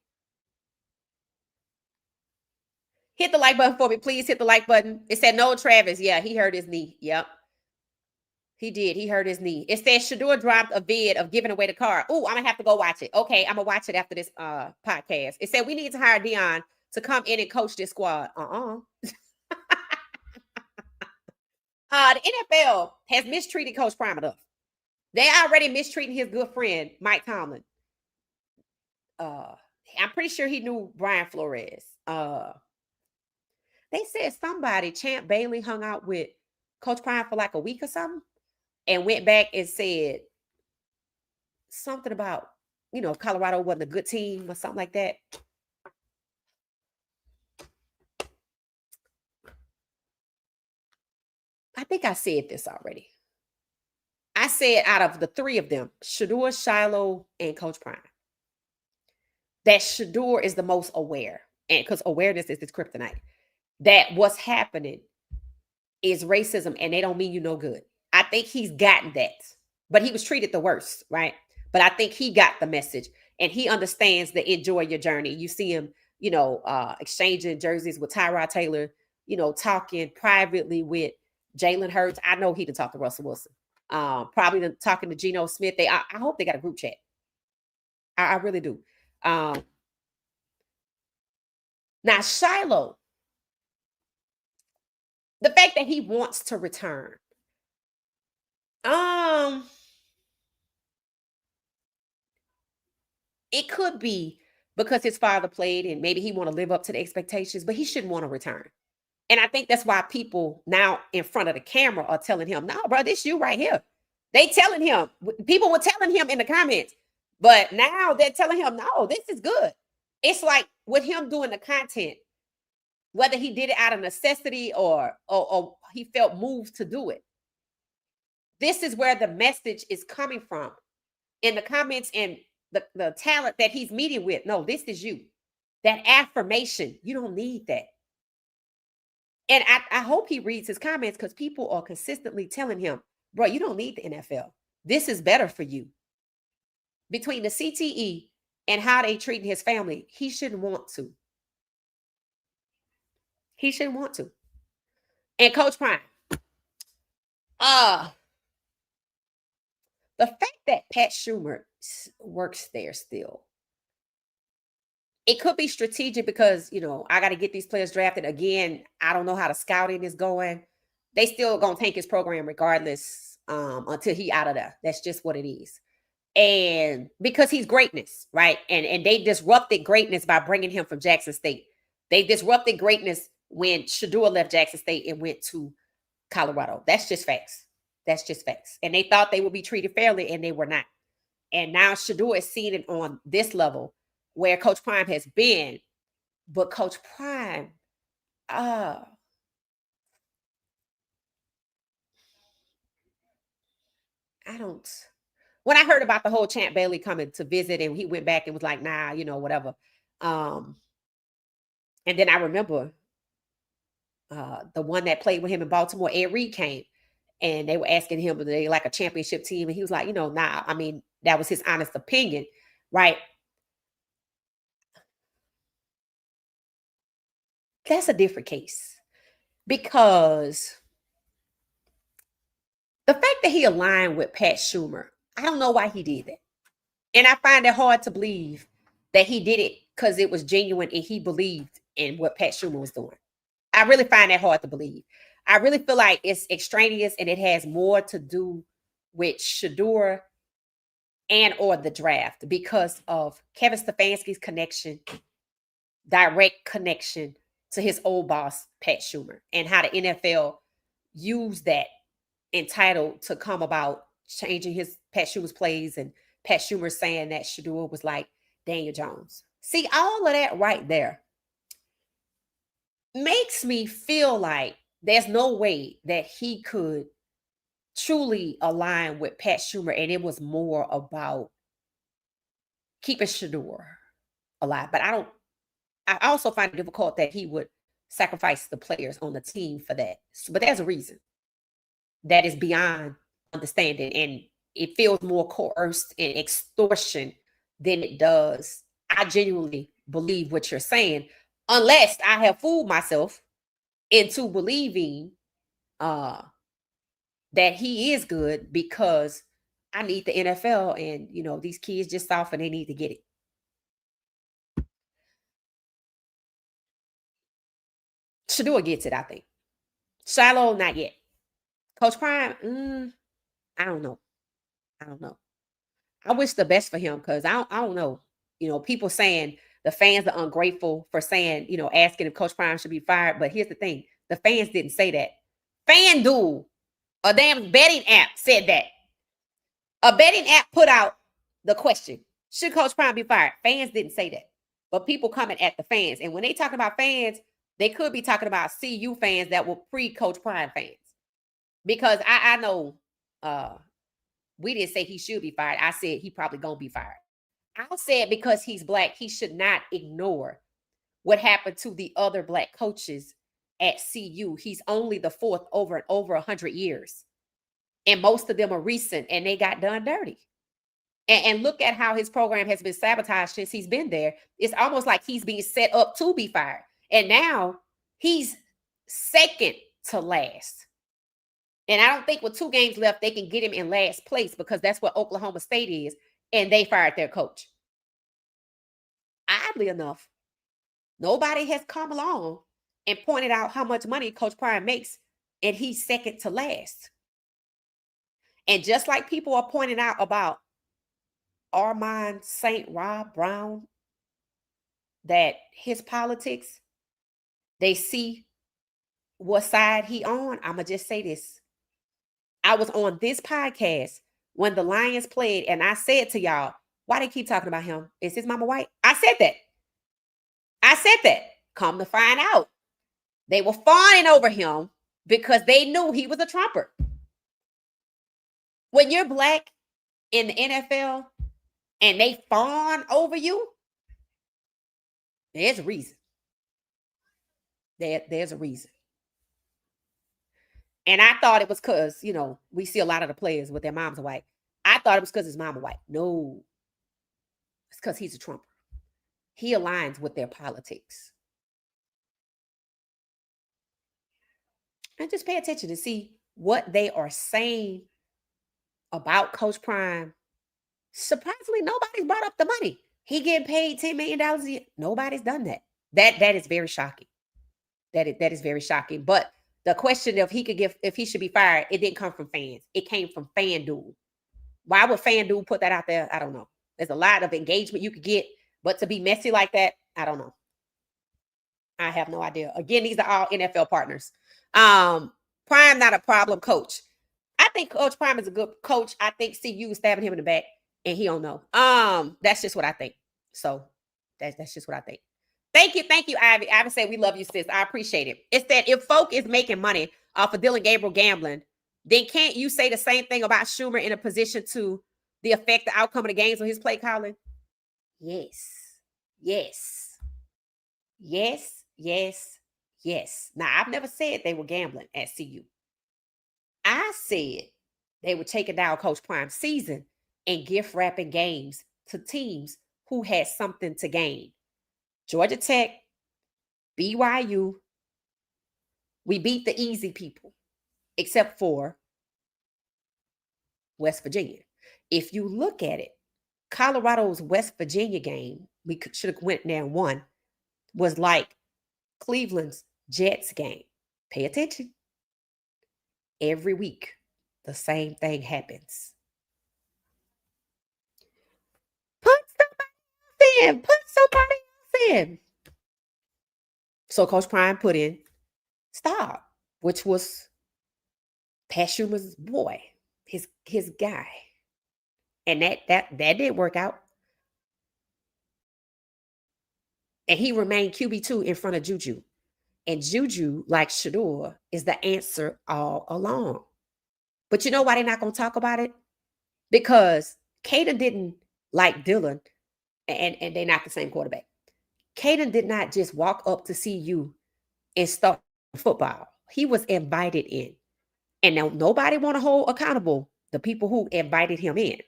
Hit the like button for me, please. Hit the like button. It said no, Travis. Yeah, he hurt his knee. Yep. He did. He hurt his knee. It says Shedeur dropped a vid of giving away the car. Oh, I'm going to have to go watch it. Okay, I'm going to watch it after this podcast. It said we need to hire Dion to come in and coach this squad. The NFL has mistreated Coach Prime enough. They already mistreating his good friend, Mike Tomlin. I'm pretty sure he knew Brian Flores. They said somebody, Champ Bailey, hung out with Coach Prime for like a week or something and went back and said something about, Colorado wasn't a good team or something like that. I think I said this already. I said out of the three of them, Shedeur, Shiloh, and Coach Prime, that Shedeur is the most aware. And because awareness is his kryptonite. That what's happening is racism and they don't mean you no good. I think he's gotten that. But he was treated the worst, right? But I think he got the message and he understands the enjoy your journey. You see him, exchanging jerseys with Tyrod Taylor, talking privately with Jalen Hurts. I know he done talk to Russell Wilson. Probably talking to Geno Smith. I hope they got a group chat. I really do. Now, Shiloh, the fact that he wants to return. It could be because his father played and maybe he want to live up to the expectations, but he shouldn't want to return. And I think that's why people now in front of the camera are telling him, no, bro, this you right here. They telling him, people were telling him in the comments, but now they're telling him, no, this is good. It's like with him doing the content, whether he did it out of necessity or he felt moved to do it. This is where the message is coming from in the comments and the talent that he's meeting with. No, this is you. That affirmation, you don't need that. And I hope he reads his comments because people are consistently telling him, bro, you don't need the NFL. This is better for you. Between the CTE and how they treating his family, he shouldn't want to. He shouldn't want to. And Coach Prime, the fact that Pat Schumer works there still, it could be strategic because, I got to get these players drafted. Again, I don't know how the scouting is going. They still going to take his program regardless until he out of there. That's just what it is. And because he's greatness, right? And they disrupted greatness by bringing him from Jackson State. They disrupted greatness when Shedeur left Jackson State and went to Colorado. That's just facts. That's just facts. And they thought they would be treated fairly, and they were not. And now Shedeur is seen it on this level where Coach Prime has been. But Coach Prime, when I heard about the whole Champ Bailey coming to visit and he went back and was like, nah, whatever. And then I remember the one that played with him in Baltimore, Ed Reed, came and they were asking him whether they like a championship team. And he was like, nah, I mean, that was his honest opinion, right? That's a different case because the fact that he aligned with Pat Schumer, I don't know why he did that. And I find it hard to believe that he did it because it was genuine and he believed in what Pat Schumer was doing. I really find that hard to believe. I really feel like it's extraneous and it has more to do with Shedeur and or the draft because of Kevin Stefanski's direct connection to his old boss, Pat Schumer, and how the NFL used that entitled to come about changing Pat Schumer's plays and Pat Schumer saying that Shedeur was like Daniel Jones. See, all of that right there makes me feel like there's no way that he could truly align with Pat Schumer, and it was more about keeping Shedeur alive. But I also find it difficult that he would sacrifice the players on the team for that. But there's a reason that is beyond understanding, and it feels more coerced and extortion than it does. I genuinely believe what you're saying, unless I have fooled myself into believing that he is good because I need the NFL, and these kids just soft and they need to get it. Shedeur gets it, I think. Shiloh, not yet. Coach Prime, I don't know. I wish the best for him because I don't know. People saying the fans are ungrateful for saying, asking if Coach Prime should be fired. But here's the thing. The fans didn't say that. FanDuel, a damn betting app, said that. A betting app put out the question, should Coach Prime be fired? Fans didn't say that. But people coming at the fans. And when they talking about fans, they could be talking about CU fans that were pre-Coach Prime fans. Because I know we didn't say he should be fired. I said he probably going to be fired. I said because he's black, he should not ignore what happened to the other black coaches at CU. He's only the fourth over 100 years. And most of them are recent and they got done dirty. And look at how his program has been sabotaged since he's been there. It's almost like he's being set up to be fired. And now he's second to last. And I don't think with 2 games left, they can get him in last place because that's what Oklahoma State is. And they fired their coach. Oddly enough, nobody has come along and pointed out how much money Coach Prime makes, and he's second to last. And just like people are pointing out about Armand St. Rob Brown, that his politics, they see what side he on. I'm going to just say this. I was on this podcast when the Lions played, and I said to y'all, why they keep talking about him? Is his mama white? I said that. Come to find out, they were fawning over him because they knew he was a Trumper. When you're black in the NFL and they fawn over you, there's a reason. There's a reason. And I thought it was because, we see a lot of the players with their moms are white. I thought it was because his mom was white. No, it's because he's a Trumper. He aligns with their politics. And just pay attention to see what they are saying about Coach Prime. Surprisingly, nobody's brought up the money. He getting paid $10 million a year. Nobody's done that. That is very shocking. That is very shocking. But the question of if he should be fired, it didn't come from fans. It came from FanDuel. Why would FanDuel put that out there? I don't know. There's a lot of engagement you could get, but to be messy like that, I don't know. I have no idea. Again, these are all NFL partners. Prime, not a problem coach. I think Coach Prime is a good coach. I think CU is stabbing him in the back, and he don't know. That's just what I think. So that's just what I think. Thank you, Ivy. Ivy said, we love you, sis. I appreciate it. It's that if folk is making money off of Dylan Gabriel gambling, then can't you say the same thing about Schumer in a position to affect the outcome of the games on his play calling? Yes. Now, I've never said they were gambling at CU. I said they were taking down Coach Prime's season and gift wrapping games to teams who had something to gain. Georgia Tech, BYU, we beat the easy people, except for West Virginia. If you look at it, Colorado's West Virginia game, we should have went there and won, was like Cleveland's Jets game. Pay attention. Every week, the same thing happens. Put somebody else in. Put somebody else in. So Coach Prime put in Staub, which was Pat Schumer's boy, his guy. And that didn't work out. And he remained QB2 in front of Juju. And Juju, like Shedeur, is the answer all along. But you know why they're not going to talk about it? Because Caden didn't like Dylan, and they're not the same quarterback. Caden did not just walk up to see you and start football. He was invited in. And now nobody want to hold accountable the people who invited him in.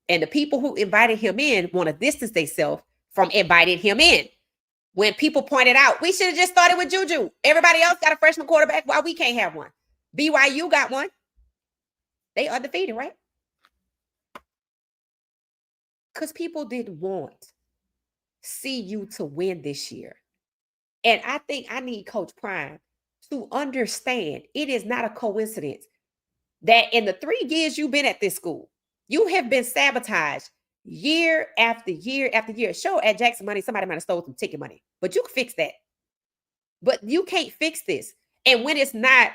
And the people who invited him in want to distance themselves from inviting him in. When people pointed out, we should have just started with Juju. Everybody else got a freshman quarterback. Why we can't have one? BYU got one. They undefeated, right? Because people didn't want CU to win this year. And I think I need Coach Prime to understand it is not a coincidence that in the 3 years you've been at this school, you have been sabotaged year after year after year. Sure, at Jackson money, somebody might have stole some ticket money, but you can fix that. But you can't fix this. And when it's not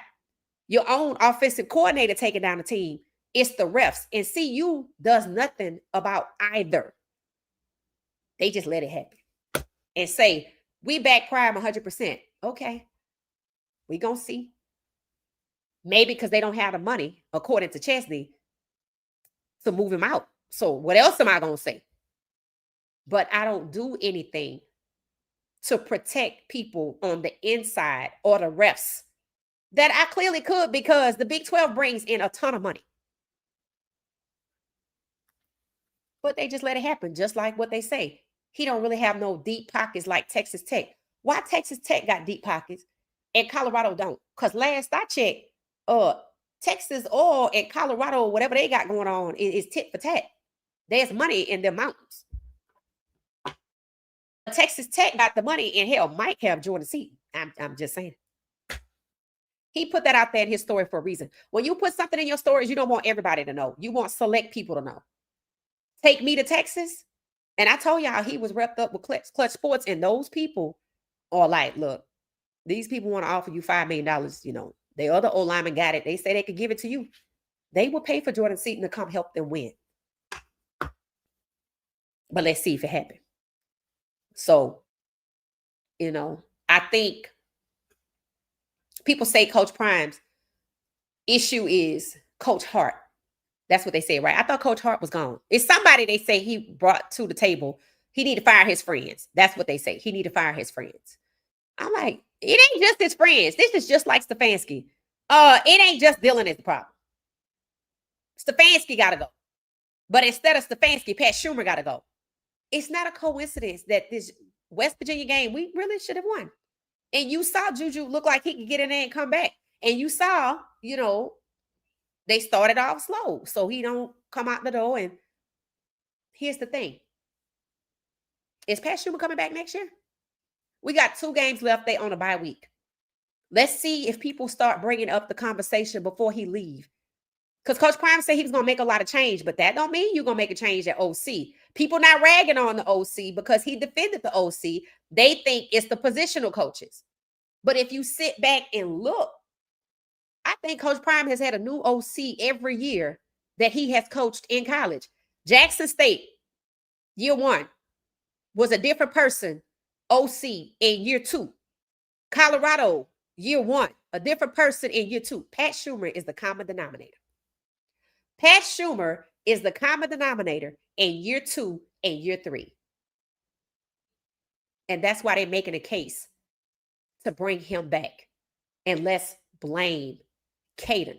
your own offensive coordinator taking down the team, it's the refs. And CU does nothing about either. They just let it happen and say, we back Prime 100%. Okay, we gonna see. Maybe because they don't have the money, according to Chesney, to move him out. So what else am I going to say? But I don't do anything to protect people on the inside or the refs that I clearly could, because the Big 12 brings in a ton of money. But they just let it happen, just like what they say. He don't really have no deep pockets like Texas Tech. Why Texas Tech got deep pockets and Colorado don't? Because last I checked, Texas or and Colorado, whatever they got going on, is tit for tat. There's money in their mountains. Texas Tech got the money, and hell, might have Jordan Seaton. I'm just saying. He put that out there in his story for a reason. When you put something in your stories, you don't want everybody to know. You want select people to know. Take me to Texas. And I told y'all he was repped up with Clutch Sports, and those people are like, look, these people want to offer you $5 million. You know, the other old lineman got it. They say they could give it to you. They will pay for Jordan Seaton to come help them win. But let's see if it happens. So, you know, I think people say Coach Prime's issue is Coach Hart. That's what they say, right? I thought Coach Hart was gone. It's somebody they say he brought to the table. He need to fire his friends. That's what they say. He need to fire his friends. I'm like, it ain't just his friends. This is just like Stefanski. It ain't just Dylan is the problem. Stefanski got to go. But instead of Stefanski, Pat Schumer got to go. It's not a coincidence that this West Virginia game, we really should have won. And you saw Juju look like he could get in there and come back. And you saw, you know, they started off slow, so he don't come out the door. And here's the thing. Is Pat Schumer coming back next year? We got 2 games left. They on a bye week. Let's see if people start bringing up the conversation before he leave. Because Coach Prime said he was going to make a lot of change, but that don't mean you're going to make a change at OC. People not ragging on the OC because he defended the OC. They think it's the positional coaches. But if you sit back and look, I think Coach Prime has had a new OC every year that he has coached in college. Jackson State, year 1, was a different person, OC, in year 2. Colorado, year 1, a different person in year 2. Pat Schumer is the common denominator. Pat Schumer is the common denominator in year 2 and year 3. And that's why they're making a case to bring him back. And let's blame Caden.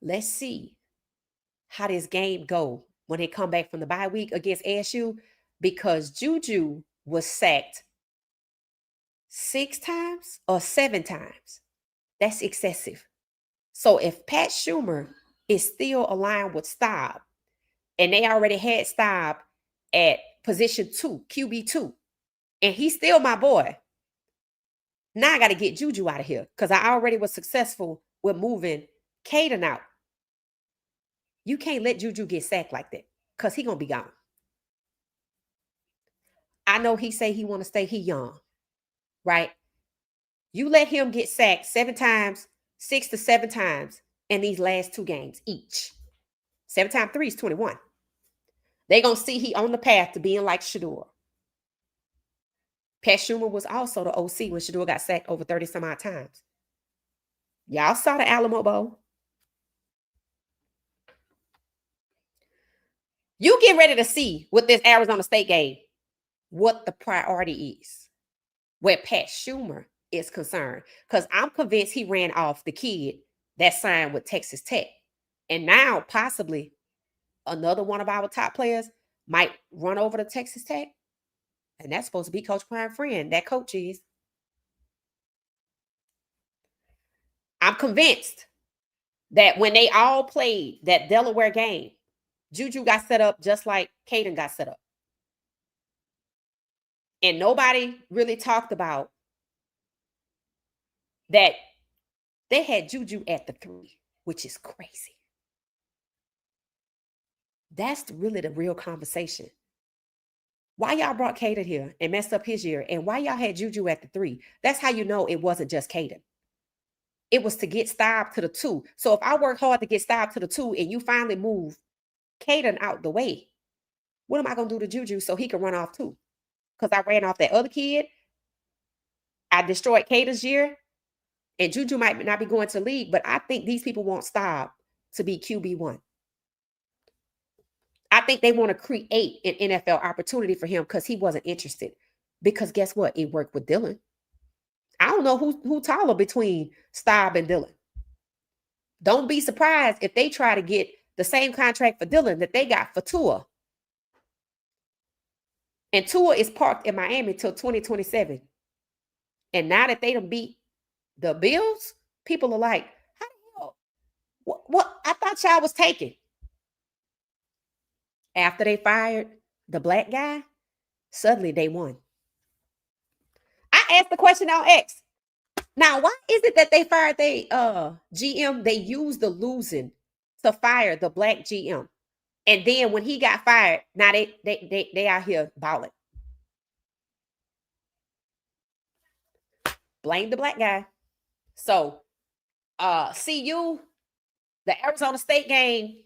Let's see how this game go when they come back from the bye week against ASU, because Juju was sacked 6 times or 7 times. That's excessive. So if Pat Schumer is still aligned with Staub, and they already had Staub at position 2, QB2, and he's still my boy. Now I got to get Juju out of here because I already was successful with moving Caden out. You can't let Juju get sacked like that because he going to be gone. I know he say he want to stay, he young, right? You let him get sacked 7 times, 6 to 7 times in these last 2 games each. 7 times 3 is 21. They're going to see he on the path to being like Shedeur. Pat Schumer was also the OC when Shedeur got sacked over 30 some odd times. Y'all saw the Alamo Bowl. You get ready to see with this Arizona State game what the priority is, where Pat Schumer is concerned. Because I'm convinced he ran off the kid that signed with Texas Tech. And now possibly another one of our top players might run over to Texas Tech. And that's supposed to be Coach Prime Friend. That coach is. I'm convinced that when they all played that Delaware game, Juju got set up just like Caden got set up. And nobody really talked about that they had Juju at the 3, which is crazy. That's really the real conversation. Why y'all brought Caden here and messed up his year? And why y'all had Juju at the 3? That's how you know it wasn't just Caden. It was to get stopped to the 2. So if I work hard to get stopped to the 2 and you finally move Caden out the way, what am I going to do to Juju so he can run off too? Because I ran off that other kid. I destroyed Caden's year. And Juju might not be going to the league, but I think these people won't stop to be QB1. I think they want to create an NFL opportunity for him because he wasn't interested. Because guess what? It worked with Dylan. I don't know who taller between Staub and Dylan. Don't be surprised if they try to get the same contract for Dylan that they got for Tua. And Tua is parked in Miami till 2027. And now that they done beat the Bills, people are like, how the hell? What? I thought y'all was taken. After they fired the black guy, suddenly they won. I asked the question on X. Now, why is it that they fired their GM? They used the losing to fire the black GM. And then when he got fired, now they out here balling. Blame the black guy. So, CU, the Arizona State game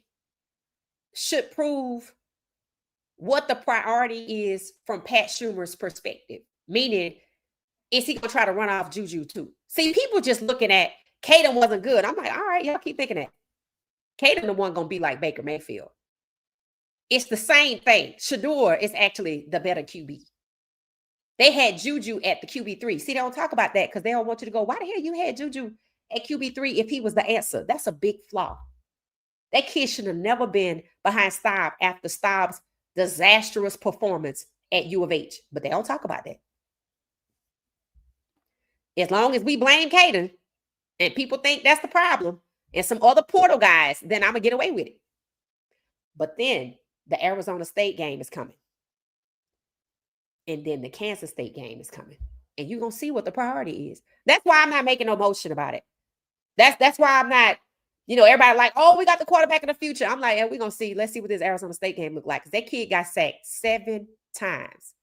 should prove what the priority is from Pat Schumer's perspective. Meaning, is he going to try to run off Juju too? See, people just looking at Caden wasn't good. I'm like, all right, y'all keep thinking that. Caden the one going to be like Baker Mayfield. It's the same thing. Shedeur is actually the better QB. They had Juju at the QB3. See, they don't talk about that because they don't want you to go, why the hell you had Juju at QB3 if he was the answer? That's a big flaw. That kid should have never been behind Staub after Staub's disastrous performance at U of H. But they don't talk about that. As long as we blame Caden and people think that's the problem and some other portal guys, then I'm going to get away with it. But then the Arizona State game is coming. And then the Kansas State game is coming. And you're going to see what the priority is. That's why I'm not making no motion about it. That's why I'm not, everybody like, oh, we got the quarterback in the future. I'm like, yeah, we're going to see. Let's see what this Arizona State game look like. Because that kid got sacked 7 times.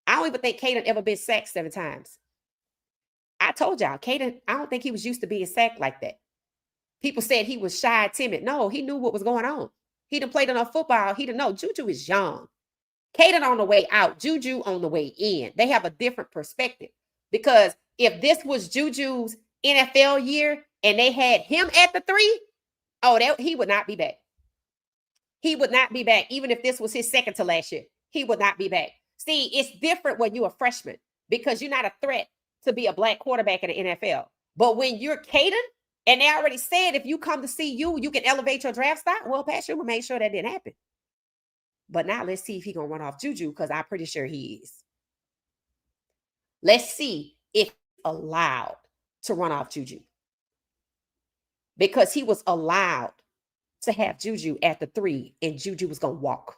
I don't even think Caden ever been sacked 7 times. I told y'all, Caden, I don't think he was used to being sacked like that. People said he was shy, timid. No, he knew what was going on. He done played enough football. He didn't know. Juju is young. Caden on the way out, Juju on the way in. They have a different perspective. Because if this was Juju's NFL year and they had him at the 3, he would not be back. He would not be back. Even if this was his second to last year, he would not be back. See, it's different when you're a freshman because you're not a threat to be a black quarterback in the NFL. But when you're Caden, and they already said if you come to see you can elevate your draft stock. Well, Pat Schumer made sure that didn't happen. But now let's see if he's going to run off Juju because I'm pretty sure he is. Let's see if he's allowed to run off Juju. Because he was allowed to have Juju at the 3 and Juju was going to walk.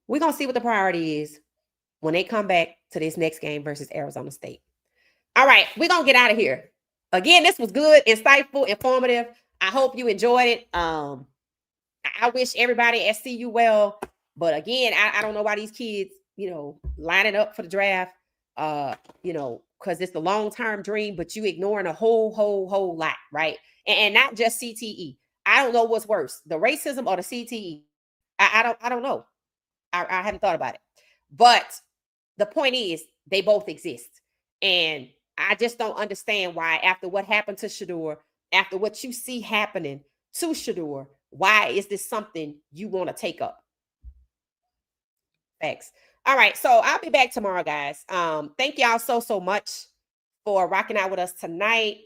We're going to see what the priority is. when they come back to this next game versus Arizona State. All right, we're going to get out of here. Again, this was good, insightful, informative. I hope you enjoyed it. I wish everybody at CU well. But again, I don't know why these kids, lining up for the draft, because it's the long-term dream, but you ignoring a whole lot, right? And not just CTE. I don't know what's worse, the racism or the CTE. I don't know. I haven't thought about it. But the point is, they both exist. And I just don't understand why, after what happened to Shedeur, after what you see happening to Shedeur, why is this something you want to take up? Thanks. All right. So I'll be back tomorrow, guys. Thank y'all so much for rocking out with us tonight.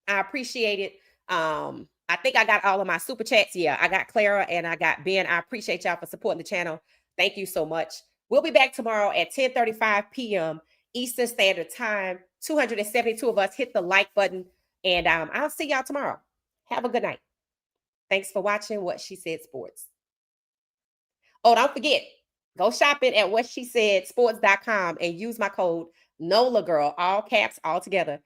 I appreciate it. I think I got all of my super chats. Yeah, I got Clara and I got Ben. I appreciate y'all for supporting the channel. Thank you so much. We'll be back tomorrow at 10:35 p.m. Eastern Standard Time. 272 of us. Hit the like button. And I'll see y'all tomorrow. Have a good night. Thanks for watching What She Said Sports. Oh, don't forget, go shopping at whatshesaidsports.com and use my code NOLA Girl, all caps, all together,